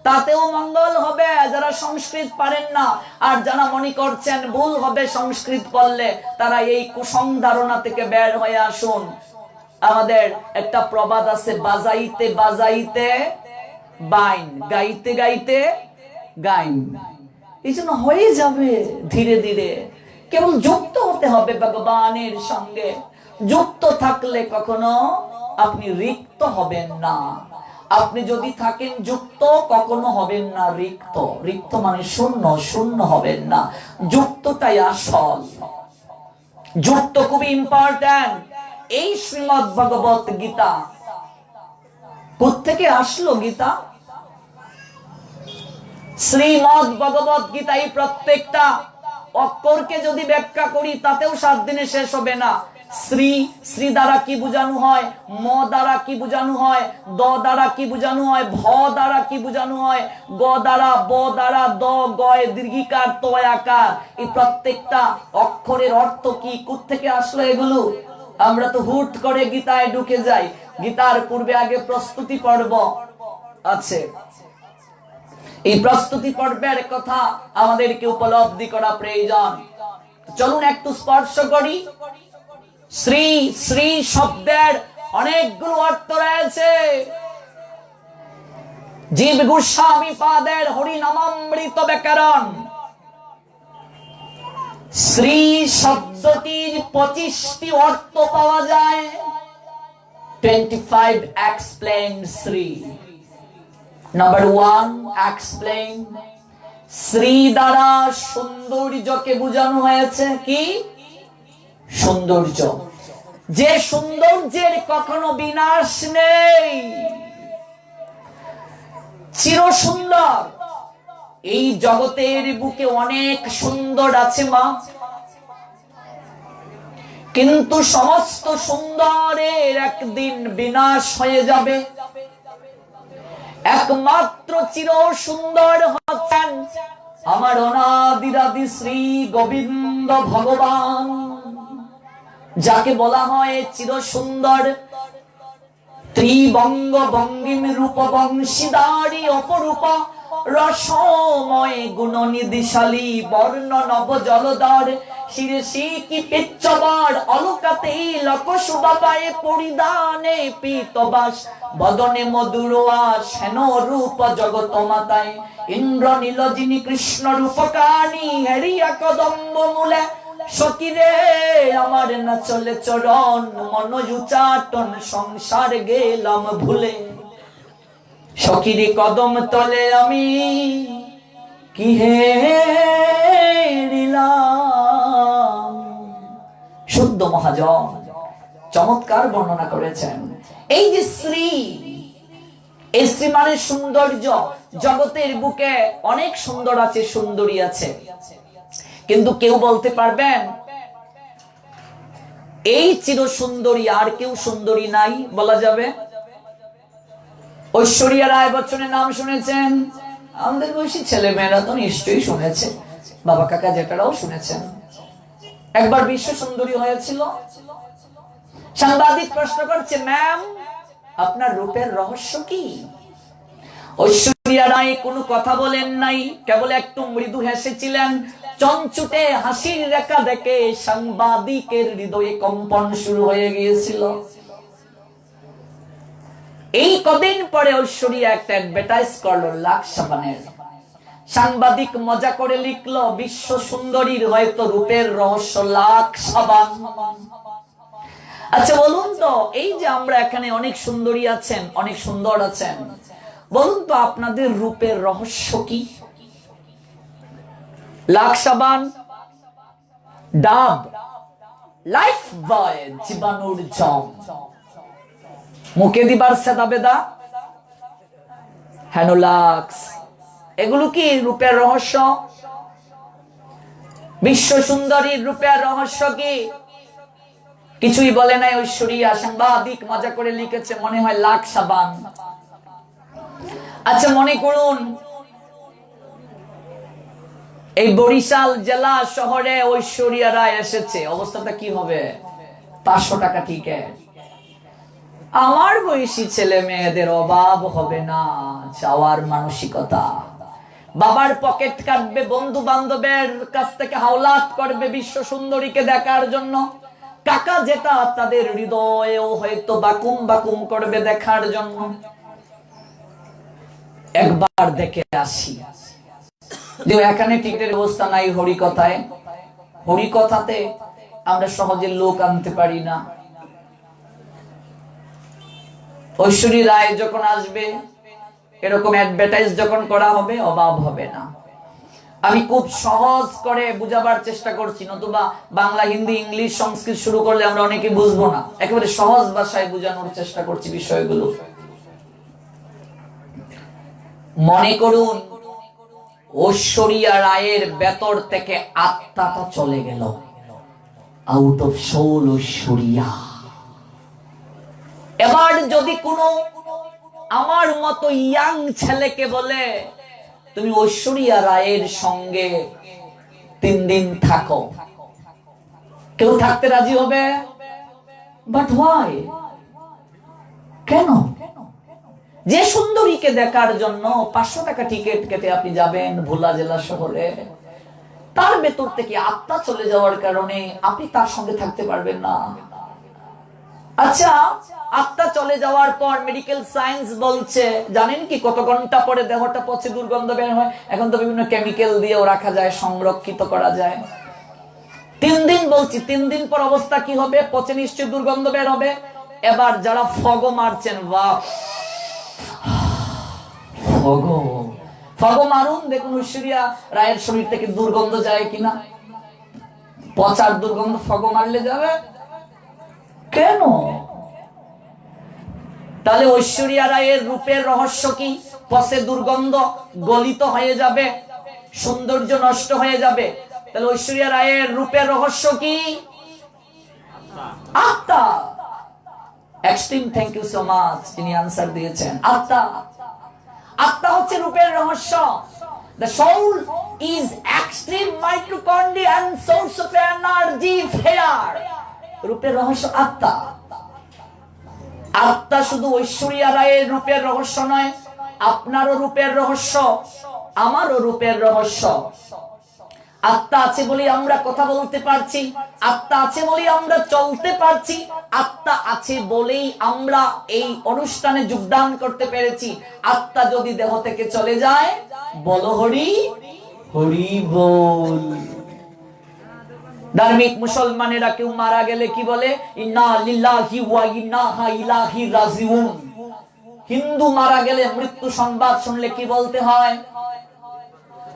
তাতেও মঙ্গল হবে। যারা সংস্কৃত পারেন না আর যারা মনে করছেন ভুল হবে সংস্কৃত পড়লে, তারা এই কুসংধারণা থেকে বের হয়ে আসুন। আমাদের একটা প্রবাদ আছে, বাজাইতে বাজাইতে বাইন, গাইতে গাইতে গাইন। এই জন্য হয়ে যাবে ধীরে ধীরে। কেবল যুক্ত হতে হবে ভগবানের সঙ্গে। যুক্ত থাকলে কখনো আপনি রিক্ত হবেন না। আপনি যদি থাকেন যুক্ত, কখনো হবেন না রিক্ত। রিক্ত মানে শূন্য, শূন্য হবেন না। যুক্তটাই আসল। যুক্ত খুবই ইম্পর্টেন্ট। এই শ্রীমদ্ ভগবত গীতা কোত্থেকে আসলো? গীতা, শ্রীমদ্ ভগবত গীতা, এই প্রত্যেকটা অক্ষরকে যদি ব্যাখ্যা করি তাতেও 7 দিনে শেষ হবে না। শ্রী, শ্রী দ্বারা কি বোঝানো হয়? ম দ্বারা কি বোঝানো হয়? দ দ্বারা কি বোঝানো হয়? ভ দ্বারা কি বোঝানো হয়? গ দ্বারা, ব দ্বারা, দ, গয়, দীর্ঘিকার, তয়াকার, এই প্রত্যেকটা অক্ষরের অর্থ কি, কোত্থেকে আসলো এগুলো? আমরা তো হুট করে গীতায় ঢুকে যাই। গীতার পূর্বে আগে প্রস্তুতি পর্ব আছে। এই প্রস্তুতি পর্বের কথা আমাদেরকে উপলব্ধি করা প্রয়োজন। চলুন একটু স্পর্শ করি। শ্রী, শ্রী শব্দের অনেকগুলো অর্থ রয়েছে। জীব গোস্বামী পাদের হরিনামামৃত ব্যাকরণ, শ্রী শব্দটির 25টি অর্থ পাওয়া যায়। 25 explained Shri. Number 1, explain, Shri দ্বারা সৌন্দর্যকে বোঝানো হয়েছে। কি সৌন্দর্য? যে সৌন্দর্যের কখনো বিনাশ নেই, চির সুন্দর। এই জগতের বুকে অনেক সুন্দর আছে মা, কিন্তু সমস্ত সুন্দরের একদিন বিনাশ হয়ে যাবে। একমাত্র চির সুন্দর হচ্ছেন আমার অনাদিরাদি শ্রী গোবিন্দ ভগবান, যাকে বলা হয় চির সুন্দর। ত্রিবঙ্গ বঙ্গিম রূপ বংশীদারী অপরূপ রসময় গুণনিধিশালী বর্ণ নব জলধর শিরসি কি পিচ্ছবর অলকাতে লক সুবাবায়ে পরিধানে পীতবাস বদনে মধুরোয়া সেন রূপ জগত মাতায় ইন্দ্র নীলজিনী কৃষ্ণ রূপকানি হেরিয়া কদম্ব মূলে সকিরে আমার না চলে চরণ মনোযুচাটন সংসার গেলাম ভুলে। সকিরে কদম তলে আমি কি হেরিলাম। শুদ্ধ মহাজন চমৎকার বর্ণনা করেছেন। এই যে শ্রী, এই শ্রী মানে সৌন্দর্য। জগতের বুকে অনেক সুন্দর আছে, সুন্দরী আছে, কিন্তু কেউ বলতে পারবেন এই চির সুন্দরী আর কেউ সুন্দরী নাই বলা যাবে? ঐশ্বরিয়া রায় বচ্চনের নাম শুনেছেন? আমাদের বয়সী ছেলে মেয়েরা তো নিশ্চয়ই শুনেছে, বাবা কাকা জেঠারাও শুনেছেন। একবার বিশ্ব সুন্দরী হয়েছিল। সাংবাদিক প্রশ্ন করছে, ম্যাম আপনার রূপের রহস্য কি? ঐশ্বরিয়া রায় কোনো কথা বলেন নাই, কেবল একটু মৃদু হেসেছিলেন। চঞ্চুটে হাসির রেখা দেখে সাংবাদিকের হৃদয়ে কম্পন শুরু হয়ে গিয়েছিল। এই কদিন পরে ঐশ্বরিয়া একটা অ্যাডভার্টাইজ করলো লাক্স সাবানের। সাংবাদিক মজা করে লিখলো, বিশ্ব সুন্দরীর হয়তো রূপের রহস্য লাক্স সাবান। আচ্ছা বলুন তো, এই যে আমরা এখানে অনেক সুন্দরী আছেন, অনেক সুন্দর আছেন, বলুন তো আপনাদের রূপের রহস্য কি? লাক্স সাবান, ডাব, লাইফ বয়, জীবাণুর জম, মুখে দিবার সেদা বেদা, হ্যানোলাক্স, এগুলো কি রূপের রহস্য? বিশ্ব সুন্দরীর রূপের রহস্য কি? কিছুই বলে নাই ঐশ্বরিয়া। সাংবাদিক মজা করে লিখেছে, মনে হয় লাক্স সাবান। আচ্ছা মনে করুন এই বরিশাল জেলা শহরে ঐশ্বরিয়া রায় এসেছে, অবস্থাটা কি হবে? 500 টাকা টিকেট। আমার বয়সী ছেলে মেয়েদের অভাব হবে না চাওয়ার মানসিকতা। বাবার পকেট কাটবে, বন্ধু বান্ধবের কাছ থেকে হাওলাত করবে বিশ্ব সুন্দরীকে দেখার জন্য। কাকা যেটা তাদের হৃদয়েও হয়তো বাকুম বাকুম করবে দেখার জন্য। একবার দেখে আসি। যে এখানে টিকিটের ব্যবস্থা নাই হরিকথায়। হরিকথাতে আমরা সহজে লোক আনতে পারি না। ঐশ্বরী রায় যখন আসবে, এরকম অ্যাডভার্টাইজ যখন করা হবে, অভাব হবে না। আমি খুব সহজ করে বুঝাবার চেষ্টা করছি, নতুবা বাংলা হিন্দি ইংলিশ সংস্কৃত শুরু করলে আমরা অনেকে বুঝবো না। একেবারে সহজ ভাষায় বোঝানোর চেষ্টা করছি বিষয়গুলো। মনে করুন ঐশ্বরিয়া রায়ের ভেতর থেকে আত্মাটা চলে গেল, আউট অফ সোল ঐশ্বরিয়া। এবার যদি কোনো আমার মতো ইয়াং ছেলেকে বলে তুমি ঐশ্বরিয়া রায়ের সঙ্গে 3 দিন থাকো, কেউ থাকতে রাজি হবে? But why? কেন? যে সুন্দরীকে দেখার জন্য 500 টাকা টিকিট কেটে আপনি যাবেন ভোলা জেলা শহরে, তার ভেতর থেকে আত্মা চলে যাওয়ার কারণে আপনি তার সঙ্গে থাকতে পারবেন না। আচ্ছা আত্মা চলে যাওয়ার পর মেডিকেল সায়েন্স বলছে, জানেন কি কত ঘন্টা পরে দেহটা পচে দুর্গন্ধ বের হয়? এখন তো বিভিন্ন কেমিক্যাল দিয়েও রাখা যায়, সংরক্ষিত করা যায়। 3 দিন বলছি, 3 দিন পর অবস্থা কি হবে? পচে নিশ্চয়ই দুর্গন্ধ বের হবে। এবার যারা ফগো মারছেন, বাহ ফগো, ফগো মারুন, দেখুন ঐশ্বরিয়া রায়ের শরীর থেকে দুর্গন্ধ যায় কিনা। পচার দুর্গন্ধ ফগো মারলে যাবে কেন? তাহলে ঐশ্বরিয়া রায়ের রূপের রহস্য কি? পচে দুর্গন্ধ, গলিত হয়ে যাবে, সৌন্দর্য নষ্ট হয়ে যাবে। তাহলে ঐশ্বরিয়া রায়ের রূপের রহস্য কি? আত্মা। Extreme thank you so much, তিনি আনসার দিয়েছেন। আত্মা, আত্মা হচ্ছে রূপের রহস্য। The soul is extreme mitochondria and source of energy here. রূপের রহস্য আত্মা। আত্মা শুধু ঐশ্বরিয়া রায়ের রূপের রহস্য নয়, আপনারও রূপের রহস্য, আমারও রূপের রহস্য। আত্মা আছে বলেই আমরা কথা বলতে পারছি, আত্মা আছে বলেই আমরা চলতে পারছি, আত্মা আছে বলেই আমরা এই অনুষ্ঠানে যোগদান করতে পেরেছি। আত্মা যদি দেহ থেকে চলে যায়, বলো হরি হরি বল। ধার্মিক মুসলমানেরা কেউ মারা গেলে কি বলে? ইন্না লিল্লাহি ওয়া ইন্না ইলাইহি রাজিউন। হিন্দু মারা গেলে মৃত্যু সংবাদ শুনলে কি বলতে হয়?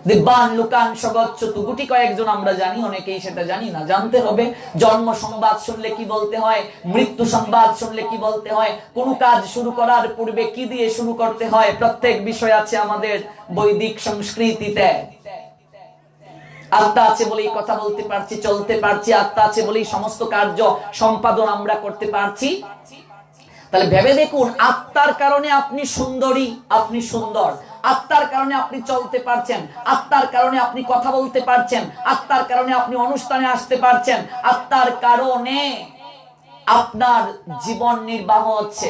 দিব্যান লুকান সগচ্ছতু। গুটি কয়েকজন আমরা জানি, অনেকেই সেটা জানি না, জানতে হবে। জন্ম সংবাদ শুনলে কি বলতে হয়? মৃত্যু সংবাদ শুনলে কি বলতে হয়? কোন কাজ শুরু করার পূর্বে কি দিয়ে শুরু করতে হয়? প্রত্যেক বিষয় আছে আমাদের বৈদিক সংস্কৃতিতে। আত্মা আছে বলেই কথা বলতে পারছি, চলতে পারছি। আত্মা আছে বলেই সমস্ত কার্য সম্পাদন আমরা করতে পারছি। তাহলে ভেবে দেখুন, আত্মার কারণে আপনি সুন্দরী, আপনি সুন্দর। আত্মার কারণে আপনি চলতে পারছেন, আত্মার কারণে আপনি কথা বলতে পারছেন, আত্মার কারণে আপনি অনুষ্ঠানে আসতে পারছেন, আত্মার কারণে আপনার জীবন নির্বাহ হচ্ছে।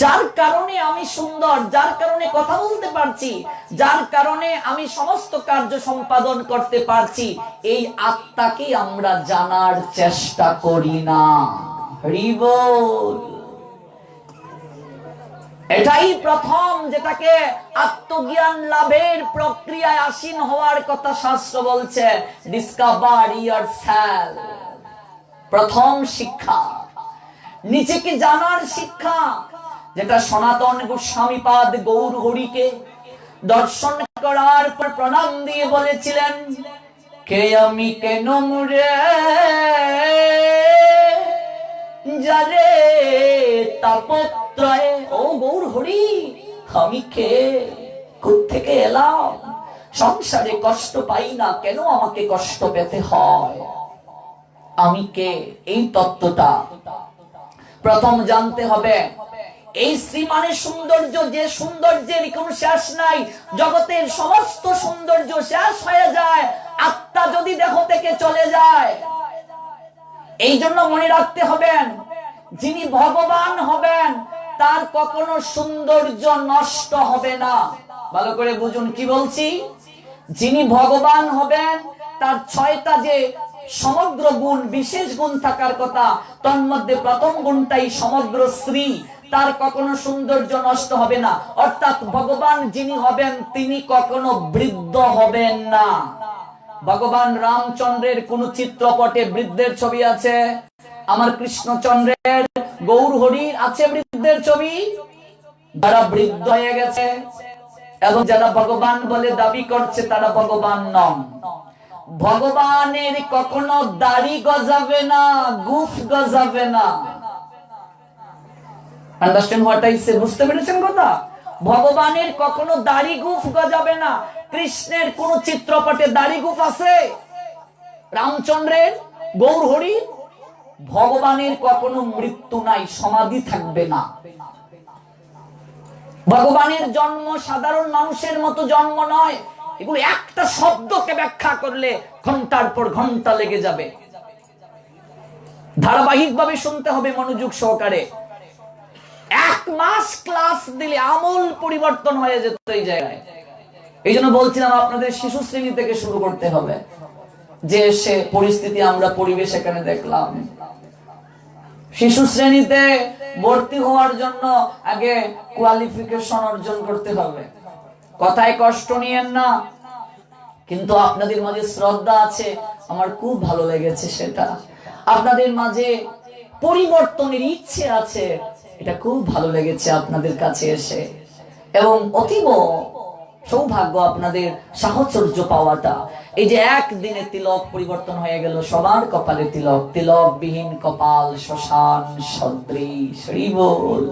যার কারণে আমি সুন্দর, যার কারণে কথা বলতে পারছি, যার কারণে আমি সমস্ত কার্য সম্পাদন করতে পারছি, এই আত্মাকে আমরা জানার চেষ্টা করি না। হরি বল। এটাই প্রথম, যেটাকে আত্মজ্ঞান লাভের প্রক্রিয়ায় আসীন হওয়ার কথা শাস্ত্র বলছে। ডিসকভার ইয়োরসেলফ, প্রথম শিক্ষা, নিজেকে জানার শিক্ষা, যেটা সনাতন গোস্বামীপাদ গৌর হরিকে দর্শন করার পর প্রণাম দিয়ে বলেছিলেন, কে আমি কেন মুরে যারে তাপত্রয়ে। ও গৌর হরি, আমি কে, কোত্থেকে এলাম, সংসারে কষ্ট পাই না, কেন আমাকে কষ্ট পেতে হয়, আমি কে, এই তত্ত্বটা প্রথম জানতে হবে। এই শ্রী মানে সৌন্দর্য, যে সৌন্দর্যের কোনো শেষ নাই। জগতের সমস্ত সৌন্দর্য শেষ হয়ে যায় আত্মা যদি দেহ থেকে চলে যায়। এই জন্য মনে রাখতে হবেন, যিনি ভগবান হবেন তার কখনো সৌন্দর্য নষ্ট হবে না। ভালো করে বুঝুন কি বলছি। যিনি ভগবান হবেন তার 6টা যে সমগ্র গুণ, বিশেষ গুণ থাকার কথা, তার মধ্যে প্রথম গুণটাই সমগ্র শ্রী, তার কখনো সৌন্দর্য নষ্ট হবে না। অর্থাৎ ভগবান যিনি হবেন তিনি কখনো বৃদ্ধ হবেন না। ভগবান রামচন্দ্রের কোন চিত্রপটে বৃদ্ধের ছবি আছে? আমার কৃষ্ণচন্দ্রের, গৌর হরির আছে বৃদ্ধের ছবি? যারা বৃদ্ধ হয়ে গেছে এবং যারা ভগবান বলে দাবি করছে তারা ভগবান নন। ভগবানের কখনো দাড়ি গজাবে না, গুফ গজাবে না। Understand what I say? বুঝতে পেরেছেন কথা? ভগবানের কখনো দাড়ি গুফ গজাবে না। কৃষ্ণের কোন চিত্রপটে দাড়ি গুফ আছে? রামচন্দ্রের, গৌর হরি? ভগবানের কখনো মৃত্যু নাই, সমাধি থাকবে না। ভগবানের জন্ম সাধারণ মানুষের মতো জন্ম নয়। এগুলো একটা শব্দকে ব্যাখ্যা করলে ঘন্টার পর ঘন্টা লেগে যাবে। ধারাবাহিকভাবে শুনতে হবে মনোযোগ সহকারে। 1 মাস ক্লাস দিলে আমূল পরিবর্তন হয়ে যেত এই জায়গায়। এই জন্য বলছিলাম আপনাদের শিশু শ্রেণী থেকে শুরু করতে হবে। যে সে পরিস্থিতি আমরা পরিবেশ এখানে দেখলাম, শিশু শ্রেণীতে ভর্তি হওয়ার জন্য আগে কোয়ালিফিকেশন অর্জন করতে হবে। কথায় কষ্ট নিয়েন না, কিন্তু আপনাদের মাঝে শ্রদ্ধা আছে, আমার খুব ভালো লেগেছে সেটা। আপনাদের মাঝে পরিবর্তনের ইচ্ছে আছে, এটা খুব ভালো লেগেছে আপনাদের কাছে এসে। এবং অতীব সৌভাগ্য আপনাদের সাহচর্য পাওয়াটা। এই যে একদিনে তিলক পরিবর্তন হয়ে গেল, সবার কপালে তিলক, তিলক বিহীন কপাল শ্মশান সদৃশ। হরি বল।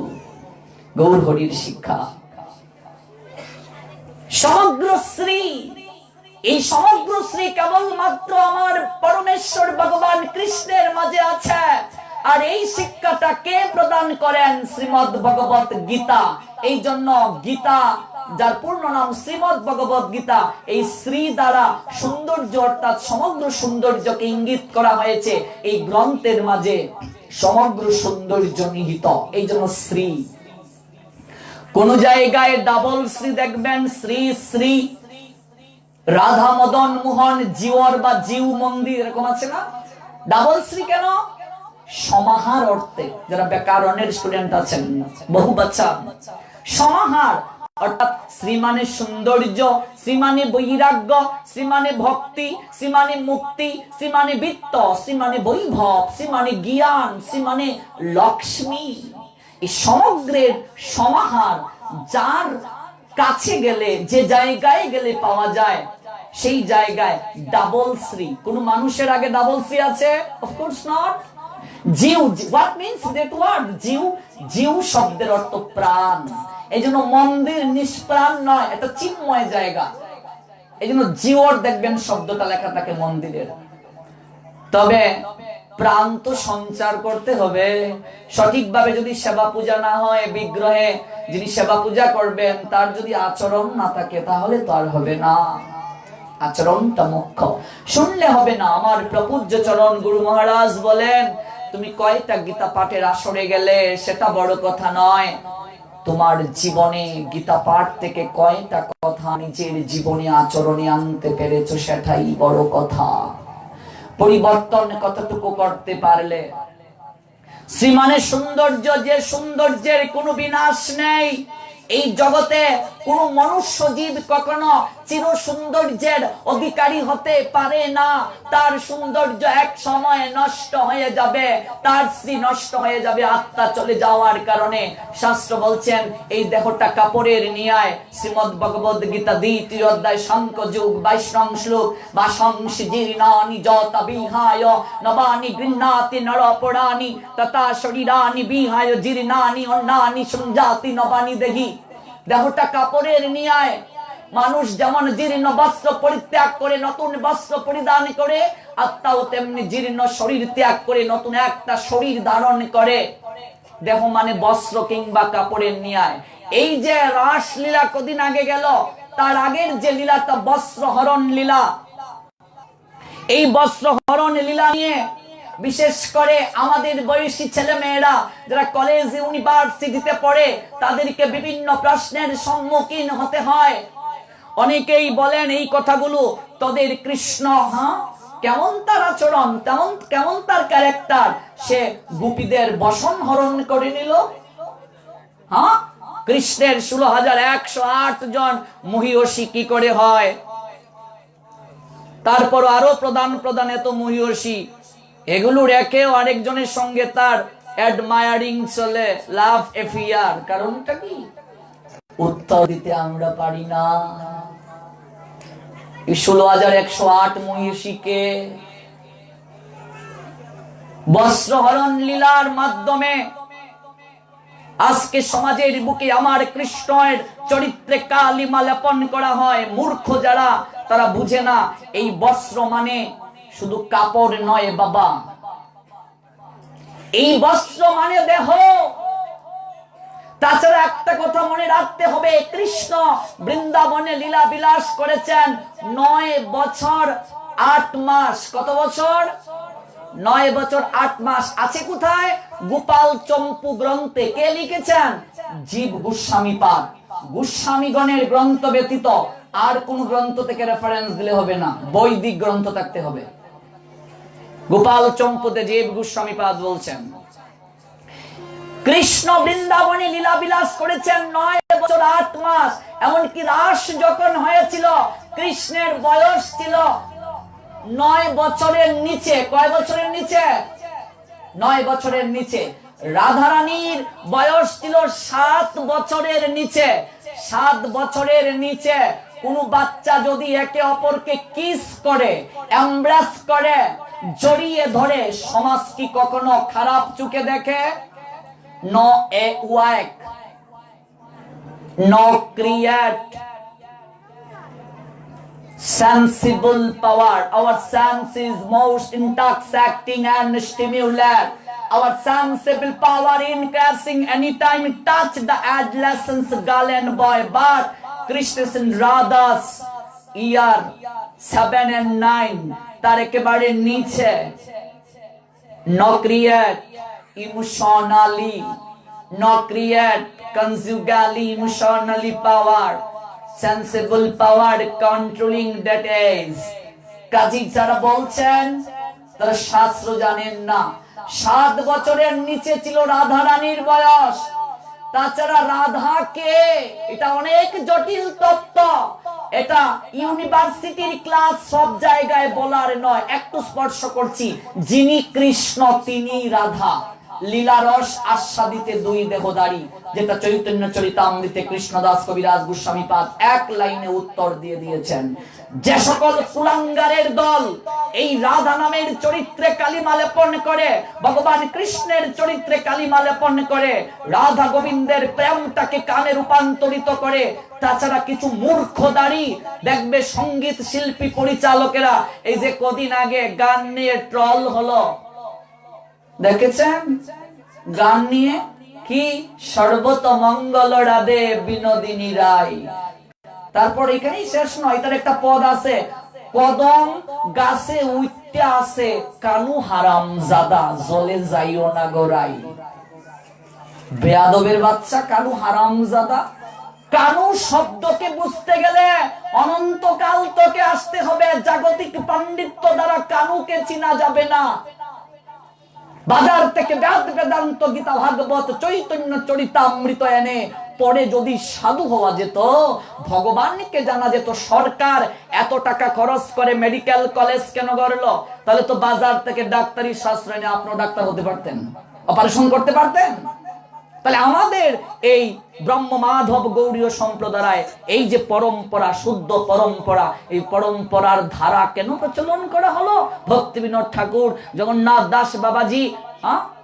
গৌর হরির শিক্ষা সমগ্র শ্রী। এই সমগ্র শ্রী কেবলমাত্র আমার পরমেশ্বর ভগবান কৃষ্ণের মাঝে আছে। আর এই শিক্ষাটা কে প্রদান করেন? শ্রীমদ্ ভগবত গীতা। এই জন্য গীতা, যার পূর্ণ নাম শ্রীমদ্ ভগবত গীতা, এই শ্রী দ্বারা সৌন্দর্য অর্থাৎ সমগ্র সৌন্দর্যকে ইঙ্গিত করা হয়েছে। এই গ্রন্থের মাঝে সমগ্র সৌন্দর্য নিহিত, এই জন্য শ্রী। কোন জায়গায় ডাবল শ্রী দেখবেন, শ্রী শ্রী রাধা মদন মোহন জিওর বা জিউ মন্দির, এরকম আছে না? ডাবল শ্রী কেন? সমাহার অর্থে। যারা ব্যাকরণের স্টুডেন্ট আছেন, বহু বাচ্চা, সমাহার অর্থাৎ শ্রী মানে সৌন্দর্য, শ্রী মানে বৈরাগ্য, শ্রী মানে ভক্তি, শ্রী মানে মুক্তি, শ্রী মানে বিত্ত, শ্রী মানে বৈভব, শ্রী মানে জ্ঞান, শ্রী মানে লক্ষ্মী। এই সমগ্রের সমাহার, যার কাছে গেলে, যে জায়গায় গেলে পাওয়া যায়, সেই জায়গায় ডাবল শ্রী। কোন মানুষের আগে ডাবল শ্রী আছে? Of course not. জিউ, what means that word? জিউ, জিউ শব্দের অর্থ প্রাণ। এই জন্য মন্দির নিষ্প্রাণ নয়, এটা চিন্ময় জায়গা। এই জন্য জিওর দেখবেন শব্দটা লেখা থাকে মন্দিরের। তবে প্রাণ তো সঞ্চার করতে হবে। সঠিকভাবে যদি সেবা পূজা না হয়, বিগ্রহে যিনি সেবা পূজা করবেন তার যদি আচরণ না থাকে তাহলে তো আর হবে না। আচরণটা মুখ্য, শুনলে হবে না। আমার প্রপূজ্য চরণ গুরু মহারাজ বলেন, তুমি কয়টা গীতা পাঠের আসরে গেলে সেটা বড় কথা নয়, তোমার জীবনে গীতা পাঠ থেকে কয়টা কথা নিজের জীবনে আচরণে আনতে পেরেছো সেটাই বড় কথা। পরিবর্তন কতটুকু করতে পারলে। শ্রীমানের সৌন্দর্য, যে সৌন্দর্যের কোনো বিনাশ নেই। এই জগতে কোন মনুষ্য জীব কখনো চির সৌন্দর্যের অধিকারী হতে পারে না। তার সৌন্দর্য এক সময় নষ্ট হয়ে যাবে, তার শ্রী নষ্ট হয়ে যাবে আত্মা চলে যাওয়ার কারণে। শাস্ত্র বলছেন এই দেহটা কাপড়ের ন্যায়। শ্রীমদ ভগবদ গীতা 2য় অধ্যায় শঙ্খ যুগ 22 শ্লোক, বাসংসি জীর্ণানি যতা বিহায় নবানি গৃহ্ণাতি নরপরাণি তথা শরীরানি বিহায় জীর্ণানি অন্নানি সংজাতি নবানি দেহি। দেহটা কাপড়ের ন্যায়। মানুষ যেমন জীর্ণ বস্ত্র পরিত্যাগ করে নতুন বস্ত্র পরিধান করে, আত্মাও তেমনি জীর্ণ শরীর ত্যাগ করে নতুন একটা শরীর ধারণ করে। দেহ মানে বস্ত্র কিংবা কাপড়ের ন্যায়। এই যে রাসলীলা কদিন আগে গেল, তার আগের যে লীলাটা বস্ত্র হরণ লীলা, এই বস্ত্র হরণ লীলা নিয়ে বিশেষ করে আমাদের বয়সী ছেলে মেয়েরা যারা কলেজ ইউনিভার্সিটিতে পড়ে তাদেরকে বিভিন্ন প্রশ্নের সম্মুখীন হতে হয়। অনেকেই বলেন এই কথাগুলো, তোদের কৃষ্ণ কেমন তার আচরণ, কেমন তার ক্যারেক্টার, সে গোপীদের বসন হরণ করে নিল। কৃষ্ণের 16,108 জন মহিষী কি করে হয়? তারপর আরো প্রধান এত মহিষী, এগুলো রেখেও আরেকজনের সঙ্গে তার অ্যাডমায়ারিং চলে, লাভ এফিয়ার। কারণটা কি? উত্তর দিতে আমরা পারি না। 16,108 মহিষীকে বস্ত্রহরণ লীলার মাধ্যমে আজকে সমাজের বুকে আমার কৃষ্ণের চরিত্রে কালিমা লেপন করা হয়। মূর্খ যারা, তারা বুঝে না এই বস্ত্র মানে শুধু কাপড় নয় বাবা, এই বস্ত্র মানে দেহ। তাছাড়া একটা কথা মনে রাখতে হবে, কৃষ্ণ বৃন্দাবনে লীলা বিলাস করেছেন 9 বছর 8 মাস। কত বছর? 9 বছর 8 মাস। আছে কোথায়? গোপাল চম্পু গ্রন্থে। কে লিখেছেন? জীব গোস্বামী পাদ। গোস্বামীগণের গ্রন্থ ব্যতীত আর কোন গ্রন্থ থেকে রেফারেন্স দিলে হবে না, বৈদিক গ্রন্থ থাকতে হবে। গোপাল চম্পুতে জীব গোস্বামী পাদ বলছেন, কৃষ্ণ বৃন্দাবনে লীলা বিলাস করেছেন 9 বছর 8 মাস। এমনকি রাস যখন হয়েছিল, কৃষ্ণের বয়স ছিল 9 বছরের নিচে। কয় বছরের নিচে? 9 বছরের নিচে। রাধারানীর বয়স ছিল 7 বছরের নিচে। 7 বছরের নিচে কোন বাচ্চা যদি একে অপরকে কিস করে, এমব্রেস করে, জড়িয়ে ধরে, সমাজ কি কখনো খারাপ চোখে দেখে? No a work, no create sensible power. Our sense is most intoxicating and stimulant. Our sensible power increasing anytime it touch the adolescent girl and boy. But Krishna and Radha's year 7 and 9 তার একেবারে নিচে। No create emotionally, no create conjugally, emotionally power, sensible power, controlling that is. কাজী যারা বলছেন তারা শাস্ত্র জানেন না। 7 বছরের নিচে ছিল রাধা রানীর বয়স। তাছাড়া রাধা কে, এটা অনেক জটিল তত্ত্ব। এটা ইউনিভার্সিটির ক্লাস, সব জায়গায় বলার নয়, একটু স্পর্শ করছি। যিনি কৃষ্ণ তিনি রাধা। লীলারস আস্বাদিতে দুই দেহধারী, যেটা চৈতন্য চরিতামৃতে কৃষ্ণদাস কবিরাজ গোস্বামী পাদ এক লাইনে উত্তর দিয়ে দিয়েছেন। যে সকল কুলাঙ্গারের দল এই রাধা নামের চরিত্রে কালিমা লেপন করে, ভগবান কৃষ্ণের চরিত্রে কালিমা লেপন করে, রাধা গোবিন্দের প্রেমটাকে কানে রূপান্তরিত করে, তাছাড়া কিছু মূর্খদারি দেখবে সঙ্গীত শিল্পী পরিচালকেরা, এই যে কদিন আগে গান নিয়ে ট্রল হলো, দেখেছেন? গান নিয়ে কি সর্বতমঙ্গল রাধে বিনোদিনী রায়। তারপর এখানেই শেষ নয়, তার একটা পদ আছে, কদম গাছে উঠতে আছে কানু হারাম জাদা জলে যাইও না গোরাই। বেয়াদবের বাচ্চা কানু হারাম জাদা। কানু শব্দকে বুঝতে গেলে অনন্তকাল তোকে আসতে হবে, জাগতিক পাণ্ডিত্য দ্বারা কানুকে চিনা যাবে না। বাজার থেকে বেদ বেদান্ত গীতা ভাগবত চৈতন্য চরিতামৃত এনে পরে যদি সাধু হওয়া যেত, ভগবানকে জানা যেত। সরকার এত টাকা খরচ করে মেডিকেল কলেজ কেন গড়লো? তাহলে তো বাজার থেকে ডাক্তারি শাস্ত্র এনে আপনিও ডাক্তার হতে পারতেন, অপারেশন করতে পারতেন। তাহলে আমাদের এই ব্রহ্ম মাধব গৌড়ীয় সম্প্রদায় এই যে পরম্পরা, শুদ্ধ পরম্পরা, এই পরম্পরার ধারা কেন প্রচলন করা হলো? ভক্তি বিনোদ ঠাকুর, জগন্নাথ দাস বাবাজি,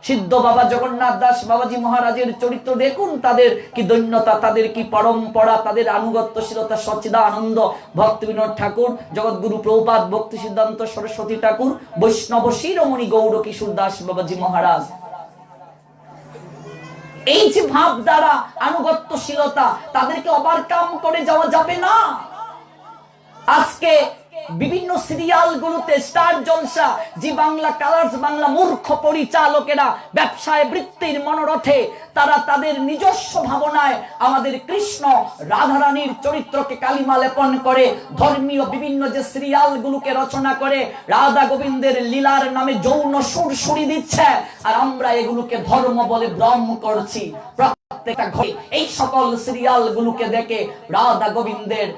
সিদ্ধ বাবা জগন্নাথ দাস বাবাজি মহারাজের চরিত্র দেখুন, তাদের কি দৈন্যতা, তাদের কি পরম্পরা, তাদের আনুগত্যশীলতা। সচ্চিদানন্দ ভক্তি বিনোদ ঠাকুর, জগৎগুরু প্রভুপাদ ভক্তি সিদ্ধান্ত সরস্বতী ঠাকুর, বৈষ্ণব শিরোমণি গৌর কিশোর দাস বাবাজি মহারাজ, এই যে ভাব দ্বারা আনুগত্যশীলতা, তাদেরকে ওভারকাম করে যাওয়া যাবে না। আজকে বিভিন্ন সিরিয়াল গুলোতে, স্টার জলসা, জি বাংলা, কালার্স বাংলা, মূর্খ পরিচালকেরা ব্যবসায় বৃত্তির মনোরথে তারা তাদের নিজস্ব ভাবনায় আমাদের কৃষ্ণ রাধারানীর চরিত্রকে কালিমা লেপন করে ধর্মীয় বিভিন্ন যে সিরিয়াল গুলোকে রচনা করে রাধা গোবিন্দের লীলার নামে যৌন সুরসুরি দিচ্ছে, আর আমরা এগুলোকে ধর্ম বলে ভ্রম করছি। প্রত্যেকটা ঘরে এই সকল সিরিয়াল গুলোকে দেখে রাধা গোবিন্দের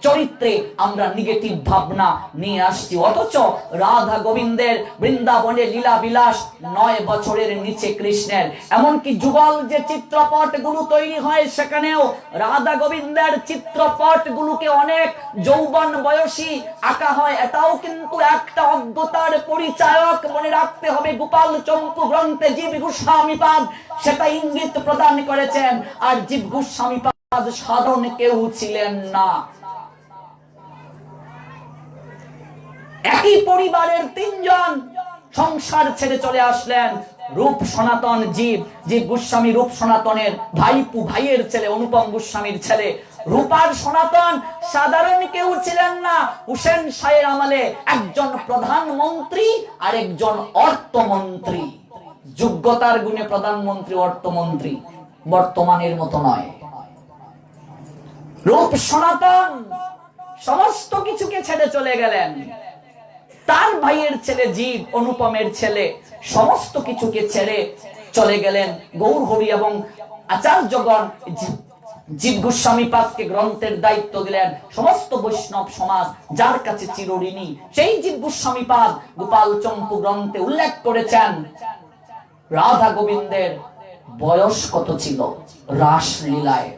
চরিত্রে আমরা নেগেটিভ ভাবনা নিয়ে আসছি। অথচ রাধা গোবিন্দের বৃন্দাবনে লীলা বিলাস 9 বছরের নিচে কৃষ্ণের, এমনকি যুগল যে চিত্রপট গুলো তৈরি হয় সেখানেও রাধা গোবিন্দের চিত্রপট গুলোকে অনেক যৌবন বয়সী আঁকা হয়। এটাও কিন্তু একটা অজ্ঞতার পরিচায়ক, মনে রাখতে হবে। গোপাল চম্পু গ্রন্থে জীব গোস্বামী পাদ সেটা ইঙ্গিত প্রদান করেছেন। আর জীব গোস্বামী পাদ সাধারণ কেউ ছিলেন না। একই পরিবারের 3 জন সংসার ছেড়ে চলে আসলেন। রূপ সনাতন জীব, জীব গোস্বামী রূপ সনাতনের ভাইপু, ভাইয়ের ছেলে, অনুপম গোস্বামীর ছেলে। রূপার সনাতন সাধারণ কেউ ছিলেন না। হুসেন শাহের আমলে একজন প্রধানমন্ত্রী আর একজন অর্থমন্ত্রী, যোগ্যতার গুণে প্রধানমন্ত্রী অর্থমন্ত্রী, বর্তমানের মতো নয়। রূপ সনাতন সমস্ত কিছুকে ছেড়ে চলে গেলেন। তার ভাইয়ের ছেলে জীব, অনুপমের ছেলে, সমস্ত কিছুকে ছেড়ে চলে গেলেন। গৌরহরি এবং আচার্যগণ জীব গোস্বামী পাদকে গ্রন্থের দায়িত্ব দিলেন। সমস্ত বৈষ্ণব সমাজ যার কাছে চিরঋণী, সেই জীব গোস্বামী পাদ গোপাল চম্পু গ্রন্থে উল্লেখ করেছেন রাধা গোবিন্দের বয়স কত ছিল রাস লীলায়।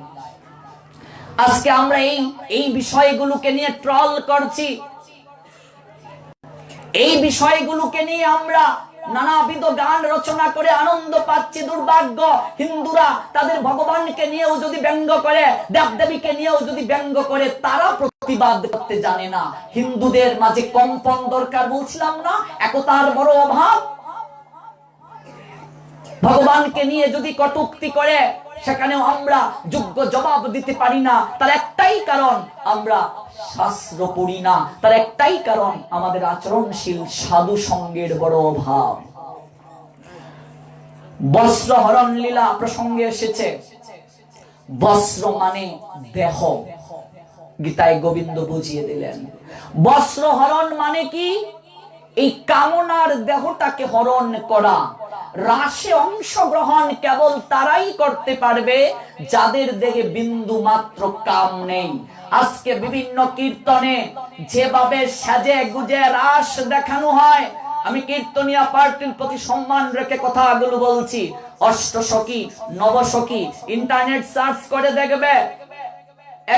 আজকে আমরা এই বিষয়গুলোকে নিয়ে ট্রল করছি, এই বিষয়গুলোকে নিয়ে আমরা নানাবিধ গান রচনা করে আনন্দ পাচ্ছি। দুর্ভাগ্য, হিন্দুরা তাদের ভগবানকে নিয়েও যদি ব্যঙ্গ করে, দেবদেবীকে নিয়েও যদি ব্যঙ্গ করে, তারা প্রতিবাদ করতে জানে না। হিন্দুদের মাঝে কম্পন দরকার, বলছিলাম না, একতার বড় অভাব। ভগবানকে নিয়ে যদি কটূক্তি করে, সেখানেও আমরা যোগ্য জবাব দিতে পারি না। তার একটাই কারণ, আমরা শাস্ত্র পড়ি না। তার একটাই কারণ, আমাদের আচরণশীল সাধু সঙ্গের বড় অভাব। বস্ত্র হরণ লীলা প্রসঙ্গে এসেছে। বস্ত্র মানে দেহ, গীতায় গোবিন্দ বুঝিয়ে দিলেন। বস্ত্র হরণ মানে কি? এই কামনার দেহটাকে হরণ করা। রাসে অংশগ্রহণ কেবল তারাই করতে পারবে যাদের দেহে বিন্দু মাত্র কাম নেই। আজকে বিভিন্ন কীর্তনে যেভাবে সাজে গুজে রাস দেখানো হয়, আমি কীর্তনিয়া পার্টির প্রতি সম্মান রেখে কথাগুলো বলছি। অষ্টসখী, নবসখী, ইন্টারনেট সার্চ করে দেখবে,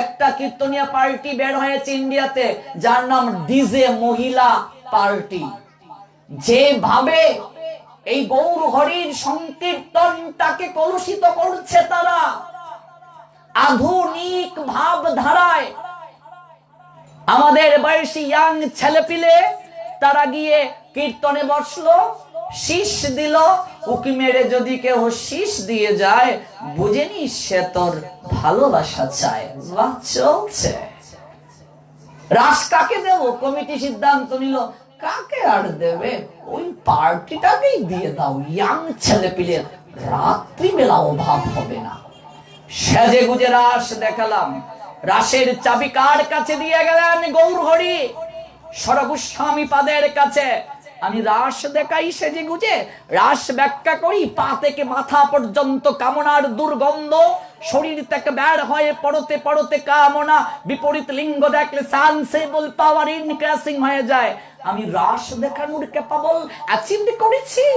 একটা কীর্তনিয়া পার্টি বের হয়েছে ইন্ডিয়াতে, যার নাম ডিজে মহিলা পার্টি। যেভাবে এই গৌর হরির সংকীর্তনটাকে কলুষিত করছে তারা আধুনিক ভাবধারায়, আমাদের বয়সী ইয়াং ছেলেপিলে তারা গিয়ে কীর্তনে বসলো, শীষ দিল। উকি মেরে যদি কেউ শীষ দিয়ে যায়, বুঝেনি সে তোর ভালোবাসা চায়। চলছে রাস কাকে দেব, কমিটি সিদ্ধান্ত নিল কাকে আর দেবে, ওই পার্টিটাকেই দিয়ে দাও। ইয়াং ছেলেপিলে রাত্রিবেলা অভাব হবে না। সেজে গুজে রাস দেখালাম। রাসের চাবি কার কাছে দিয়ে গেলেন? গৌর হরি সরগোস্বামী পাদের কাছে। আমি রাস দেখাই সেজে গুজে, রাস ব্যাখ্যা করি, পা থেকে মাথা পর্যন্ত কামনার দুর্গন্ধ, শরীর থেকে বের হয়ে পড়তে পড়তে কামনা, বিপরীত লিঙ্গ দেখলে সেন্সেবল পাওয়ার ইনক্রিজিং হয়ে যায়। আমি রাস দেখানোর ক্যাপাবল অ্যাচিভ করেছি।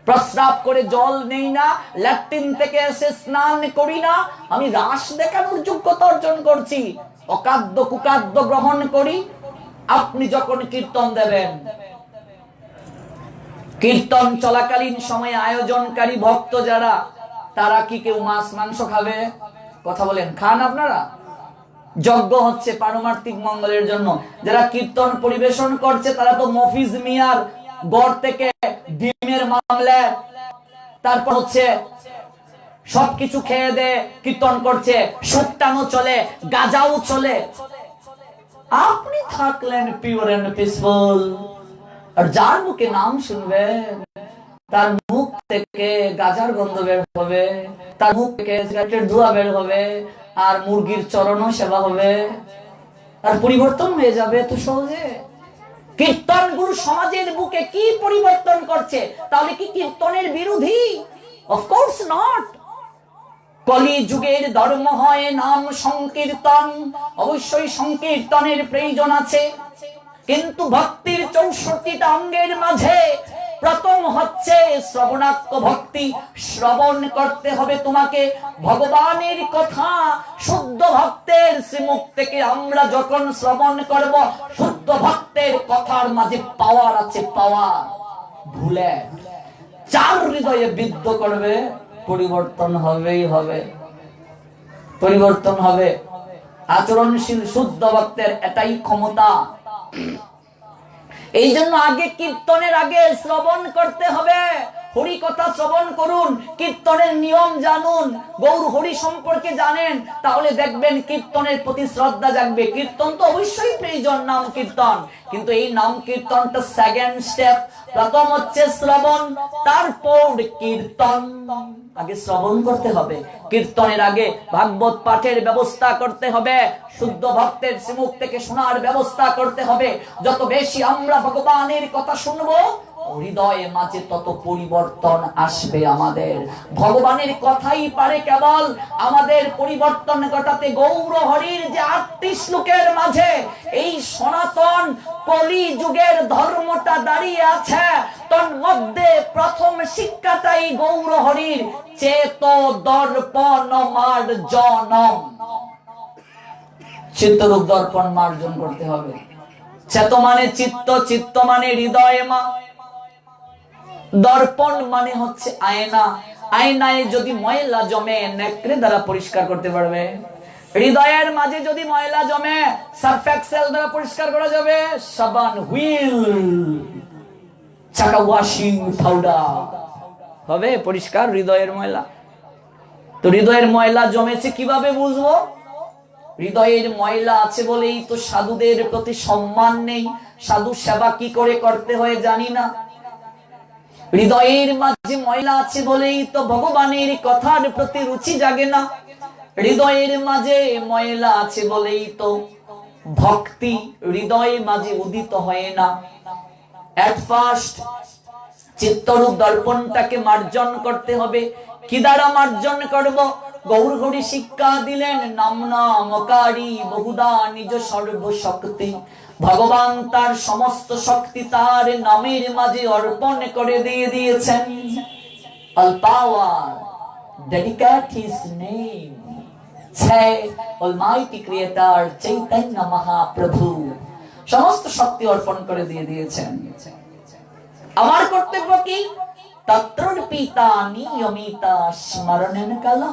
প্রস্রাব করে জল নেই না, ল্যাট্রিন থেকে এসে স্নান করি না, আমি রাস দেখানোর যোগ্যতা অর্জন করছি। অখাদ্য কুখাদ্য গ্রহণ করি। আপনি যখন কীর্তন দেবেন, কীর্তন চলাকালীন সময়ে আয়োজনকারী ভক্ত যারা, তারা কি কেউ মাছ মাংস খাবে? কথা বলেন, খান আপনারা? যজ্ঞ হচ্ছে পারমার্থিক মঙ্গলের জন্য, যারা কীর্তন পরিবেশন করছে তারা তো মফিজ মিয়ার গড় থেকে ডিমের মামলেট, তারপর হচ্ছে সবকিছু খেয়ে দে কীর্তন করছে, সুটটানো চলে, গাজাও চলে। আপনি থাকলেন পিওর এন্ড পিসফুল, আর যার মুখে নাম শুনবেন তার মুখ থেকে গাজার গন্ধ বের হবে, তার মুখ থেকে সিগারেটের ধোঁয়া বের হবে, আর মুরগির চরণও সেবা হবে, আর পরিবর্তন হয়ে যাবে এত সহজে। কীর্তন গুরু সমাজের বুকে কি পরিবর্তন করছে? তাহলে কি কীর্তনের বিরোধী? Of course not. কলি যুগের ধর্ম হয় নাম সংকীর্তন, অবশ্যই সংকীর্তনের প্রয়োজন আছে, কিন্তু ভক্তির 64টা অঙ্গের মাঝে প্রথম হচ্ছে শ্রবণাক্ষ ভক্তি। শ্রবণ করতে হবে তোমাকে ভগবানের কথা। শুদ্ধ ভক্তের শ্রীমুখ থেকে আমরা যখন শ্রবণ করব, শুদ্ধ ভক্তের কথার মাঝে পাওয়ার আছে, পাওয়ার। ভুলে চার হৃদয়ে বিদ্ধ করবে, পরিবর্তন হবেই হবে, পরিবর্তন হবে। আচরণশীল শুদ্ধ ভক্তের এটাই ক্ষমতা। এই জন্য আগে কীর্তনের আগে শ্রবণ করতে হবে। হরি কথা শ্রবণ করুন, কীর্তনের নিয়ম জানুন, গৌর হরি সম্পর্কে জানেন, তাহলে দেখবেন কীর্তনের প্রতি শ্রদ্ধা জাগবে। কীর্তন তো অবশ্যই প্রয়োজন, নাম কীর্তন, কিন্তু এই নাম কীর্তনটা সেকেন্ড স্টেপ। প্রথম হচ্ছে শ্রবণ, তারপর কীর্তন। আগে শ্রবণ করতে হবে, কীর্তনের আগে ভাগবত পাঠের ব্যবস্থা করতে হবে, শুদ্ধ ভক্তের শ্রীমুখ থেকে শোনার ব্যবস্থা করতে হবে। যত বেশি আমরা ভগবানের কথা শুনবো, হৃদয়ে মাঝে তত পরিবর্তন আসবে আমাদের। ভগবানের কথাই পারে কেবল আমাদের পরিবর্তন ঘটাতে। গৌর হরির যে 38 শ্লোকের মাঝে এই সনাতন কলি যুগের ধর্মটা দাঁড়িয়ে আছে, তোর মধ্যে প্রথম শিক্ষাটাই গৌর হরির চেত দর্পণ মার্জনম। চিত্তরূপ দর্পণ মার্জন করতে হবে। চেত মানে চিত্ত, চিত্ত মানে হৃদয় মা, দর্পণ মানে হচ্ছে আয়না। আয়নায় যদি ময়লা জমে, নেত্রে দ্বারা পরিষ্কার করতে পারবে। হৃদয়ের মাঝে যদি ময়লা জমে, সার্ফ এক্সেল দ্বারা পরিষ্কার করা যাবে, সাবান, হুইল, চাকা ওয়াশিং পাউডার হবে পরিষ্কার হৃদয়ের ময়লা। তো হৃদয়ের ময়লা জমেছে কিভাবে বুঝবো? হৃদয়ের ময়লা আছে বলেই তো সাধুদের প্রতি সম্মান নেই, সাধু সেবা কি করে করতে হয় জানি না। হৃদয়ের মাঝে ময়লা আছে বলেই তো ভগবানের কথার প্রতি রুচি জাগে না। হৃদয়ের মাঝে ময়লা আছে বলেই তো ভক্তি হৃদয়ের মাঝে উদিত হয় না। এট ফার্স্ট চিত্তরূপ দর্পণটাকে মার্জন করতে হবে। কি দ্বারা মার্জন করব? গৌর হরি শিক্ষা দিলেন, নাম নামকারী বহুদা নিজ সর্বশক্তি। ভগবান তার সমস্ত শক্তি তার নামের মাঝে অর্পণ করে দিয়ে দিয়েছেন। All power, dedicate his name. Say, Almighty Creator, Chaitanya Mahaprabhu, সমস্ত শক্তি অর্পণ করে দিয়ে দিয়েছেন। আমার কর্তব্য কি? তত্র পিতা নিয়মিতা স্মরণেন কালা।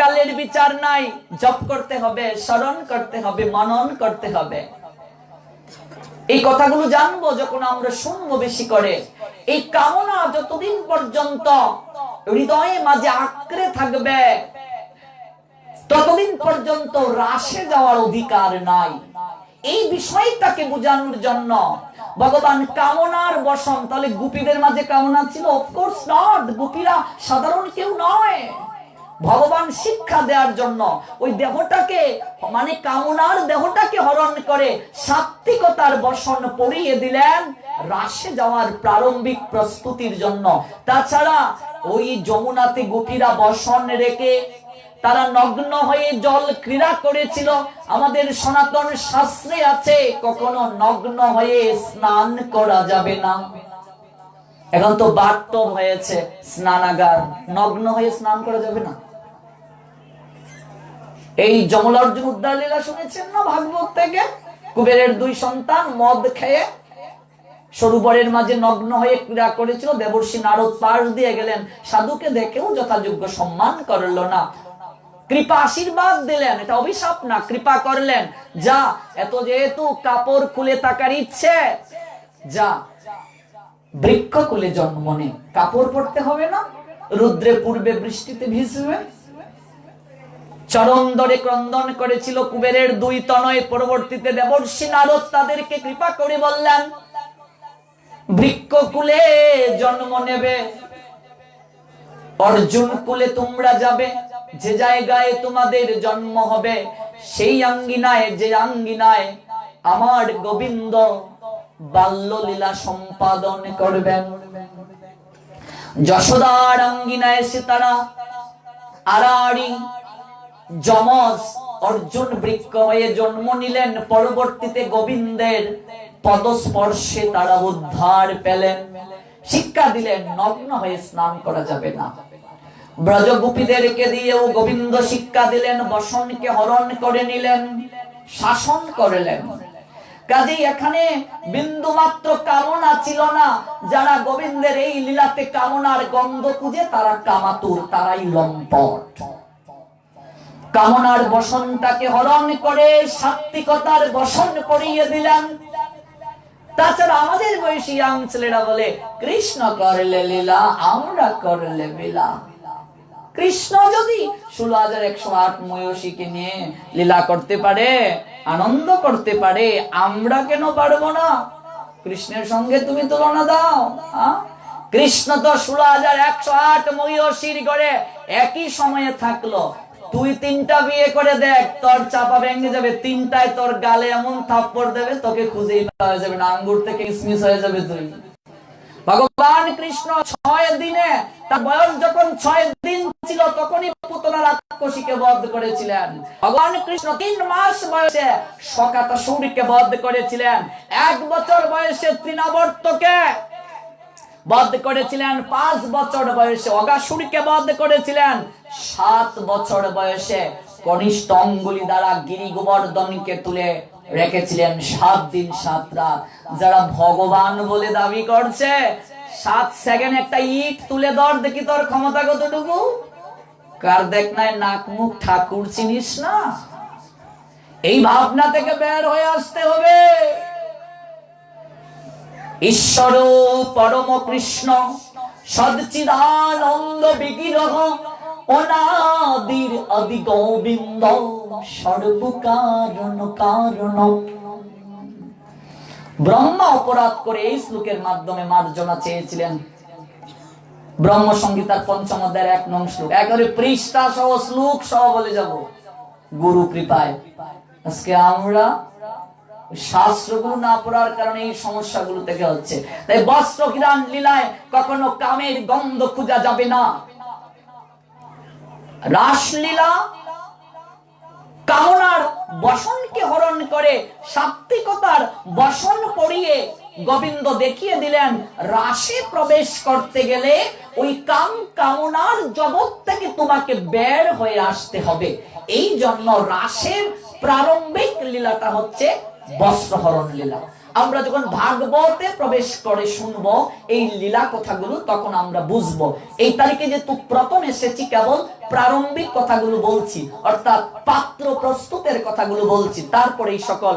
কালের বিচার নাই, জপ করতে হবে, স্মরণ করতে হবে, মনন করতে হবে। এই কথাগুলো জানবো যখন আমরা শুনবো বেশি করে। এই কামনা যতদিন পর্যন্ত হৃদয়ে মাঝে আঁকড়ে থাকবে ততদিন পর্যন্ত হ্রাসে যাওয়ার অধিকার নাই। এই বিষয়টাকে বোঝানোর জন্য ভগবান কামনার বশম। তাহলে গোপীদের মাঝে কামনা ছিল? Of course not. গোপীরা সাধারণ কেউ নয়। ভগবান শিক্ষা দেওয়ার জন্য ওই দেহটাকে, মানে কামনার দেহটাকে হরণ করে সাত্বিকতার বসন পরিয়ে দিলেন রাসে যাওয়ার প্রারম্ভিক প্রস্তুতির জন্য। তাছাড়া ওই যমুনাতে গোপীরা বসন রেখে তারা নগ্ন হয়ে জল ক্রীড়া করেছিল। আমাদের সনাতন শাস্ত্রে আছে কখনো নগ্ন হয়ে স্নান করা যাবে না। এখন তো বাথটব হয়েছে স্নানাগার, নগ্ন হয়ে স্নান করা যাবে না। এই যমলার্জুন উদ্ধার লীলা শুনেছেন না ভাগবত থেকে? কুবেরের দুই সন্তান মদ খেয়ে সরোবরের মাঝে নগ্ন হয়ে ক্রীড়া করেছিল। দেবর্ষি নারদ পাশ দিয়ে গেলেন, সাধুকে দেখেও যথাযোগ্য সম্মান করলো না। কৃপা আশীর্বাদ দিলেন, এটা অভিশাপ না, কৃপা করলেন। যা, এত যেহেতু কাপড় খুলে থাকার ইচ্ছে, যা বৃক্ষ কুলে জন্ম নে, কাপড় পরতে হবে না, রুদ্রে পূর্বে বৃষ্টিতে ভিজবে। চরণ ধরে ক্রন্দন করেছিল কুবেরের দুই তনয়। পরবর্তীতে দেবর্ষি নারদ তাদেরকে কৃপা করে বললেন, বৃক্ষ কুলে জন্ম নেবে, অর্জুন কুলে তোমরা যাবে। যে জায়গায় তোমাদের জন্ম হবে সেই আঙ্গিনায়, যে আঙ্গিনায় আমার গোবিন্দ বাল্য লীলা সম্পাদন করবেন। যশোদার আঙ্গিনায় এসে তারা আড়াআড়ি যমজ অর্জুন বৃক্ষ হয়ে জন্ম নিলেন। পরবর্তীতে গোবিন্দের পদস্পর্শে তারা উদ্ধার পেলেন, শিক্ষা দিলেন নগ্ন হয়ে স্নান করা যাবে না। ব্রজগোপীদেরকে দিয়েও গোবিন্দ শিক্ষা দিলেন, বসনকে হরণ করে নিলেন, শাসন করলেন। কাজেই এখানে বিন্দু মাত্র কামনা ছিল না। যারা গোবিন্দের এই লীলাতে কামনার গন্ধ খুঁজে তারা কামাতুর, তারাই লম্পট। কামনার বসনটাকে হরণ করে সাত্বিকতার বসন পরিয়ে দিলেন। তাছাড়া আমাদের বয়সী ইয়াং ছেলেরা বলে, কৃষ্ণ করলে লীলা, আমরা করলে লীলা। কৃষ্ণ যদি 16,108 ময়ূষীকে নিয়ে লীলা করতে পারে, আনন্দ করতে পারে, আমরা কেন পারবো না? কৃষ্ণের সঙ্গে তুমি তুলনা দাও। কৃষ্ণ তো 16,108 ময়ূষীর গড়ে একই সময়ে থাকলো। তুই 3টা বিয়ে করে দেখ, তোর চাপা ভেঙে যাবে। 3টায় তোর গালে এমন থাপ্পড় দেবে তোকে খুঁজেই পাওয়া যাবে না, আঙ্গুর থেকে কিসমিস হয়ে যাবে তুই। ভগবান কৃষ্ণ 6 দিনে, তার বয়স যখন 6 দিন ছিল তখনই পুতনা রাক্ষসীকে বধ করেছিলেন। ভগবান কৃষ্ণ 3 মাস বয়সে শকাতাসুরকে বধ করেছিলেন। 1 বছর বয়সে তৃণাবর্তকে বধ করেছিলেন। 5 বছর বয়সে অগাসুরকে বধ করেছিলেন। 7 বছর বয়সে কনিষ্ঠ অঙ্গুলি দ্বারা গিরি গোবর্ধনকে তুলে রেখেছিলেন 7 দিন 7 রাত। যারা ভগবান বলে দাবি করছে, 7 সেকেন্ড একটা ইট তুলে ধর দেখি তোর ক্ষমতা কতটুকু। কার দেখ নাই নাক মুখ ঠাকুর চিনিস না? এই ভাবনা থেকে বের হয়ে আসতে হবে। ঈশ্বর পরম কৃষ্ণ সচ্চিদানন্দ বিগ্রহ অনাদির আদি গোবিন্দ সর্বকারণ কারণ। ব্রহ্মা অপরাধ করে এই শ্লোকের মাধ্যমে মার্জনা চেয়েছিলেন। ব্রহ্ম সংহিতার 5ম অধ্যায়ের 1 নং শ্লোক, একেবারে পৃষ্ঠা সহ শ্লোক সহ বলে যাব। গুরু কৃপায় আজকে আমরা শাস্ত্রগুলো না পড়ার কারণে এই সমস্যাগুলো থেকে হচ্ছে। তাই বস্ত্র কিরান লীলায় কখনো কামের গন্ধ খুঁজা যাবে না। রাসলীলা কামনার বসনকে হরণ করে সাত্ত্বিকতার বসন পরিয়ে গোবিন্দ দেখিয়ে দিলেন রাসে প্রবেশ করতে গেলে ওই কাম কামনার জগৎ থেকে তোমাকে বের হয়ে আসতে হবে। এই জন্য রাসের প্রারম্ভিক লীলাটা হচ্ছে বস্ত্রহরণ লীলা। আমরা যখন ভাগবতে প্রবেশ করে শুনবো এই লীলা কথাগুলো, তখন আমরা বুঝবো। এই তারিখে যেহেতু প্রথম এসেছি, কেবল প্রারম্ভিক কথাগুলো বলছি, অর্থাৎ পাত্র প্রস্তুতের কথাগুলো বলছি, তারপরে এই সকল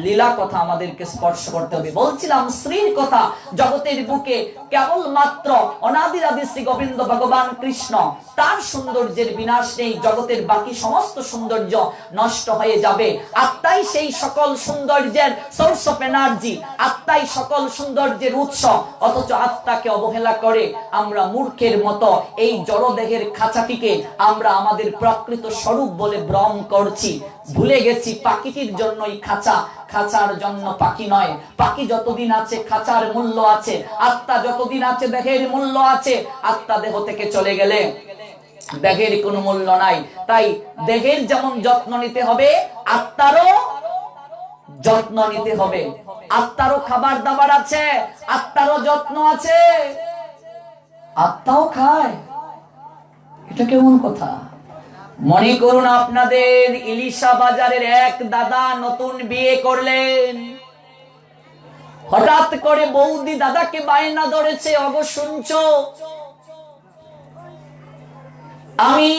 লীলা কথা আমাদেরকে স্পর্শ করতে হবে। বলছিলাম শ্রীর কথা, জগতের বুকে কেবলমাত্র অনাদিরাদি শ্রী গোবিন্দ ভগবান কৃষ্ণ, তার সৌন্দর্যের বিনাশ নেই, জগতের বাকি সমস্ত সৌন্দর্য নষ্ট হয়ে যাবে। আত্মাই সেই সকল সৌন্দর্যের সোর্স অফ এনার্জি, আত্মাই সকল সৌন্দর্যের উৎস। অথচ আত্মাকে অবহেলা করে আমরা মূর্খের মতো এই জড়দেহের খাঁচাটিকে আমরা আমাদের প্রকৃত স্বরূপ বলে ভ্রম করছি। ভুলে গেছি পাখিটির জন্যই খাঁচা, খাঁচার জন্য পাখি নয়। পাখি যতদিন আছে খাঁচার মূল্য আছে, আত্মা যতদিন আছে দেহের মূল্য আছে। আত্মা দেহ থেকে চলে গেলে দেহের কোনো মূল্য নাই। তাই দেহের যেমন যত্ন নিতে হবে, আত্মারও যত্ন নিতে হবে। আত্মারও খাবার দাবার আছে, আত্মারও যত্ন আছে, আত্মাও খায়। এটা কেমন কথা? মনে করুন আপনাদের ইলিশা বাজারের এক দাদা নতুন বিয়ে করলেন। হঠাৎ করে বৌদি দাদাকে বায়না ধরেছে, অগো শুনছো, আমি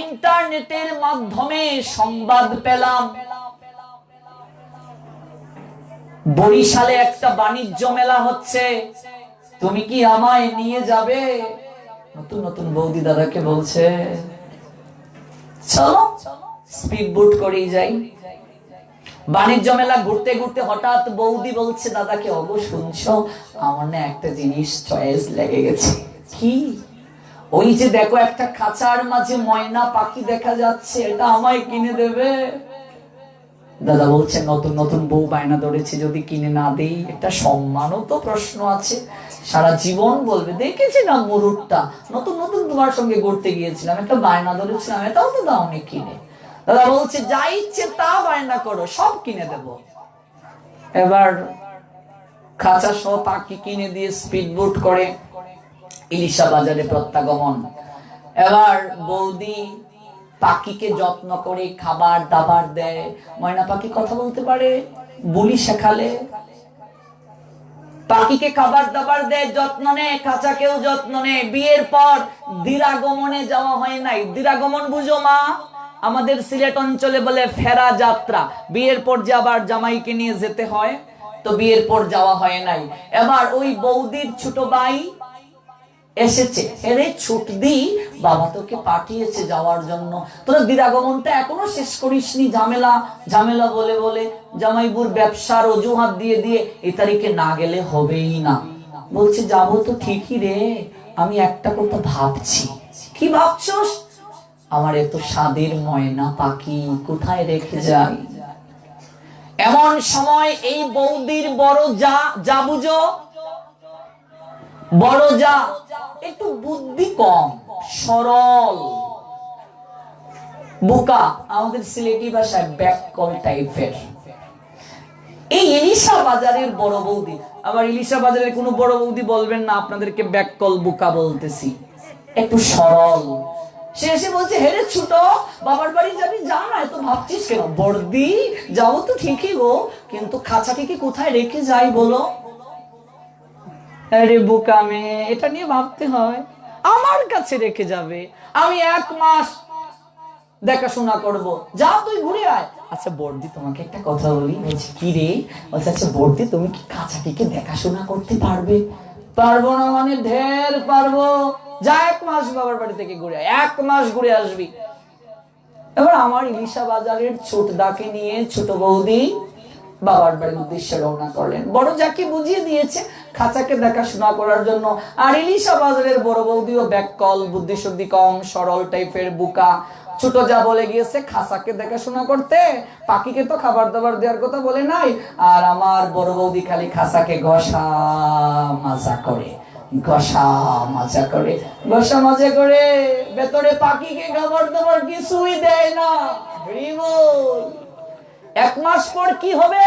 ইন্টারনেটের মাধ্যমে সংবাদ পেলাম বরিশালে একটা বাণিজ্য মেলা হচ্ছে, তুমি কি আমায় নিয়ে যাবে? নতুন নতুন বৌদি দাদাকে বলছে চলো স্পিড বোট করেই যাই। বাণিজ্য মেলা ঘুরতে ঘুরতে হঠাৎ বৌদি বলছে দাদাকে, অগো শুনছো, আমার না একটা জিনিস চয়েস লেগে গেছে। কি? ওই যে দেখো একটা খাঁচার মাঝে ময়না পাখি দেখা যাচ্ছে, এটা আমায় কিনে দেবে? দাদা বলছে নতুন নতুন বউ বায়না ধরেছে, যদি কিনে না দেই একটা সম্মানও তো প্রশ্ন আছে। সারা জীবন বলবে দেখেছি না মুরুটটা, নতুন নতুন তোমার সঙ্গে ঘুরতে গিয়েছিলাম, একটা বায়না ধরেছিলাম, এটাও তো দাওনি কিনে। দাদা বলছে যা ইচ্ছে তা বায়না করো, সব কিনে দেব। এবার খাঁচা সহ পাখি কিনে দিয়ে স্পিড বোট করে ইলিশা বাজারে প্রত্যাগমন। এবার বৌদি পাখিকে যত্ন করে খাবার দাবার দেয়। ময়না পাখি কথা বলতে পারে, বুলি শেখালে। পাখিকে খাবার দাবার দেয়, যত্ন নেয়, খাঁচাকেও যত্ন নেয়। বিয়ের পর দিরাগমনে যাওয়া হয় নাই। দিরাগমন বুঝো মা? আমাদের সিলেট অঞ্চলে বলে ফেরা যাত্রা। বিয়ের পর যে আবার জামাইকে নিয়ে যেতে হয়, তো বিয়ের পর যাওয়া হয় নাই। এবার ওই বৌদির ছোট ভাই এসেছে, এরে ছুট দি, বাবা তোকে পাঠিয়েছে যাওয়ার জন্য, তোরা দিরাগমনটা এখনো শেষ করিসনি। ঝামেলা ঝামেলা বলে বলে জামাইবুর ব্যবসার অজুহাত দিয়ে দিয়ে এই তারিখে না গেলে হবেই না। বলছে যাবো তো ঠিকই রে, আমি একটা কথা ভাবছি। কি ভাবছস? আমার এত স্বাদের ময়না পাখি কোথায় রেখে যাই? এমন সময় এই বৌদির বড় যা বুঝো, বড় যা একটু বুদ্ধি কম, সরল, বোকা, আমাদের সিলেটি ভাষায় ব্যাককল টাইপের। এই ইলিশা বাজারের বড় বৌদি, আবার ইলিশা বাজারের কোনো বড় বৌদি বলবেন না আপনাদেরকে ব্যাককল বোকা বলতেছি, একটু সরল। সে এসে বলছে হেরে ছোট, বাবার বাড়ি যাবি, যা না, এত ভাবছিস কেন? বর্দি যাবো তো ঠিকই গো, কিন্তু খাঁচাকে কি কোথায় রেখে যাই বলো? আরে বোকা মেয়ে, এটা নিয়ে ভাবতে হয়? আমার কাছে রেখে যাবে, আমি 1 মাস দেখাশোনা করব, যা তুই ঘুরে আয়। আচ্ছা বর্দি তোমাকে একটা কথা বলি। বলছি কি রে? বলছে আচ্ছা বর্দি তুমি কি খাঁচাটিকে দেখাশোনা করতে পারবে? পারবো না মানে ঢের পারবো, যা 1 মাস বাবার বাড়ি থেকে ঘুরে আয়, 1 মাস ঘুরে আসবি। এবার আমার ইলিশা বাজারের ছোট দাকে নিয়ে ছোট বৌদি বাবার বাড়ির উদ্দেশ্যে রওনা করলেন। বড় যাকে বুঝিয়ে দিয়েছে খাঁচাকে দেখাশোনা করার জন্য। আর ইলিশা বাজারের বড় বৌদিও ব্যাককল, বুদ্ধিশুদ্ধি কম, সরল টাইপের বোকা। ছোট যা বলে গিয়েছে খাঁচাকে দেখাশোনা করতে, পাখিকে তো খাবার দাবার দেওয়ার কথা বলে নাই। আর আমার বড় বৌদি খালি খাঁচাকে ঘষা মাজা করে, ঘষা মাজা করে, ঘষা মাজা করে, ভেতরে পাখিকে খাবার দাবার কিছুই দেয় না। এক মাস পর কি হবে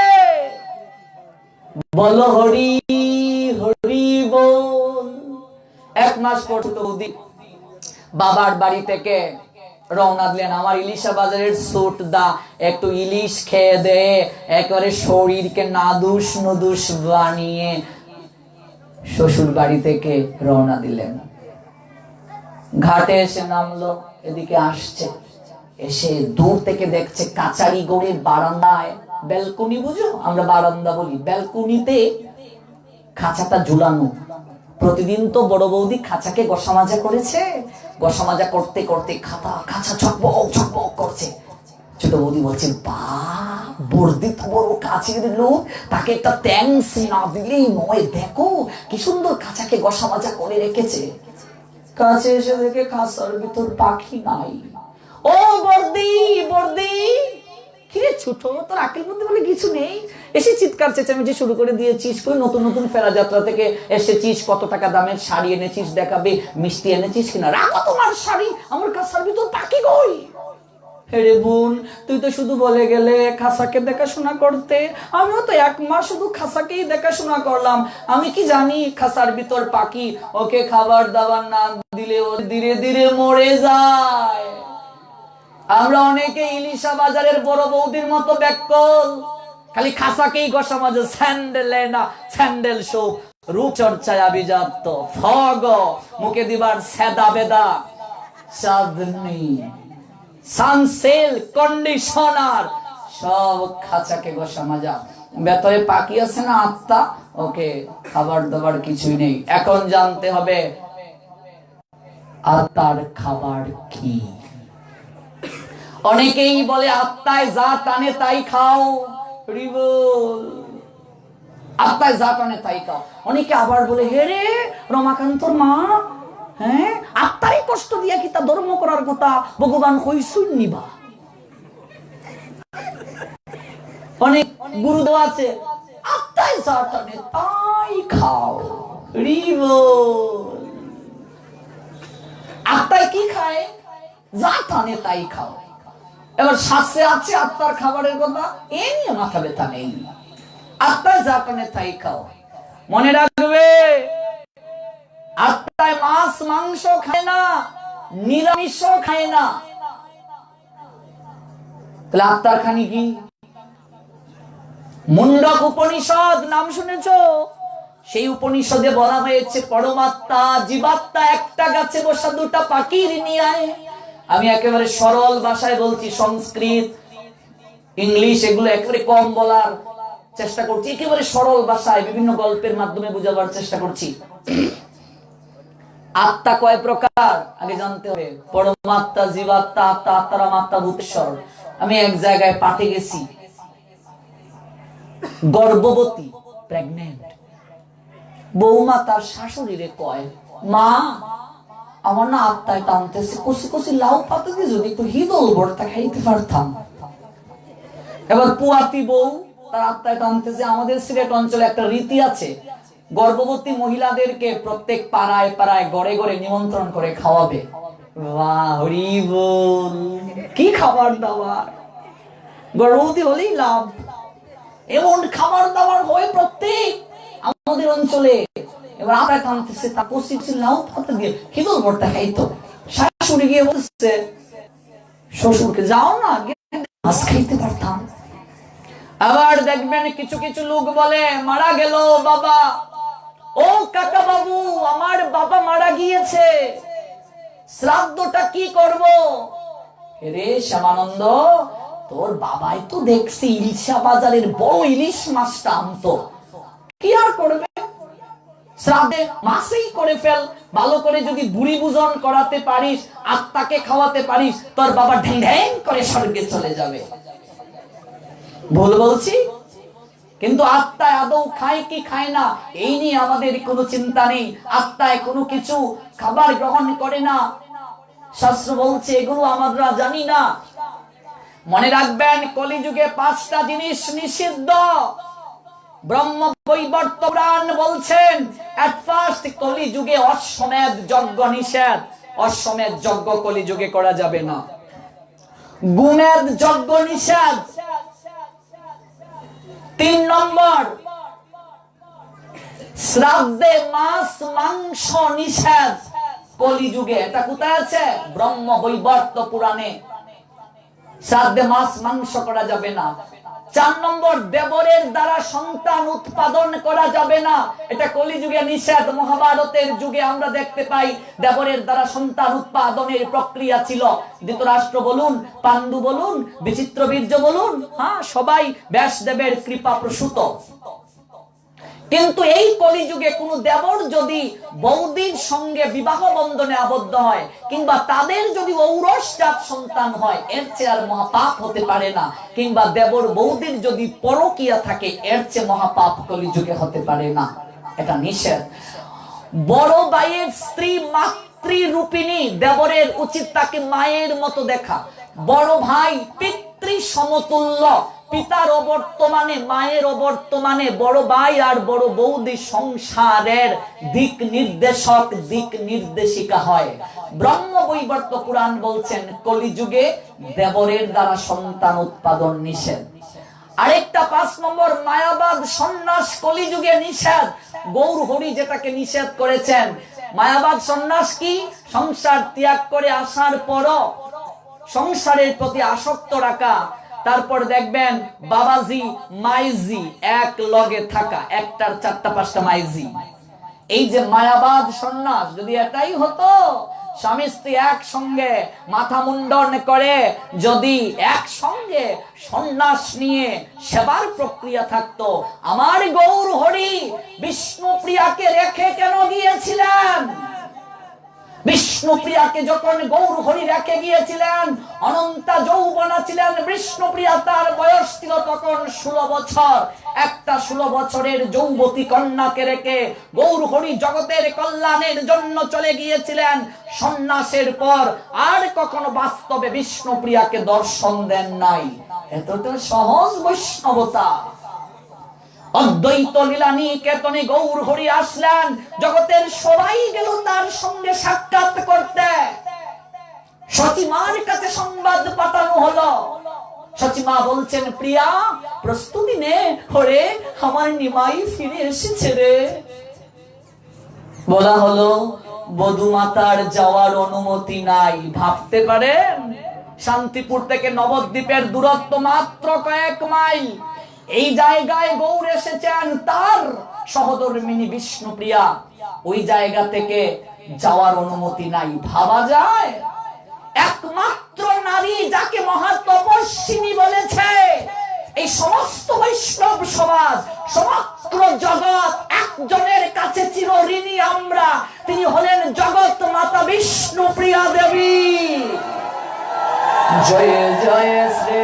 বলো? হরি হরি বল। এক মাস পর বৌদি বাবার বাড়ি থেকে রওনা দিলেন। আমার ইলিশা বাজারের সুট দা, একটু ইলিশ খেয়ে দে, একেবারে শরীরকে নাদুস নুদুস বানিয়ে শ্বশুর বাড়ি থেকে রওনা দিলেন। ঘাটে এসে নামলো, এদিকে আসছে, এসে দূর থেকে দেখছে কাচারি গড়ের বারান্দায়, ব্যালকনি বুঝো, আমরা বারান্দা বলি, ব্যালকনিতে খাঁচাটা ঝুলানো। প্রতিদিন তো বড় বৌদি খাঁচাকে গোসা মাজা করেছে, গোসা মাজা করতে করতে খাঁচা ঝকবক ঝকবক করছে। ছোট বৌদি বলছে, বাহ বর্দিত বড় কাছের লোক, তাকে একটা থ্যাঙ্কস না দিলেই নয়, দেখো কি সুন্দর খাঁচাকে গোসা মাজা করে রেখেছে। কাছে এসে দেখে খাঁচার ভিতর পাখি নাই। ও বর্দি বর্দি, কিরে ছোট, তোর আকেল বুদ্ধি বলে কিছু নেই? এসে চিৎকার চেঁচামেচি শুরু করে দিয়েছিস, করে নতুন নতুন ফেরা যাত্রা থেকে এসেছিস, কত টাকা দামের শাড়ি এনেছিস দেখাবে, মিষ্টি এনেছিস কিনা, রাখো তোমার শাড়ি, আমার কাছার ভিতর পাখি কই? হেরে বোন, তুই তো শুধু বলে গেলে খাসাকে দেখাশোনা করতে, আমিও তো এক মাস শুধু খাসাকেই দেখাশোনা করলাম। আমি কি জানি খাসার ভিতর পাখি, ওকে খাবার দাবার না দিলে ও ধীরে ধীরে মরে যায়। আমরা অনেকে ইলিশা বাজারের বড় বৌদির মতো ব্যাকল, খালি খাসাকেই গোসা মাজে, স্যান্ডেল না স্যান্ডেল শো, রূপচর্চায় আভিজাত্য, ফগ মুখে দিবার সেদা বেদা, চাঁদনি, সানসেল, কন্ডিশনার, সব খাঁচাকে গোসা মাজা। ভেতরে পাখি আছে না আত্মা, ওকে খাবার দাবার কিছুই নেই। এখন জানতে হবে আত্মার খাবার কি। অনেকেই বলে আত্মায় যা টানে তাই খাও, আত্মায় যা টানে তাই খাও। অনেকে আবার বলে, হে রে রমাকান্তর মা, হ্যাঁ আত্মারই কষ্ট দিয়া কি তা ধর্ম করার কথা ভগবান কইসুন নিবা। অনেক গুরুদেব আছে, আত্মায় যা টানে তাই খাও। আত্মায় কি খায়? যা টানে তাই খাও। এবার শাস্ত্রে আছে আত্মার খাবারের কথা, এ নিয়ে মাথা ব্যথা নেই। আত্মায় যা টানে তাই খাও। মনে রাখবে, আত্মায় মাছ মাংস খায় না, নিরামিষ খায় না। তাহলে আত্মার খানি কি? মুন্ডক উপনিষদ নাম শুনেছ? সেই উপনিষদে বলা হয়েছে পরমাত্মা জীবাত্মা একটা গাছে বসা দুটা পাখির ন্যায়। আমি একেবারে সরল ভাষায় বলছি, সংস্কৃত ইংলিশ এগুলো একেবারে কম বলার চেষ্টা করছি, একেবারে সরল ভাষায় বিভিন্ন গল্পের মাধ্যমে বোঝাবার চেষ্টা করছি। আত্মা কয় প্রকার আগে জানতে হবে। পরমাত্মা, জীবাত্মা, আত্মা, আত্মারাম, আত্মা ভূতেশ্বর। আমি এক জায়গায় পাঠে গেছি, গর্ভবতী প্রেগনেন্ট বৌমা তার শাশুড়িরে কয়, মা আমার না আত্মায় টানতেছে, কষি কষি লাউ পাতা দিয়ে যদি একটু হিদল ভর্তা খাইতে পারতাম। এবার পুয়াতি বউ তার আত্মায় টানতেছে। আমাদের সিলেট অঞ্চলে একটা রীতি আছে, গর্ভবতী মহিলাদেরকে প্রত্যেক পাড়ায় পাড়ায় গড়ে গড়ে নিমন্ত্রণ করে খাওয়াবে। বাহ হরি বল, কি খাবার দাবার! গর্ভবতী হলেই লাভ, এমন খাবার দাবার হয় প্রত্যেক আমাদের অঞ্চলে। এবার আত্মায় টানতেছে, তা কষি কষি লাউ পাতা দিয়ে হিদল ভর্তা খাইতো। শাশুড়ি গিয়ে বলছে শ্বশুরকে, যাও না মাছ খাইতে পারতাম। আবার দেখবেন কিছু কিছু লোক বলে, মারা গেল বাবা, ও কাকা বাবু আমার বাবা মারা গিয়েছে, শ্রাদ্ধটা কি করব? রে শ্যামানন্দ, তোর বাবাই তো দেখছি ইলিশা বাজারের বড় ইলিশ মাছটা আনতো, কি আর করবে? শ্রাদ্ধে মাছেই করে ফেল। ভালো করে যদি বুড়ি পূজন করাতে পারিস, আত্মাকে খাওয়াতে পারিস, তোর বাবা ঢ্যাং ঢ্যাং করে স্বর্গে চলে যাবে। ভুল বলছি? কিন্তু আত্মায় আদৌ খায় কি খায় না এই নিয়ে আমাদের কোনো চিন্তা নেই। আত্মায় কোনো কিছু খাবার গ্রহণ করে না, শাস্ত্র বলছে এগুলো আমরা জানি না। মনে রাখবেন, কলিযুগে 5টা জিনিস নিষিদ্ধ। ব্রহ্ম বৈবর্ত পুরাণ বলছেন, এট ফার্স্ট কলিযুগে অশ্বমেধ যজ্ঞ নিষেধ। অশ্বমেধ যজ্ঞ কলিযুগে করা যাবে না। গুমেদ যজ্ঞ নিষেধ। 3 নম্বর, শ্রাদ্ধে মাছ মাংস নিষেধ কলিযুগে। এটা কোথায় আছে? ব্রহ্ম বৈবর্ত পুরাণে। শ্রাদ্ধে মাছ মাংস করা যাবে না। 4 নম্বর, দেবরের দ্বারা সন্তান উৎপাদন করা যাবে না। এটা কলিযুগে নিষেধ। মহাভারতের যুগে আমরা দেখতে পাই দেবরের দ্বারা সন্তান উৎপাদনের প্রক্রিয়া ছিল। ধৃতরাষ্ট্র বলুন, পাণ্ডু বলুন, বিচিত্রবীর্য বলুন, হ্যাঁ, সবাই ব্যাসদেবের কৃপা প্রসূত। কিন্তু এই কলিযুগে কোন দেবর যদি বৌদির সঙ্গে বিবাহ বন্ধনে আবদ্ধ হয় কিংবা তাদের যদি ঔরসজাত সন্তান হয়, এর চেয়ে আর মহাপাপ হতে পারে না। কিংবা দেবর বৌদির যদি পরকীয়া থাকে, এর চেয়ে মহাপাপ কলিযুগে হতে পারে না। এটা নিষেধ। বড় ভাইয়ের স্ত্রী মাতৃরূপিণী, দেবরের উচিত তাকে মায়ের মতো দেখা। বড় ভাই পিতৃ সমতুল্য, পিতার অবর্তমানে মায়ের অবর্তমানে বড় ভাই আর বড় বৌদি সংসারের দিক নির্দেশক, দিক নির্দেশিকা হয়। ব্রহ্ম বৈবর্ত পুরাণ বলছেন কলিযুগে দেবরের দ্বারা সন্তান উৎপাদন নিষেধ। আরেকটা 5 নম্বর, মায়াবাদ সন্ন্যাস কলিযুগে নিষেধ। গৌর হরি যেটাকে নিষেধ করেছেন। মায়াবাদ সন্ন্যাস কি? সংসার ত্যাগ করে আসার পরও সংসারের প্রতি আসক্ত রাখা। তারপর দেখবেন বাবাজি মাইজি এক লগে থাকা, একটার 4টা 5টা মাইজি। এই যে মায়াবাদ সন্ন্যাস, যদি এটাই হতো স্বামী স্ত্রী একসঙ্গে মাথা মুন্ডন করে যদি একসঙ্গে সন্ন্যাস নিয়ে সেবার প্রক্রিয়া থাকতো, আমার গৌর হরি বিষ্ণুপ্রিয়াকে রেখে কেন গিয়েছিলেন? বিষ্ণুপ্রিয়াকে যখন গৌর হরি রেখে গিয়েছিলেন, অনন্তা যৌবনা ছিলেন বিষ্ণুপ্রিয়া, তার বয়স ছিল তখন 16 বছর। একটা 16 বছরের যৌবতী কন্যাকে রেখে গৌর হরি জগতের কল্যাণের জন্য চলে গিয়েছিলেন। সন্ন্যাসের পর আর কখনো বাস্তবে বিষ্ণুপ্রিয়াকে দর্শন দেন নাই। এতটা সহজ বৈষ্ণবতা। অদ্বৈত লীলা নিকেতনে গৌর হরি আসলেন, জগতের সবাই গেল তার সঙ্গে সাক্ষাৎ করতে। সচিমার কাছে সংবাদ পাঠানো হলো। সচিমা বলছেন, প্রিয়া প্রস্তুতি নে, হরে আমার নিমাই ফিরে এসেছে রে। বলা হলো বধূ মাতার যাওয়ার অনুমতি নাই। ভাবতে পারেন শান্তিপুর থেকে নবদ্বীপের দূরত্ব মাত্র কয়েক মাইল। এই জায়গায় গৌর এসেছেন, তার সহধর্মিণী বিষ্ণুপ্রিয়া, ওই জায়গা থেকে যাওয়ার অনুমতি নাই। ভাবা যায় একমাত্র নারী যাকে মহাতপস্বিনী বলেছে, এই সমস্ত বৈষ্ণব সমাজ, সমগ্র জগৎ একজনের কাছে চিরঋণী আমরা। তিনি হলেন জগৎ মাতা বিষ্ণুপ্রিয়া দেবী। জয় জয় শ্রী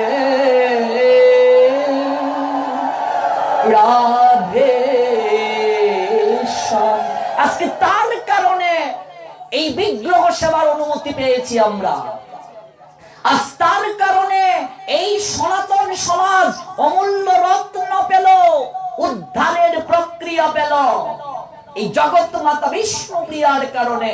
রাধে। আজকে তার কারণে এই বিগ্রহ সেবার অনুমতি পেয়েছি আমরা। আজ তার কারণে এই সনাতন সমাজ অমূল্য রত্ন পেল, উদ্ধারের প্রক্রিয়া পেল। এই জগৎ মাতা বিষ্ণুপ্রিয়ার কারণে।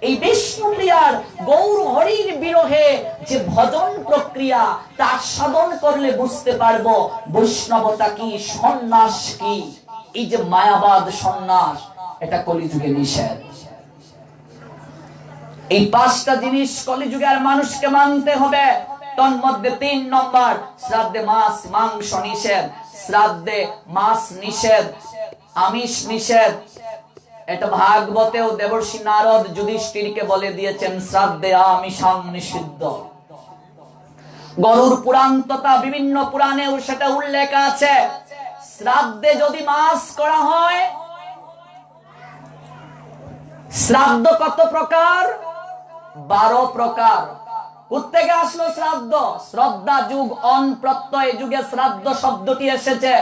এই বিষ্ণুপ্রিয়ার গৌর হরির বিরহে যে ভজন প্রক্রিয়া, তা সাধন করলে বুঝতে পারবো বৈষ্ণবতা কি, সন্ন্যাস কি। এই যে মায়াবাদ সন্ন্যাস, এটা কলিযুগে নিষেধ। এই 5টা জিনিস কলিযুগের মানুষকে মানতে হবে। তন্মধ্যে 3 নম্বর, শ্রাদ্ধে মাছ মাংস নিষেধ। শ্রাদ্ধে মাছ নিষেধ, আমিষ নিষেধ। এটা ভাগবতেও দেবর্ষি নারদ যুধিষ্ঠিরকে বলে দিয়েছেন, শ্রাদ্ধে আমিষাং নিষিদ্ধ। গরুর পুরাণ তথা বিভিন্ন পুরাণেও সেটা উল্লেখ আছে। শ্রাদ্ধে যদি মাছ করা হয়, শ্রাদ্ধ কত প্রকার? 12 প্রকার। কোত্থেকে আসলো শ্রাদ্ধ? শ্রদ্ধা যুগ অন প্রত্যয় যুগে শ্রাদ্ধ শব্দটি এসেছে।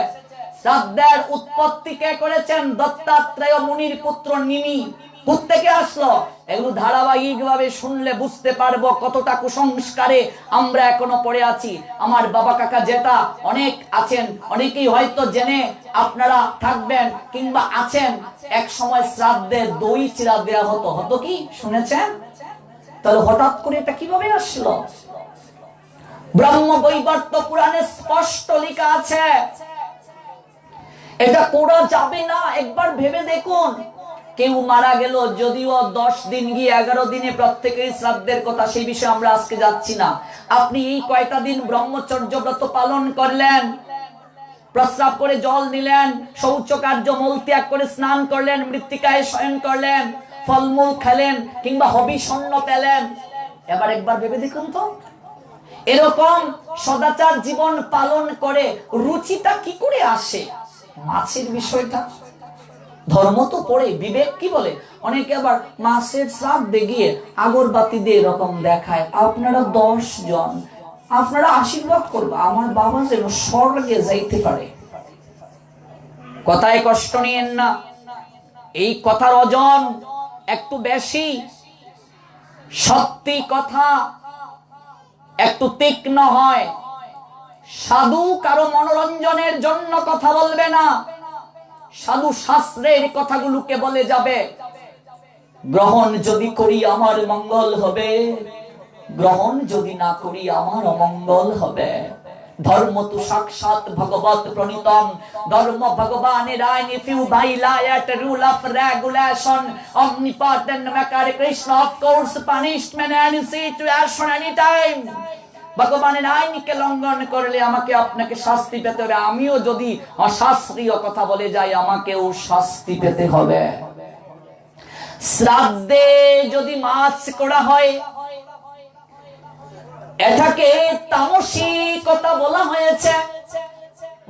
শ্রাদ্ধের উৎপত্তি কে করেছেন? দত্তাত্রেয় মুনির পুত্র নিমি। কোত্থেকে আসলো? এগুলো ধারাবাহিক ভাবে শুনলে বুঝতে পারবো কতটা কুসংস্কারে আমরা এখনো পড়ে আছি। আমার বাবা কাকা যেটা অনেক আছেন, অনেকেই হয়তো জেনে আপনারা থাকবেন কিংবা আছেন, এক সময় শ্রাদ্ধে দই চিরা দেয়া হতো। হতো কি? শুনেছেন? তাহলে হঠাৎ করে এটা কিভাবে আসলো? ব্রহ্মবৈবর্ত পুরাণে স্পষ্ট লেখা আছে, এটা করা যাবে না। একবার ভেবে দেখুন, কেউ মারা গেল, যদিও 10 দিন গিয়ে 11 দিনে প্রত্যেকের শ্রাদ্ধের কথা, সেই বিষয়ে আমরা আজকে যাচ্ছি না। আপনি এই কয়টা দিন ব্রহ্মচর্য ব্রত পালন করলেন, প্রস্রাব করে জল নিলেন, শৌচ কার্য মল ত্যাগ করে স্নান করলেন, মৃত্তিকায় শয়ন করলেন, ফলমূল খেলেন, কিংবা হবি স্বর্ণ পেলেন। এবার একবার ভেবে দেখুন তো, এরকম সদাচার জীবন পালন করে রুচিটা কি করে আসে? মাছের বিষয়টা, ধর্ম তো পড়ে, বিবেক কি বলে? অনেকে আবার মাছের শ্রাদ্ধে গিয়ে আগরবাতি দিয়ে এরকম দেখায়, আপনারা 10 জন, আপনারা আশীর্বাদ করবে আমার বাবা যেন স্বর্গে যাইতে পারে। কথায় কষ্ট নিয়েন না, এই কথার ওজন একটু বেশি। সত্যি কথা একটু তীক্ষ্ণ হয়। সাধু কারো মনোরঞ্জনের জন্য কথা বলবে না, সাধু শাস্ত্রের কথাগুলোকে বলে যাবে। গ্রহণ যদি করি আমার মঙ্গল হবে, গ্রহণ যদি না করি আমার অমঙ্গল হবে। ধর্ম তো সাক্ষাৎ ভগবত প্রণীতম, ধর্ম ভগবানের আইন। If you violate a rule of regulation, omnipotent maker Krishna of course punishment and situation anytime. ভগবানের আইনকে লঙ্ঘন করলে আমাকে আপনাকে শাস্তি পেতে হবে। আমিও যদি অশাস্ত্রীয় কথা বলে যাই, আমাকেও শাস্তি পেতে হবে। শ্রাদ্ধে যদি মাছ করা হয়, এটাকে তামসিকতা বলা হয়েছে।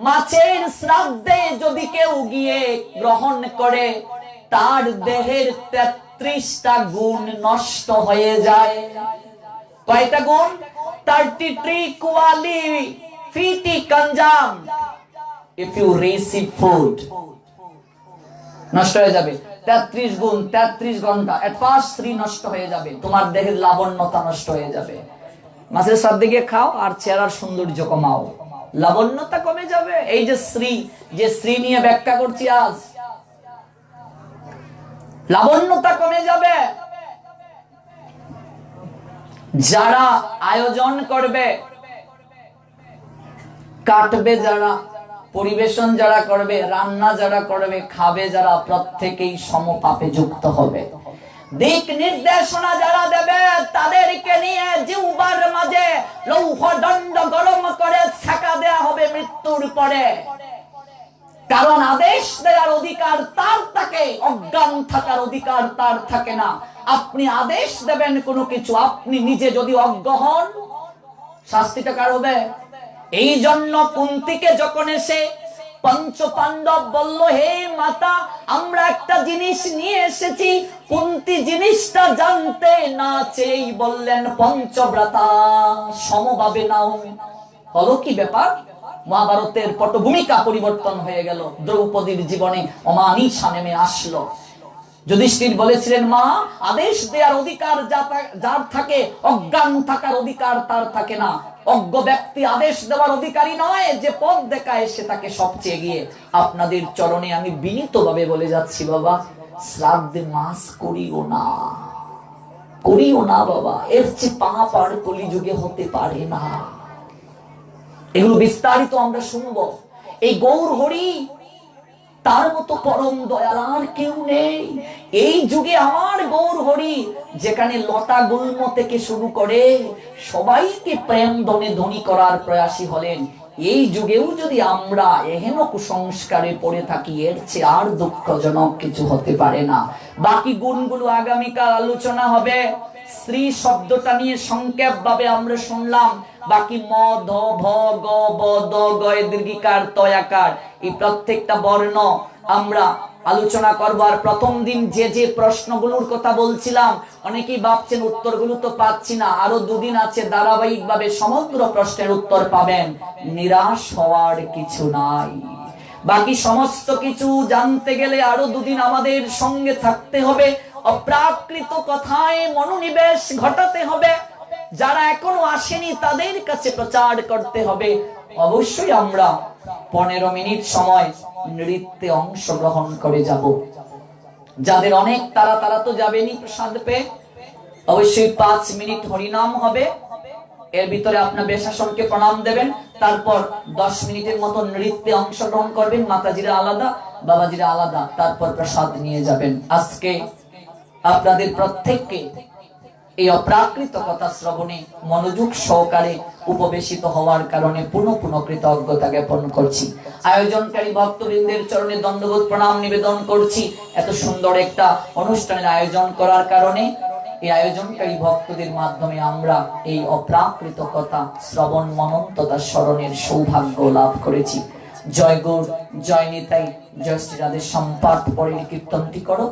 মাছের শ্রাদ্ধে যদি কেউ গিয়ে গ্রহণ করে, তার দেহের 33টা গুণ নষ্ট হয়ে যায়। কয়টা গুণ? 33 quality consumed if you receive food, নষ্ট হয়ে যাবে। 33 গুণ, 33 ঘন্টা এট ফার্স্ট 3 নষ্ট হয়ে যাবে। তোমার দেহের লাবণ্যতা নষ্ট হয়ে যাবে। মাছের শ্রাদ্ধে গিয়ে খাও আর চেহারার সৌন্দর্য কমাও, লাবণ্যতা কমে যাবে। এই যে শ্রী নিয়ে ব্যাখ্যা করছি আজ, লাবণ্যতা কমে যাবে। যারা আয়োজন করবে, কাটবে যারা, পরিবেশন যারা করবে, রান্না যারা করবে, খাবে যারা, প্রত্যেকেই সমপাপে যুক্ত হবে। দিক নির্দেশনা যারা দেবে, তাদেরকে নিয়ে জিহ্বার মাঝে লৌহ দণ্ড গরম করে ছাকা দেয়া হবে মৃত্যুর পরে। কারণ আদেশ দেওয়ার অধিকার তার থাকে, অজ্ঞান থাকার অধিকার তার থাকে না। আপনি আদেশ দেবেন কোনো কিছু, আপনি নিজে যদি অজ্ঞ হন, শাস্তিটা কার হবে? এই জন্য কুন্তিকে যখন এসে পঞ্চপাণ্ডব বলল, হে মাতা, আমরা একটা জিনিস নিয়ে এসেছি। কুন্তি জিনিসটা জানতে না চেয়েই বললেন, পঞ্চব্রতা সমভাবে নাও। হলো কি ব্যাপার? মহাভারতের পটভূমিকা পরিবর্তন হয়ে গেল। দ্রৌপদীর জীবনে অমানিসা নেমে আসলো। যুধিষ্ঠির বলেছিলেন, মা, আদেশ দেওয়ার অধিকার যার থাকে, অজ্ঞান থাকার অধিকার তার থাকে না। অজ্ঞ ব্যক্তি আদেশ দেওয়ার অধিকারী নয়, যে পথ দেখায় সে তাকে সবচেয়ে গিয়ে। আপনাদের চরণে আমি বিনীতভাবে বলে যাচ্ছি, বাবা, শ্রাদ্ধে মাস করিও না, করিও না বাবা। এর চেয়ে পাপ আর কলিযুগে হতে পারে না। এগুলো বিস্তারিত আমরা শুনবো। এই গৌর হরি, তার মতো পরম দয়াল আর কেউ নেই এই যুগে। আমার গৌর হরি যেখানে লতা গুল্ম থেকে শুরু করে সবাইকে প্রেম ধনে ধনী করার প্রয়াসী হলেন, এই যুগেও যদি আমরা এহেন কুসংস্কারে পড়ে থাকি, এর চেয়ে আর দুঃখজনক কিছু হতে পারে না। বাকি গুণগুলো আগামীকাল আলোচনা হবে। শ্রী শব্দটা নিয়ে সংক্ষেপ ভাবে আমরা শুনলাম। বাকি ম, ধ, ভ, গ, ব, দ, গ, দীর্ঘিকার, তয়াকার, এই প্রত্যেকটা বর্ণ আমরা আলোচনা করব। আর প্রথম দিন যে যে প্রশ্নগুলোর কথা বলছিলাম, অনেকেই ভাবছেন উত্তরগুলো তো পাচ্ছি না। আরো 2 দিন আছে, ধারাবাহিক ভাবে সমগ্র প্রশ্নের উত্তর পাবেন। নিরাশ হওয়ার কিছু নাই। বাকি সমস্ত কিছু জানতে গেলে আরো 2 দিন আমাদের সঙ্গে থাকতে হবে। অপ্রাকৃত কথায় মনোনিবেশ ঘটাতে হবে। যারা এখনো আসেনি তাদের কাছে প্রচার করতে হবে। অবশ্যই আমরা 15 মিনিট সময় নৃত্যে অংশগ্রহণ করে যাব। যাদের অনেক তারা তো যাবেনি প্রসাদ পেয়ে। অবশ্যই 5 মিনিট হরিনাম হবে, এর ভিতরে আপনার বেশাসনকে প্রণাম দেবেন, তারপর 10 মিনিটের মতো নৃত্যে অংশগ্রহণ করবেন, মাতাজিরা আলাদা বাবাজিরা আলাদা, তারপর প্রসাদ নিয়ে যাবেন। আজকে আপনাদের প্রত্যেককে এই অপ্রাকৃত কথা শ্রবণে মনোযোগ সহকারে উপবেশিত হওয়ার কারণে পুনঃ পুনঃ কৃতজ্ঞতা জ্ঞাপন করছি। আয়োজনকারী ভক্তবৃন্দের চরণে দণ্ডবোধ প্রণাম নিবেদন করছি। এত সুন্দর একটা অনুষ্ঠানের আয়োজন করার কারণে এই আয়োজনকারী ভক্তদের মাধ্যমে আমরা এই অপ্রাকৃত কথা শ্রবণ মনন তথা স্মরণের সৌভাগ্য লাভ করেছি। জয় গৌর, জয় নিতাই, জয় শ্রী রাধে। সম্পাদ পরে কীর্তনটি করো।